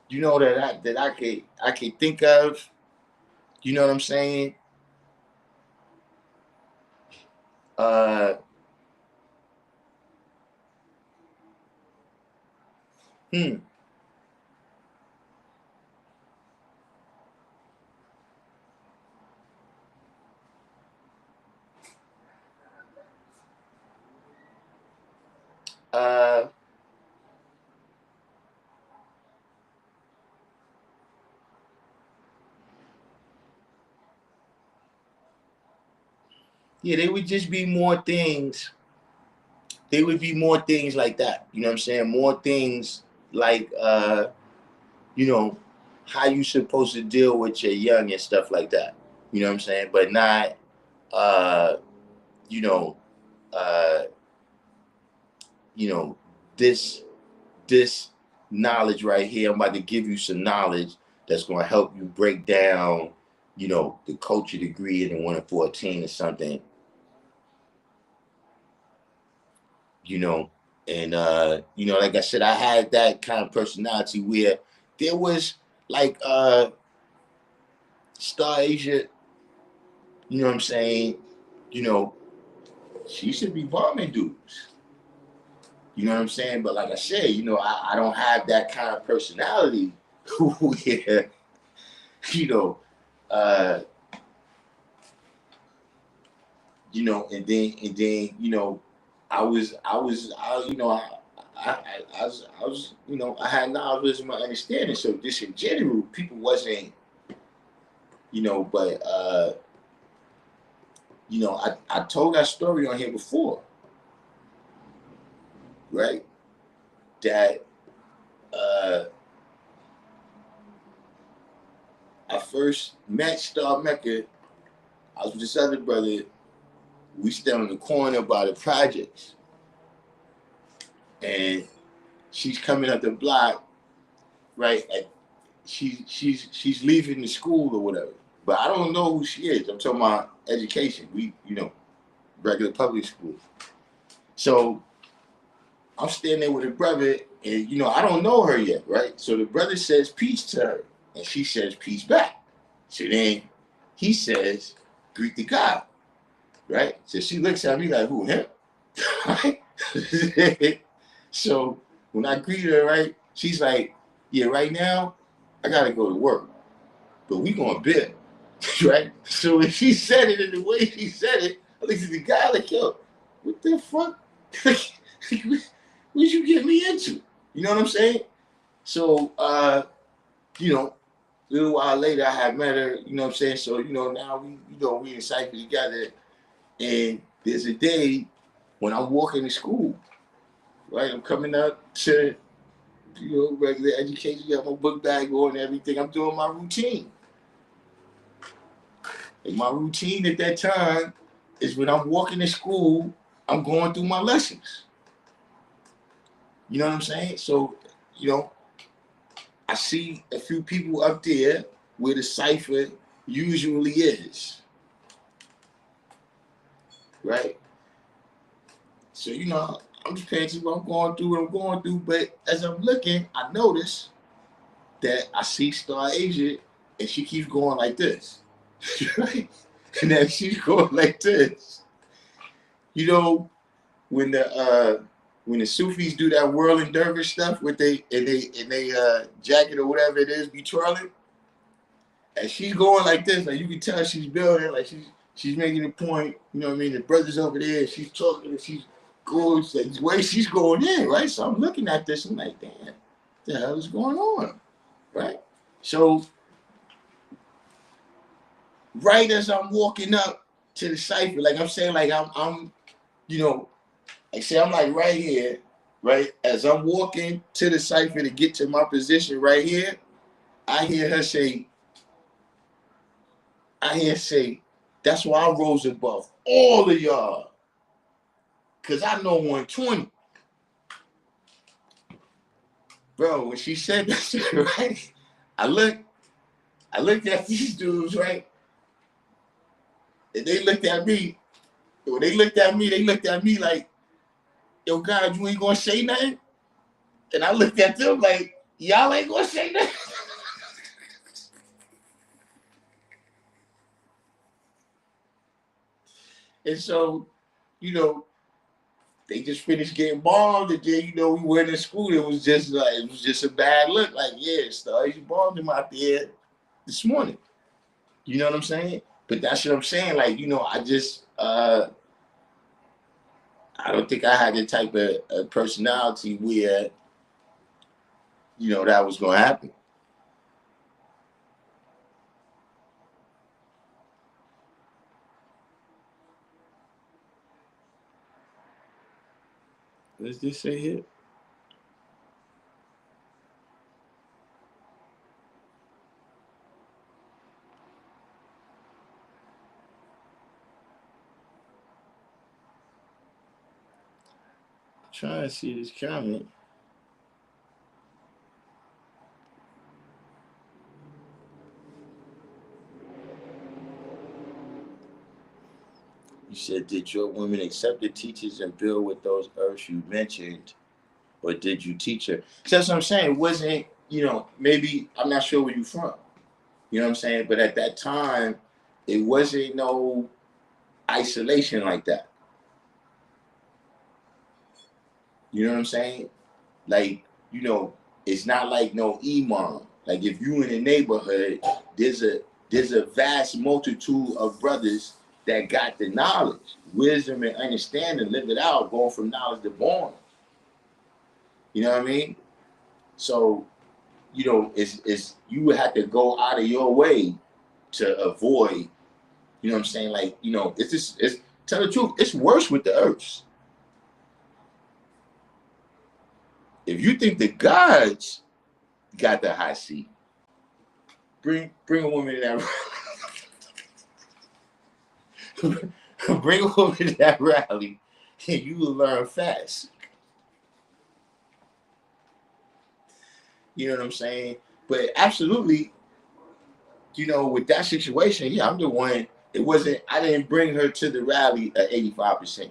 you know, that I could think of, you know what I'm saying? Uh, hmm. Uh, yeah, they would just be more things. They would be more things like that. You know what I'm saying? More things like, you know, how you supposed to deal with your young and stuff like that. You know what I'm saying? But not, uh, you know, uh, you know, this this knowledge right here. I'm about to give you some knowledge that's going to help you break down, you know, the culture degree in the 1 and 14 or something, you know. And, you know, like I said, I had that kind of personality where there was like Star Asia, you know what I'm saying? You know, she should be bombing dudes. You know what I'm saying? But like I said, you know, I don't have that kind of personality where, you know, uh, you know, and then, you know, you know, I was, you know, I had knowledge and my understanding. So just in general, people wasn't, you know, but you know, I told that story on here before, right? That uh I first met Star Mecca. I was with this other brother. We stand on the corner by the projects, and she's coming up the block, right? She's leaving the school or whatever. But I don't know who she is. I'm talking about education. We, you know, regular public school. So I'm standing there with a brother, and you know, I don't know her yet, right? So the brother says peace to her, and she says peace back. So then he says, greet the God, right? So she looks at me like, who, him? Right? So when I greeted her, right, she's like, yeah, right now, I gotta go to work. But we gonna bid, right? So if she said it in the way she said it, I looked at the guy like, yo, what the fuck? What you get me into? You know what I'm saying? So, you know, A little while later, I had met her, you know what I'm saying? So, now we in Cypher together. And there's a day when I'm walking to school, right? I'm coming up to, regular education, got my book bag on and everything. I'm doing my routine. And my routine at that time is when I'm walking to school, I'm going through my lessons. You know what I'm saying? So, I see a few people up there where the cipher usually is, right? So, I'm just paying attention to what I'm going through. But as I'm looking, I notice that I see Star Asia and she keeps going like this, right? And then she's going like this. When the Sufis do that whirling dervish stuff with they jacket or whatever it is be twirling, and she's going like this, like you can tell she's building, like she's making a point. You know what I mean? The brother's over there, and she's talking, and she's going the way she's going in, right? So I'm looking at this, and I'm like, damn, what the hell is going on, right? So right as I'm walking up to the cipher, like I'm saying, like I'm like say I'm like right here, right? As I'm walking to the cipher to get to my position right here, I hear her say, that's why I rose above all of y'all. Cause I know 120. Bro, when she said that shit, right? I looked at these dudes, right? And they looked at me. When they looked at me like, yo, God, you ain't gonna say nothing? And I looked at them like, y'all ain't gonna say nothing. And so, they just finished getting bombed, and then we went to school. It was just a bad look. Like, yeah, Star, you bombed him out there this morning. You know what I'm saying? But that's what I'm saying. Like, I just I don't think I had the type of personality where that was gonna happen. Let's just say here. Trying to see this comment. You said, did your women accept the teachers and build with those earths you mentioned, or did you teach her? So that's what I'm saying. It wasn't, maybe, I'm not sure where you're from. You know what I'm saying? But at that time, it wasn't no isolation like that. You know what I'm saying? Like, it's not like no imam. Like if you in a neighborhood, there's a vast multitude of brothers that got the knowledge, wisdom, and understanding, live it out, going from knowledge to born. You know what I mean? So, it's you would have to go out of your way to avoid. You know what I'm saying? Like, it's tell the truth, it's worse with the earths. If you think the gods got the hot seat, bring a woman in that bring a woman to that rally, and you will learn fast. You know what I'm saying? But absolutely, with that situation, yeah, I'm the one. It wasn't. I didn't bring her to the rally at 85%.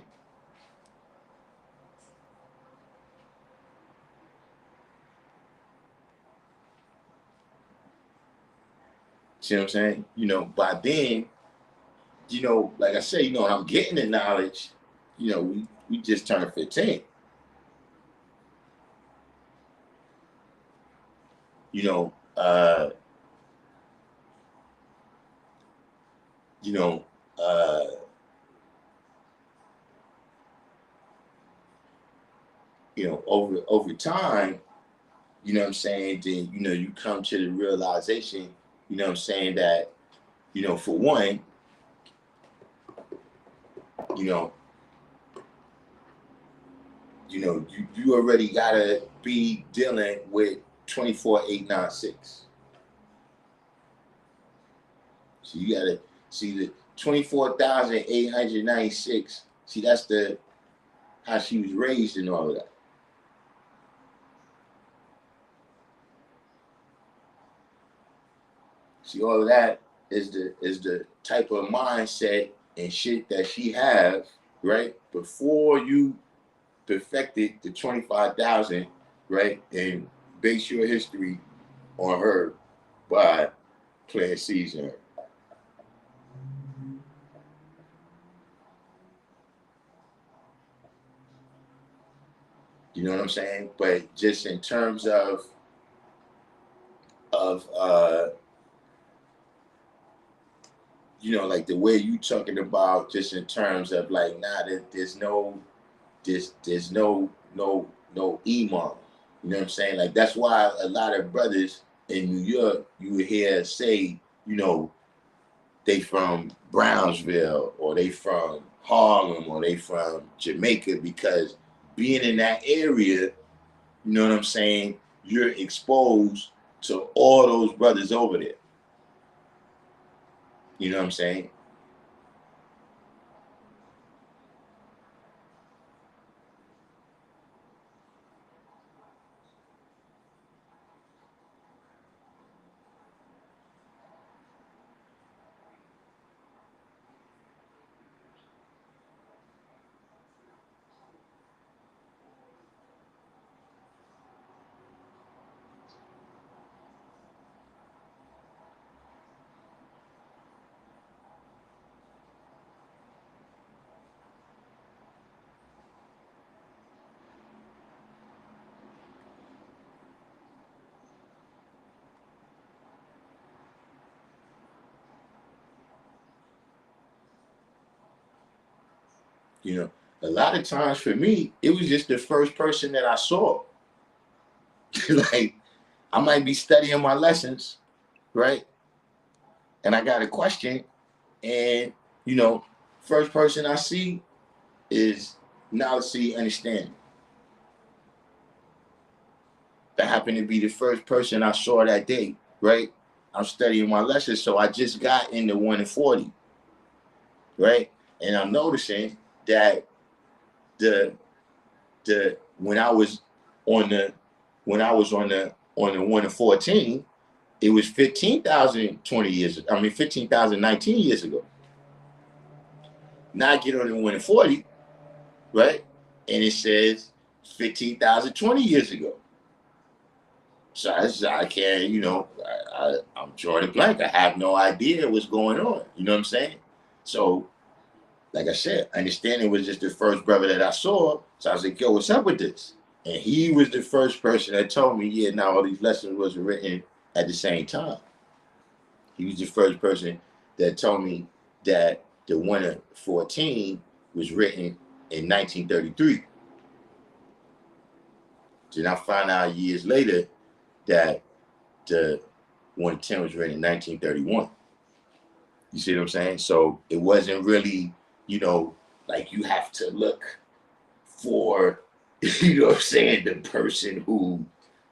See what I'm saying? By then, like I said, I'm getting the knowledge. We just turned 15. You know, uh, you know, uh, over time, you know what I'm saying, then you come to the realization You know what I'm saying? That, for one, you know, you already gotta be dealing with 24,896. So you gotta see the 24,896. See, that's the how she was raised and all of that. See, all of that is the type of mindset and shit that she have, right? Before you perfected the 25,000, right? And base your history on her by playing season. You know what I'm saying? But just in terms of like the way you talking about, just in terms of like, nah, there's no there's no imam. You know what I'm saying? Like, that's why a lot of brothers in New York, you would hear say, they from Brownsville, or they from Harlem, or they from Jamaica, because being in that area, you know what I'm saying, you're exposed to all those brothers over there. You know what I'm saying? You know, a lot of times for me, it was just the first person that I saw. Like, I might be studying my lessons, right? And I got a question, and you know, first person I see is knowledge, see, understanding. That happened to be the first person I saw that day, right? I'm studying my lessons, so I just got into 1 and 40, right? And I'm noticing that the when I was on the on the 1 and 14, it was 15,020 years. I mean 15,019 years ago. Now I get on the 1 and 40, right? And it says 15,020 years ago. So I can't, I'm drawing a blank. I have no idea what's going on. You know what I'm saying? So, like I said, understanding was just the first brother that I saw. So I was like, yo, what's up with this? And he was the first person that told me, yeah, now all these lessons was written at the same time. He was the first person that told me that the 1 of 14 was written in 1933. Then I found out years later that the 1 of 10 was written in 1931. You see what I'm saying? So it wasn't really, like you have to look for, you know what I'm saying, the person who,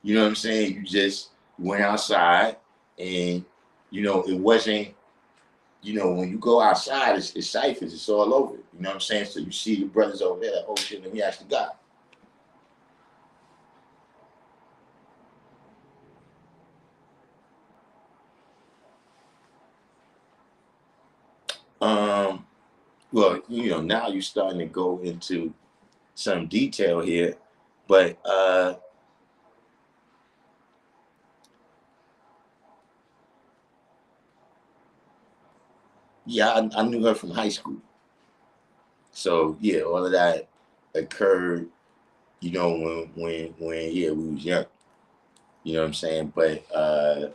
you know what I'm saying, you just went outside, and, it wasn't, when you go outside, it's ciphers, it's all over. You know what I'm saying? So you see the brothers over there, like, oh shit, let me ask the guy. Um, well, now you're starting to go into some detail here, but yeah, I knew her from high school. So yeah, all of that occurred, when yeah, we was young. You know what I'm saying? But uh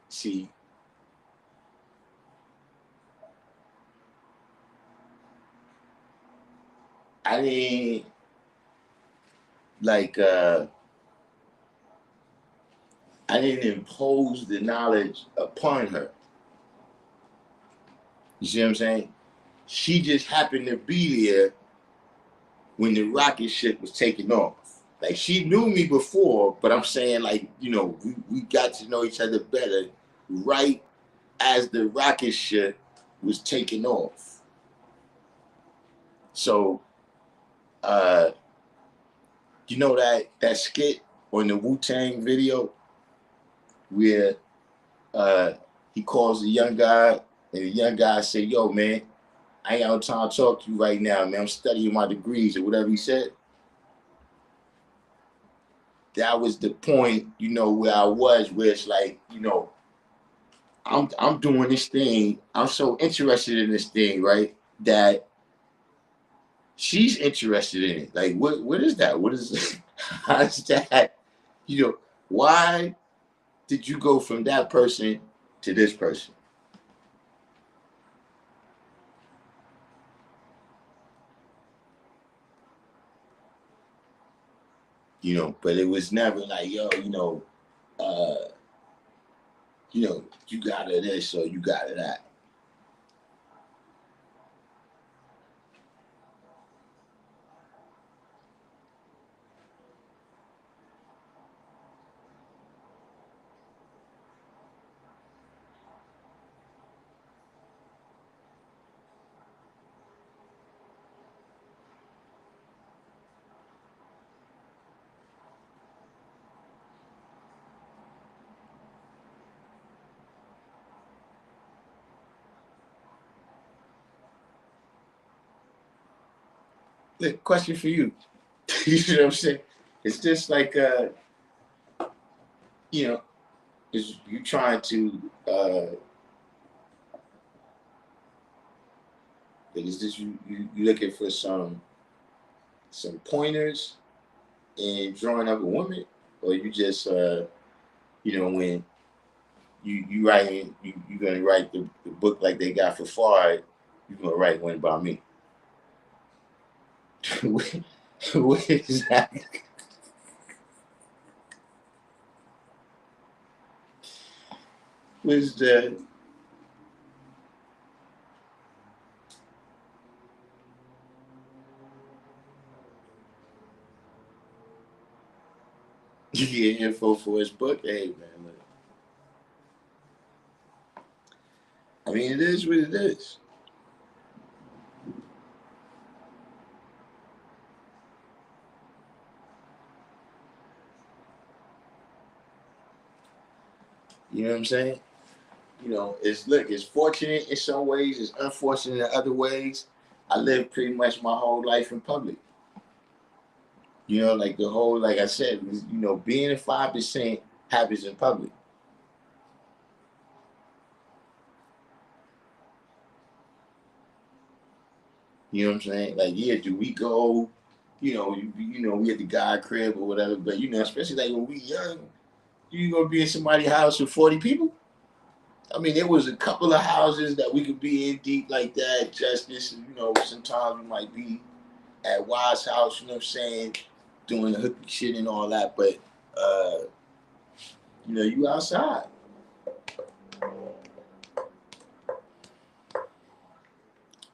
see, I didn't like I didn't impose the knowledge upon her. You see what I'm saying? She just happened to be there when the rocket ship was taking off. Like she knew me before, but I'm saying like, we got to know each other better right as the rocket ship was taking off. So that skit on the Wu-Tang video where he calls the young guy and the young guy say, yo man, I ain't got no time to talk to you right now, man. I'm studying my degrees or whatever he said. That was the point, where I was, where it's like, I'm doing this thing. I'm so interested in this thing, right? That she's interested in it. Like, what is that? What is how's that? Why did you go from that person to this person? But it was never like, yo, you got her this or you got her that. Look, question for you. You know what I'm saying? It's just like, is you trying to, like, is this you looking for some pointers in drawing up a woman, or you just, when you writing, you gonna write the book like they got for Fard, you gonna write one about me. What is that? Was the you get info for his book? Hey man, look. I mean, it is what it is. You know what I'm saying? It's fortunate in some ways, it's unfortunate in other ways. I lived pretty much my whole life in public. Like the whole, like I said, being a 5% happens in public. You know what I'm saying? Like, yeah, do we go? We at the guy crib or whatever, but especially like when we young, you gonna be in somebody's house with 40 people. I mean, there was a couple of houses that we could be in deep like that. Justice, sometimes we might be at Wild's house. You know what I'm saying? Doing the hooky shit and all that, but you outside.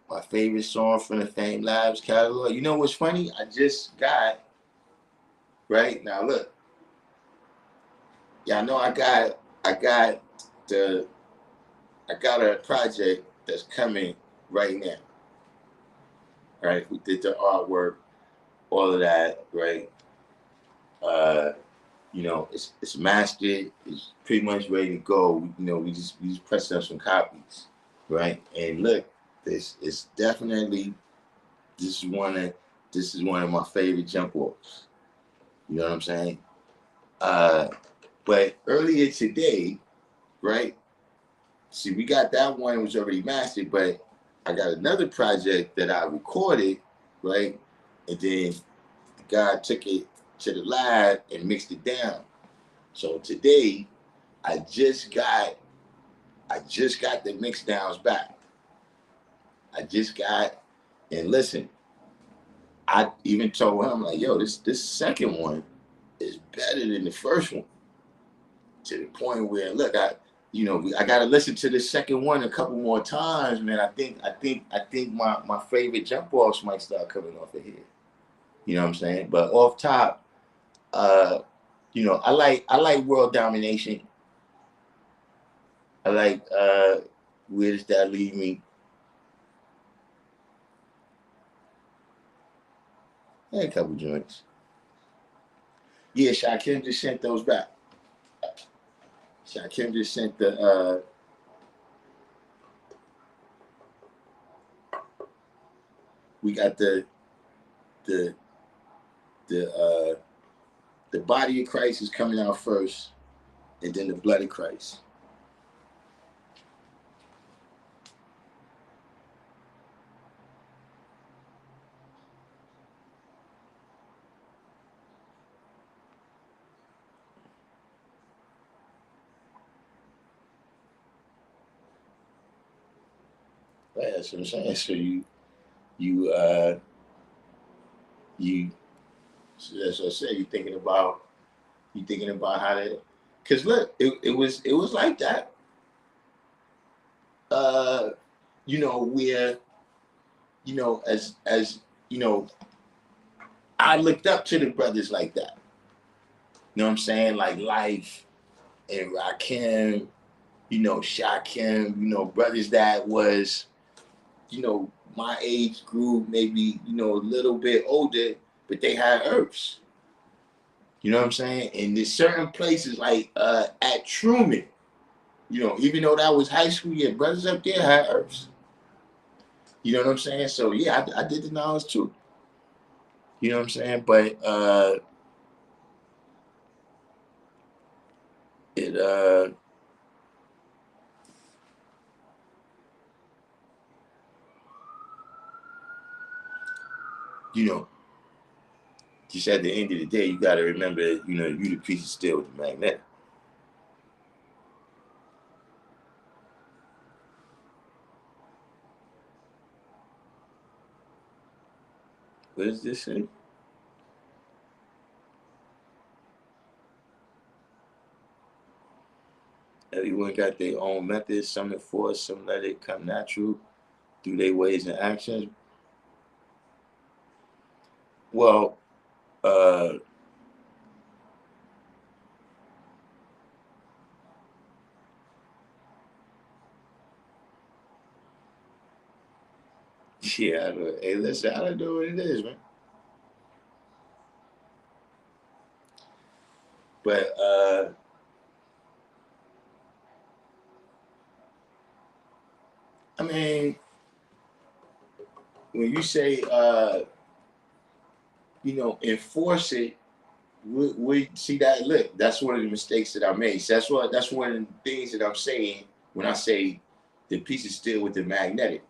My favorite song from the Fame Labs catalog. You know what's funny? I just got right now. Look, y'all know the I got a project that's coming right now. Right, we did the artwork, all of that. Right, uh, it's mastered. It's pretty much ready to go. We just pressed up some copies. Right, and look, this is definitely this is one of my favorite jump offs. You know what I'm saying? But earlier today, right? See, we got that one, it was already mastered, but I got another project that I recorded, right? And then the guy took it to the lab and mixed it down. So today, I just got the mix downs back. And listen, I even told him like, yo, this second one is better than the first one. To the point where, look, I got to listen to the second one a couple more times, man. I think my favorite jump offs might start coming off of here. You know what I'm saying? But off top, I like world domination. I like where does that leave me? Yeah, a couple joints. Yeah, Shakim just sent those back. Shakim just sent we got the the the body of Christ is coming out first, and then the blood of Christ. Right, that's what I'm saying. So you you so that's what I said. You thinking about how to, because look, it was like that. Uh, where as I looked up to the brothers like that. You know what I'm saying? Like Life and Rakim, Shakim, brothers that was, my age group, maybe, a little bit older, but they had herbs. You know what I'm saying? And there's certain places like at Truman, even though that was high school, yeah, brothers up there had herbs. You know what I'm saying? So yeah, I did the knowledge too. You know what I'm saying? But it you know, just at the end of the day, you got to remember, you the piece of steel with the magnet. What does this say? Everyone got their own methods. Some enforce, some let it come natural through their ways and actions. Well, uh, yeah, hey, listen, I don't know what it is, man. But I mean, when you say enforce it, we see that. Look, that's one of the mistakes that I made. So that's one of the things that I'm saying when I say the piece is still with the magnetic.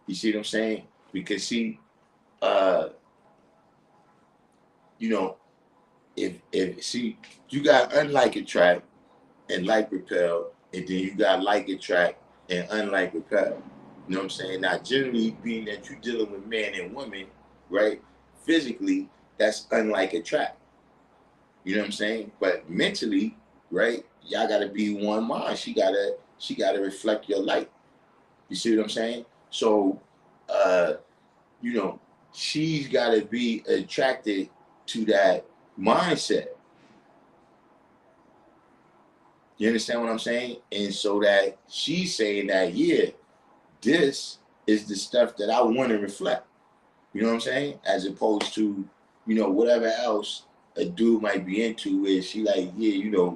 You see what I'm saying? Because see, uh, you know, if see, you got unlike attract and like repel, and then you got like attract and unlike repel. You know what I'm saying? Now, generally, being that you're dealing with man and woman, right? Physically, that's unlike attract. You know what I'm saying? But mentally, right? Y'all gotta be one mind. She gotta reflect your light. You see what I'm saying? So, uh, you know, she's gotta be attracted to that mindset. You understand what I'm saying? And so that she's saying that, yeah, this is the stuff that I want to reflect. You know what I'm saying? As opposed to, whatever else a dude might be into, where she like, yeah,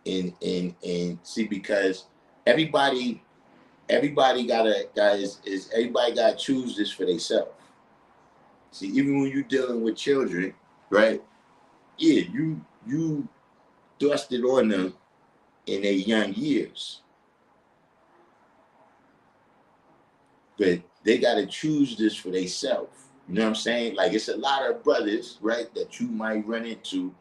and see, because everybody gotta guys is everybody gotta choose this for themselves. See, even when you're dealing with children, right? Yeah, you thrust it on them in their young years, but they gotta choose this for themselves. You know what I'm saying? Like, it's a lot of brothers, right, that you might run into.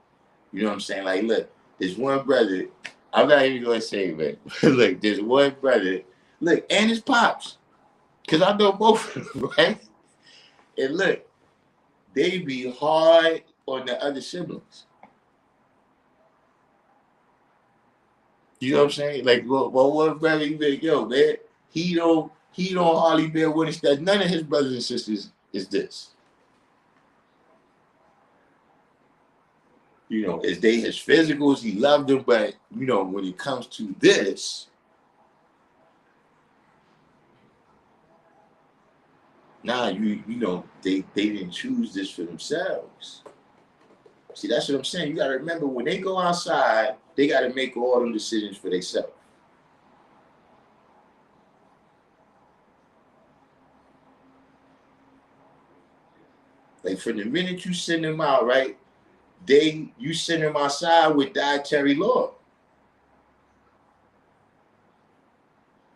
You know what I'm saying? Like, look, there's one brother. I'm not even gonna say, man. Look, there's one brother. Look, and his pops. Because I know both of them, right? And look, they be hard on the other siblings. You know what I'm saying? Like, well what brother you be, yo, man, he don't hardly bear witness that none of his brothers and sisters is this. You know, is they his physicals, he loved them, but you know, when it comes to this, nah, you know, they didn't choose this for themselves. See, that's what I'm saying. You gotta remember when they go outside, they gotta make all them decisions for themselves. Like from the minute you send them out, right? You send them outside with dietary law.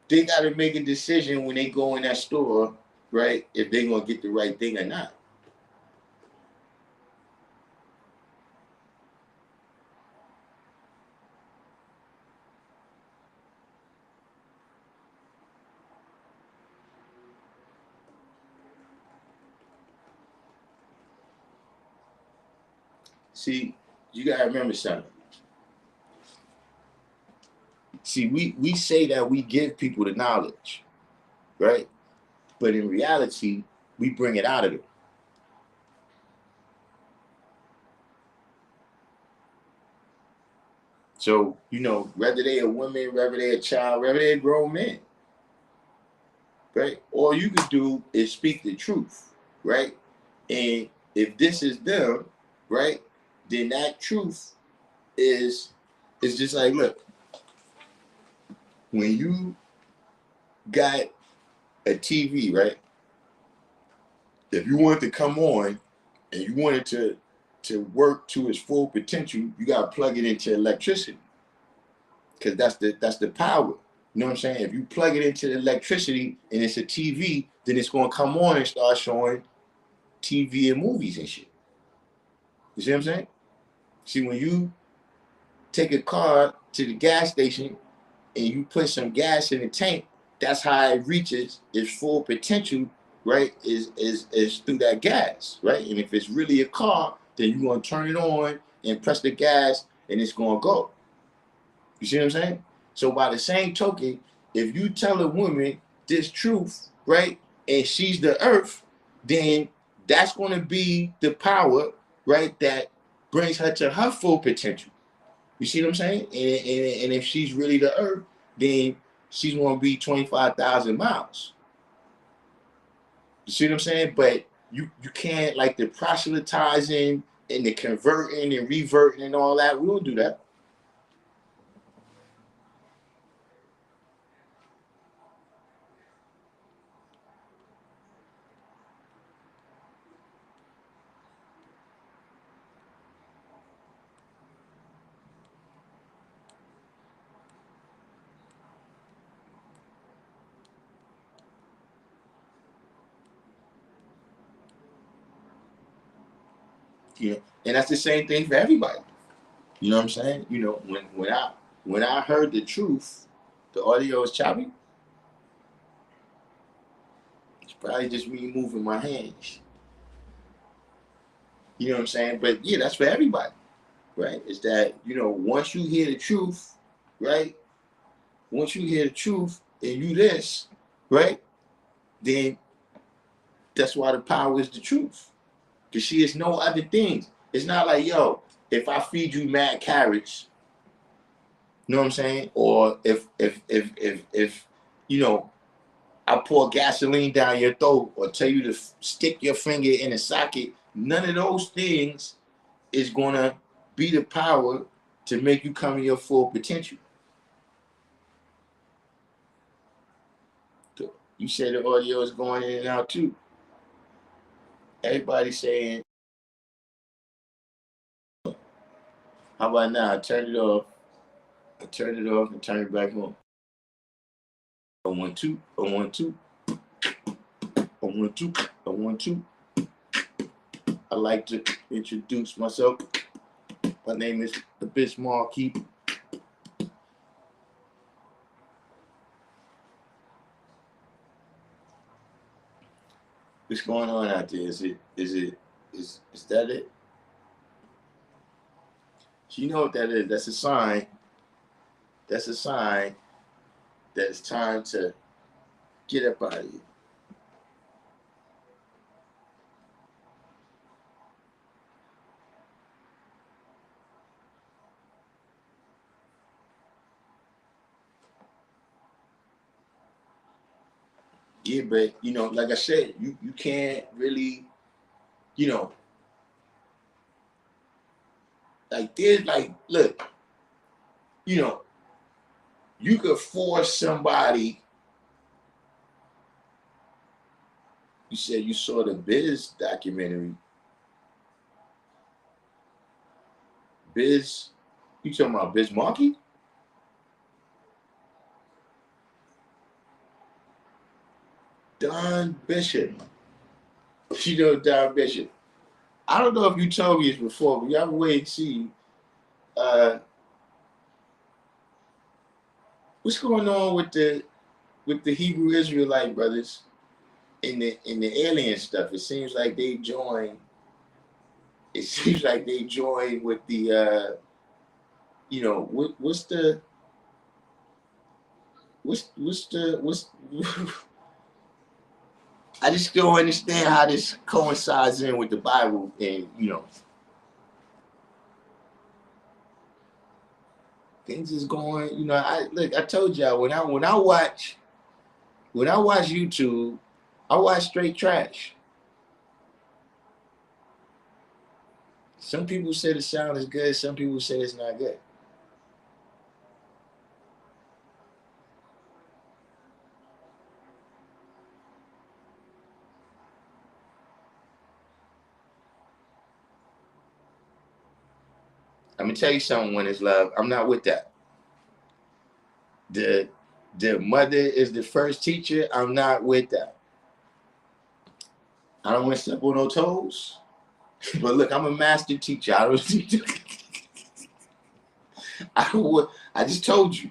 They gotta make a decision when they go in that store, right? If they're gonna get the right thing or not. See, you gotta remember something. See, we say that we give people the knowledge, right? But in reality, we bring it out of them. So, you know, whether they a woman, whether they a child, whether they a grown man, right? All you can do is speak the truth, right? And if this is them, right, then that truth is just like, look, when you got a TV, right? If you want it to come on and you want it to work to its full potential, you gotta plug it into electricity. Because that's the power. You know what I'm saying? If you plug it into the electricity and it's a TV, then it's gonna come on and start showing TV and movies and shit. You see what I'm saying? See, when you take a car to the gas station and you put some gas in the tank, that's how it reaches its full potential, right? Is through that gas, right? And if it's really a car, then you're gonna turn it on and press the gas and it's gonna go. You see what I'm saying? So by the same token, if you tell a woman this truth, right, and she's the earth, then that's going to be the power, right, that brings her to her full potential. You see what I'm saying? And if she's really the earth, then she's going to be 25,000 miles. You see what I'm saying? But you can't, like, the proselytizing and the converting and reverting and all that. We don't do that. You know, and that's the same thing for everybody. You know what I'm saying? You know, when I heard the truth, the audio is choppy. It's probably just me moving my hands. You know what I'm saying? But yeah, that's for everybody, right? Is that, you know, once you hear the truth, right? Once you hear the truth and you this, right? Then that's why the power is the truth. Cause she is no other things. It's not like, yo, if I feed you mad carrots, you know what I'm saying? Or if you know, I pour gasoline down your throat or tell you to stick your finger in a socket, none of those things is gonna be the power to make you come to your full potential. You said the audio is going in and out too. Everybody saying, how about now? I turn it off. I turn it off and turn it back on. I want two. I want two. I want two. I want two. I like to introduce myself. My name is the Bismarck Keep. What's going on out there? Is that it? So you know what that is? That's a sign. That's a sign that it's time to get up out of here. Yeah, but like I said, you can't really, you know, like there's like, look, you know, you could force somebody. You said you saw the Biz documentary. Biz, you talking about Biz Markie? Don Bishop. You know Don Bishop. I don't know if you told me this before, but you have to wait and see. What's going on with the Hebrew Israelite brothers in the alien stuff? It seems like they joined. It seems like they joined with the what's the what's I just don't understand how this coincides in with the Bible, and things is going. I told y'all when I watch YouTube, I watch straight trash. Some people say the sound is good. Some people say it's not good. I'm gonna tell you something. When it's love, I'm not with that. The mother is the first teacher. I'm not with that. I don't want to step on no toes. But look, I'm a master teacher. I don't teach. I just told you.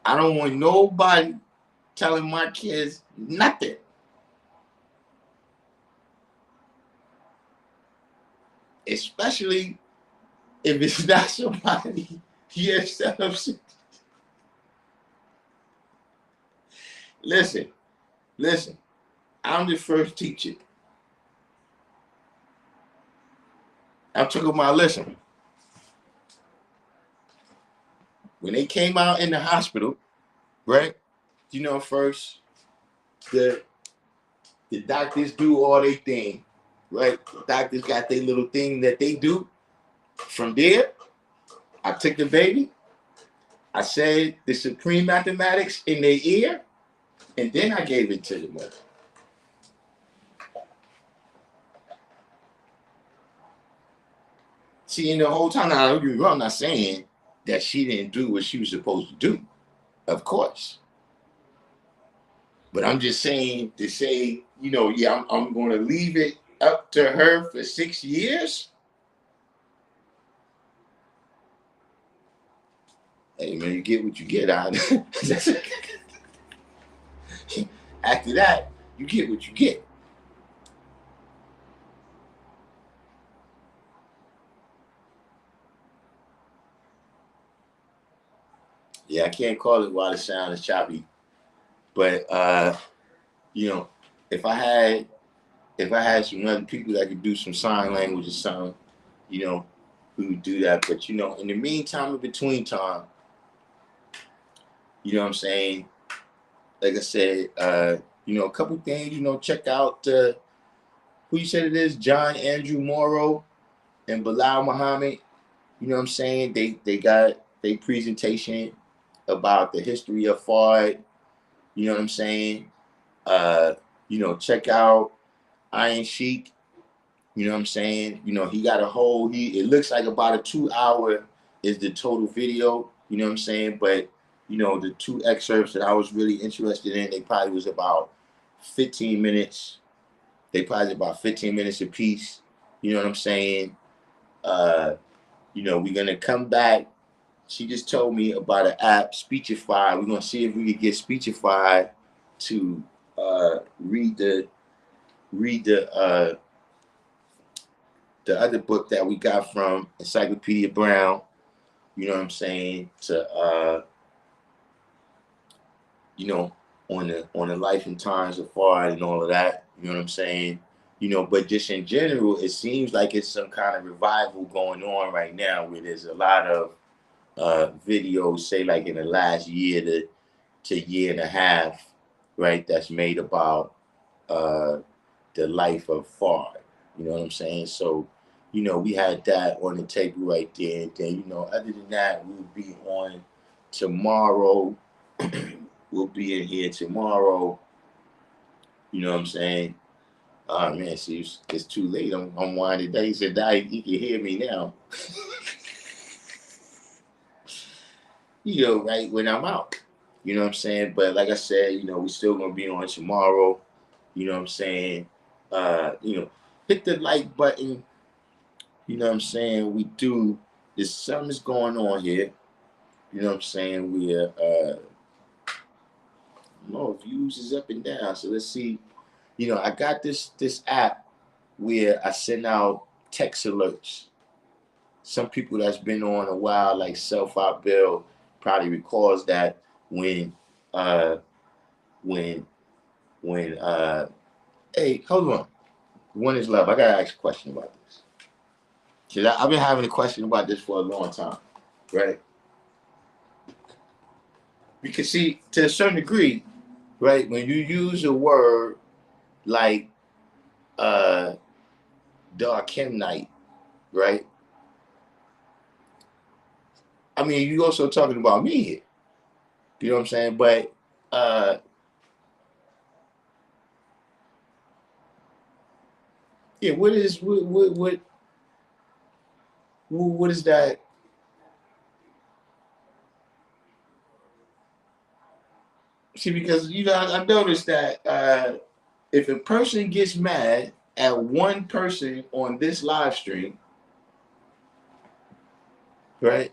I don't want nobody telling my kids nothing. Especially if it's not somebody yourself. Listen. I'm the first teacher. I took my lesson. When they came out in the hospital, right? First the doctors do all their thing, right? The doctors got their little thing that they do. From there, I took the baby. I said the supreme mathematics in their ear, and then I gave it to the mother. See, in the whole time, I'm not saying that she didn't do what she was supposed to do, of course. But I'm just saying to say, I'm going to leave it up to her for 6 years. Hey, man, you get what you get out of it. After that, you get what you get. Yeah, I can't call it while the sound is choppy. But if I had some other people that could do some sign language or something, we would do that. But in the meantime, in between time, you know what I'm saying? Like I said, a couple things, check out who you said it is, John Andrew Morrow and Bilal Muhammad. You know what I'm saying? They got their presentation about the history of Fard. You know what I'm saying? Check out Iron Sheik. You know what I'm saying? He got it looks like about a 2 hour is the total video. You know what I'm saying? But, the two excerpts that I was really interested in, they probably was about 15 minutes. They probably about 15 minutes apiece. You know what I'm saying? We're going to come back. She just told me about an app, Speechify. We're going to see if we could get Speechify to read the read the other book that we got from Encyclopedia Brown. You know what I'm saying? To you know, on the life and times of Fard and all of that. You know what I'm saying? You know, but just in general, it seems like it's some kind of revival going on right now, where there's a lot of videos, say like in the last year to year and a half, right? That's made about uh, the life of Fard. You know what I'm saying? So, you know, we had that on the table right there. And then, you know, other than that, we'll be on tomorrow. We'll be in here tomorrow. You know what I'm saying? Oh man, see, it's too late. I'm winding down. He said, he can hear me now. You know, right when I'm out. You know what I'm saying? But like I said, you know, we still gonna be on tomorrow. You know what I'm saying? You know, hit the like button. You know what I'm saying? We do. There's something's going on here. You know what I'm saying? We're no views is up and down. So let's see. You know, I got this app where I send out text alerts. Some people that's been on a while, like Self Out Bill, probably recalls that when uh when hey, hold on. One is love. I gotta ask a question about this. Cause I've been having a question about this for a long time, right? Because see, to a certain degree, right, when you use a word like uh Darkim night, right? I mean, you also talking about me here. You know what I'm saying? But yeah, what is that? See, because you know, I noticed that if a person gets mad at one person on this live stream, right?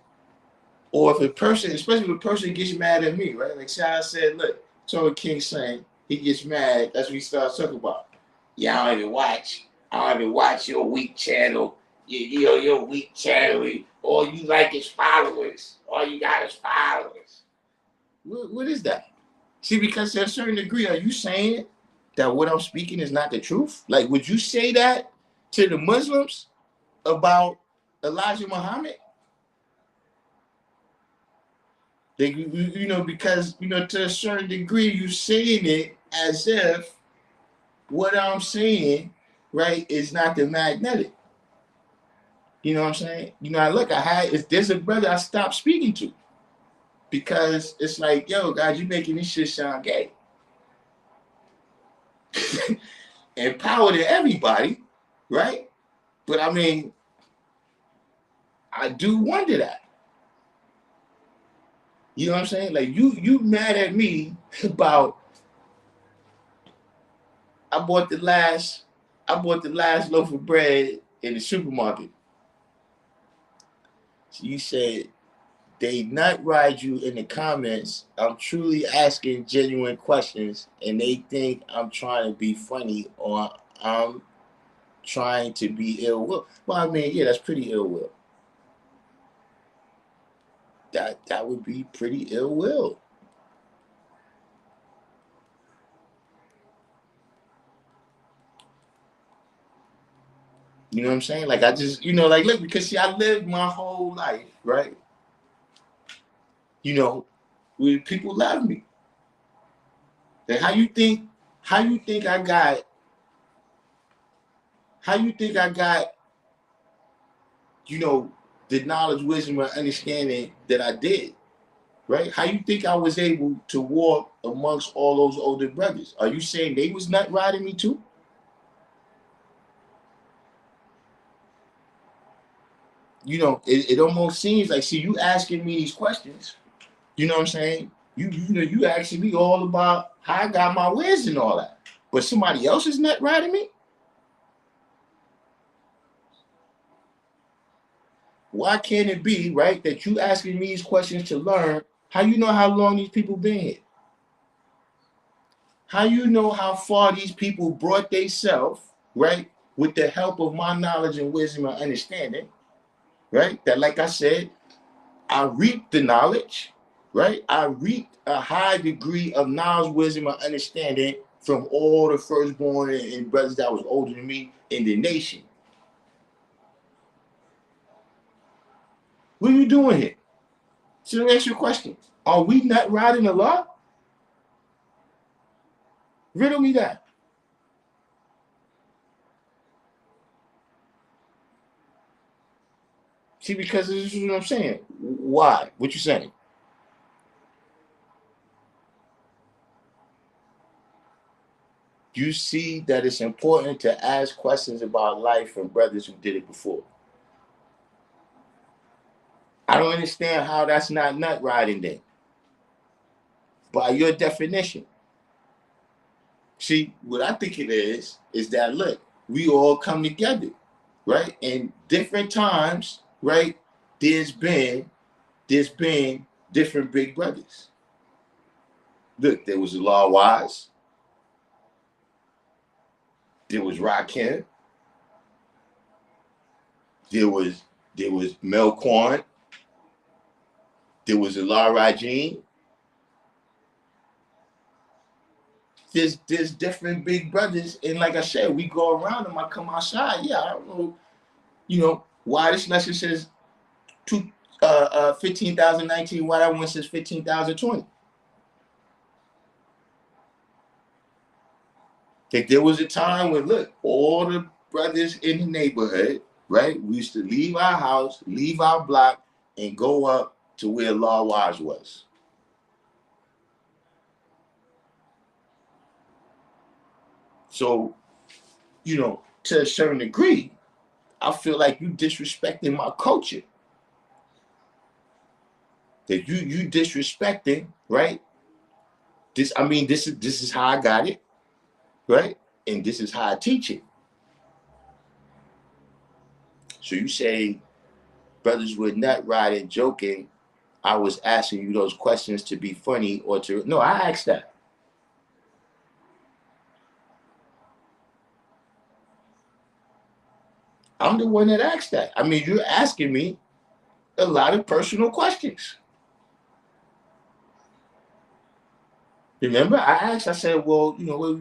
Or if a person, especially if a person gets mad at me, right? Like Shah said, look, told King saying he gets mad. That's what he starts talking about. Yeah, I don't even watch. I don't even watch your weak channel. Your weak channel. All you like is followers. All you got is followers. What is that? See, because to a certain degree, are you saying that what I'm speaking is not the truth? Like, would you say that to the Muslims about Elijah Muhammad? They, you know, because you know, to a certain degree, you saying it as if what I'm saying, right, is not the magnetic. You know what I'm saying? You know, if there's a brother I stopped speaking to because it's like, yo, guys, you making this shit sound gay. And power to everybody, right? But I mean, I do wonder that. You know what I'm saying? Like you mad at me about I bought the last I bought the last loaf of bread in the supermarket. So you said they nut ride you in the comments. I'm truly asking genuine questions and they think I'm trying to be funny or I'm trying to be ill will. Well, I mean, yeah, that's pretty ill will. That would be pretty ill will. You know what I'm saying? Like I just, you know, like look, because see, I lived my whole life, right? You know, when people love me. Like how you think I got, how you think I got, you know, the knowledge, wisdom, and understanding that I did, right? How you think I was able to walk amongst all those older brothers? Are you saying they was not riding me too? You know, it almost seems like, see, you asking me these questions, you know what I'm saying? You know, you asking me all about how I got my wins and all that. But somebody else is not riding me? Why can't it be, right, that you asking me these questions to learn how you know how long these people been here? How you know how far these people brought themselves, right? With the help of my knowledge and wisdom and understanding, right? That, like I said, I reaped the knowledge, right? I reaped a high degree of knowledge, wisdom, and understanding from all the firstborn and brothers that was older than me in the nation. What are you doing here? So let me ask you a question. Are we not riding the law? Riddle me that. See, because this is what I'm saying. Why? What you saying? You see that it's important to ask questions about life from brothers who did it before. I don't understand how that's not nut riding then. By your definition. See, what I think it is that look, we all come together, right? And different times, right? There's been different big brothers. Look, there was the Law Wise, there was Rakim, there was Melquan, there was the Law Rajin. There's different big brothers, and like I said, we go around them. I come outside. Yeah, I don't know, why this lesson says 15,019. Why that one says 15,020. Like there was a time when look, all the brothers in the neighborhood, right? We used to leave our house, leave our block, and go up to where Law Wise was. So, to a certain degree, I feel like you disrespecting my culture. That you disrespecting, right? This is how I got it, right? And this is how I teach it. So you say brothers were nut riding, joking. I was asking you those questions to be funny or to no, I asked that. I'm the one that asked that. I mean, you're asking me a lot of personal questions. Remember, I asked. I said, "Well, you are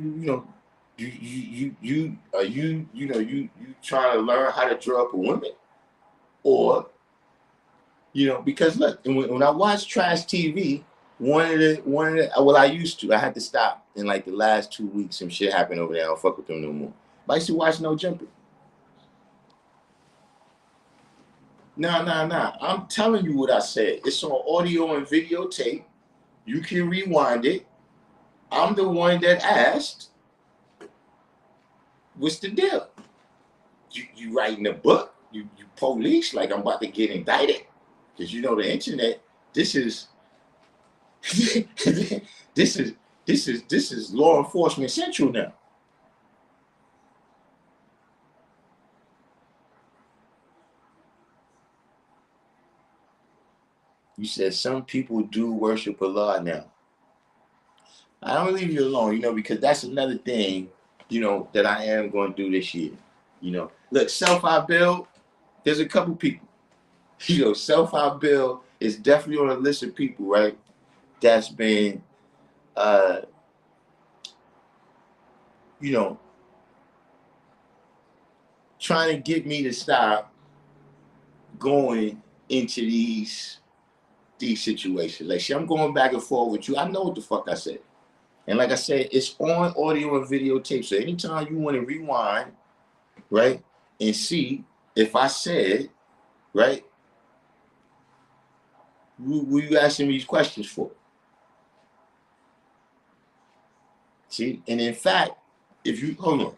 you trying to learn how to draw up a woman, or because look, when I watch trash TV, well, I used to. I had to stop in like the last 2 weeks. Some shit happened over there. I don't fuck with them no more. But I used to watch No Jumper. Nah. I'm telling you what I said. It's on audio and videotape. You can rewind it. I'm the one that asked, what's the deal? You writing a book? You police like I'm about to get indicted? Because the internet. This is this is this is law enforcement central now. You said some people do worship Allah now. I don't leave you alone, because that's another thing, that I am going to do this year. Look, self I build. There's a couple people. Self I build is definitely on a list of people, right? That's been, uh, you know, trying to get me to stop going into these situations. Like, see, I'm going back and forth with you. I know what the fuck I said. And like I said, it's on audio and videotape. So anytime you want to rewind, right, and see if I said, right, who you asking me these questions for? See, and in fact, if you hold on,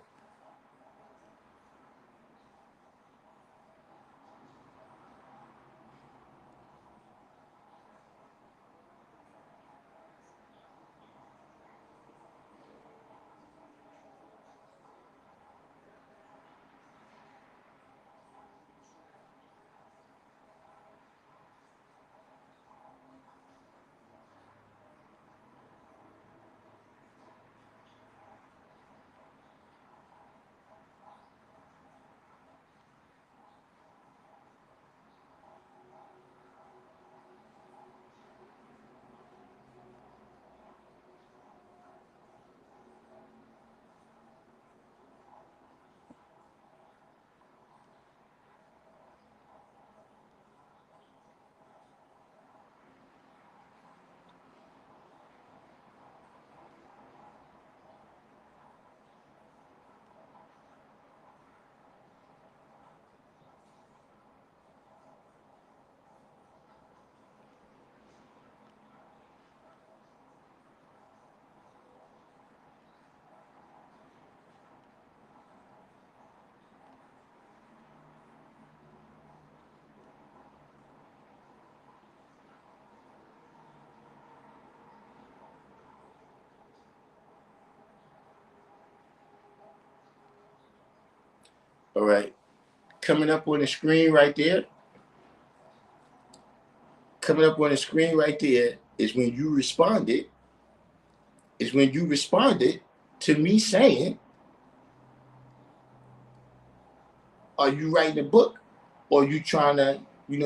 all right, coming up on the screen right there, is when you responded, to me saying, are you writing a book? Or you trying to, you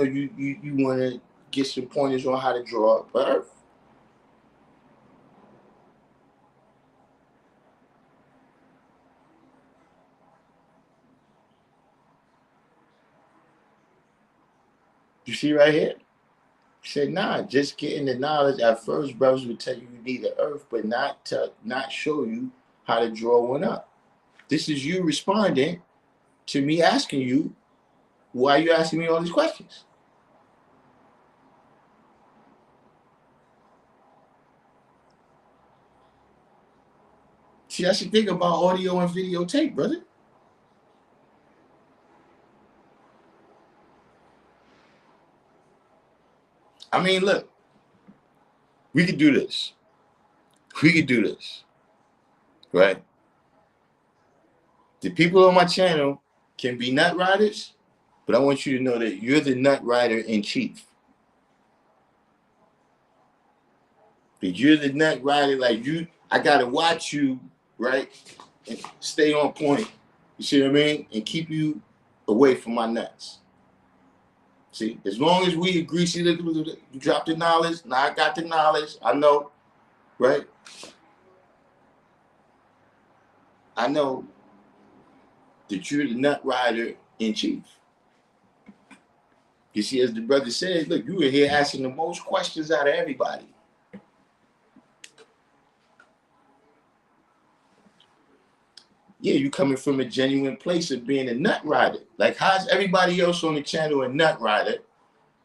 want to get some pointers on how to draw up an earth? You see right here? He said, nah, just getting the knowledge. At first, brothers would tell you need the earth, but not show you how to draw one up. This is you responding to me asking you, why are you asking me all these questions? See, that's the thing about audio and videotape, brother. I mean, look, we could do this. Right? The people on my channel can be nut riders, but I want you to know that you're the nut rider in chief. That you're the nut rider, like you, I gotta watch you, right? And stay on point. You see what I mean? And keep you away from my nuts. See, as long as we agree, see, you drop the knowledge, now I got the knowledge, I know, right? I know that you're the nut rider in chief. You see, as the brother said, look, you were here asking the most questions out of everybody. Yeah, you coming from a genuine place of being a nut rider. Like, how's everybody else on the channel a nut rider?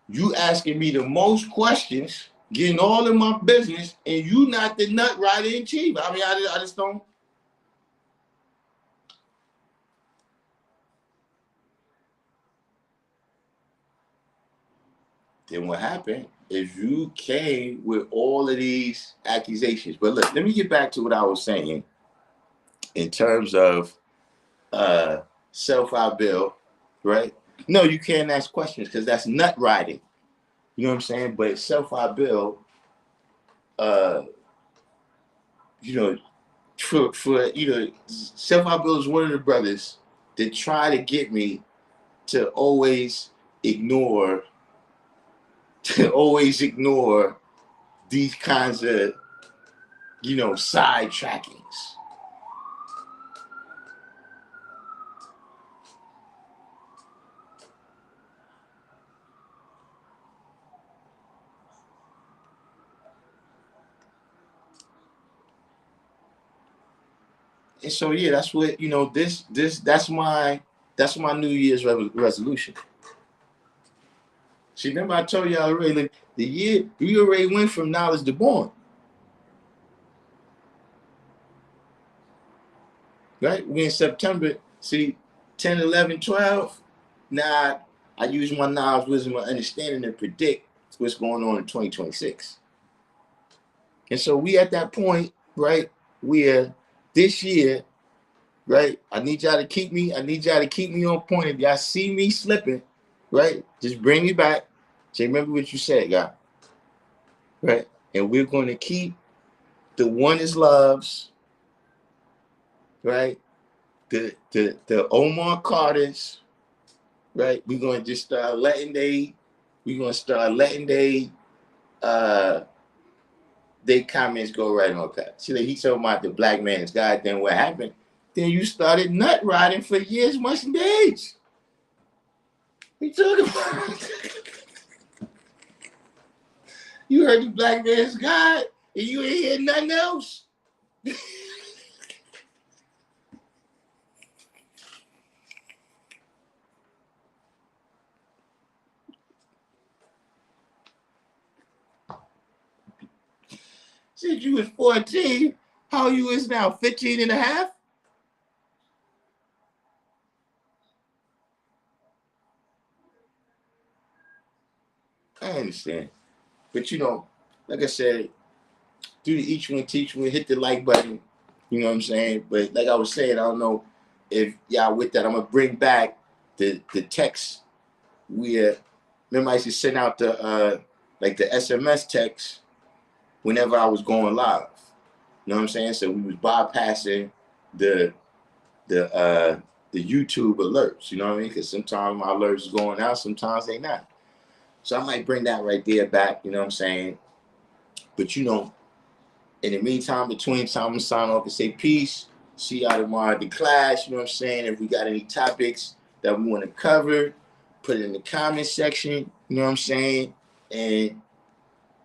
You asking me the most questions, getting all in my business, and you not the nut rider in chief. I mean, I just don't. Then what happened is you came with all of these accusations. But look, let me get back to what I was saying in terms of self-out bill, right? No, you can't ask questions because that's nut riding. You know what I'm saying? But self-out bill, uh, for self-out bill is one of the brothers that try to get me to always ignore these kinds of side trackings. And so yeah, that's what that's my New Year's resolution. See, remember I told you already, like, the year we already went from knowledge to born. Right? We in September. See, 10, 11, 12. Now I use my knowledge, wisdom, and understanding to predict what's going on in 2026. And so we at that point, right, where this year, right, I need y'all to keep me on point. If y'all see me slipping, right, just bring me back. Say, remember what you said, God. Right? And we're going to keep the one is loves, right? The Omar Carters, right? We're going to just start letting they comments go right on cut. See, like, he told about the black man is God. Then what happened? Then you started nut riding for years, months, and days. We talking about. You heard the black man's God, and you ain't hear nothing else. Since you was 14, how you is now, 15 and a half? I understand. But like I said, do the each one, teach one, hit the like button. You know what I'm saying? But like I was saying, I don't know if y'all with that, I'm gonna bring back the text. Remember I used to send out the like the SMS text whenever I was going live. You know what I'm saying? So we was bypassing the the YouTube alerts. You know what I mean? Because sometimes my alerts is going out, sometimes they not. So I might bring that right there back. You know what I'm saying? But you know, in the meantime, between time, I'm gonna sign off and say peace. See y'all tomorrow at the class. You know what I'm saying? If we got any topics that we want to cover, put it in the comment section. You know what I'm saying? And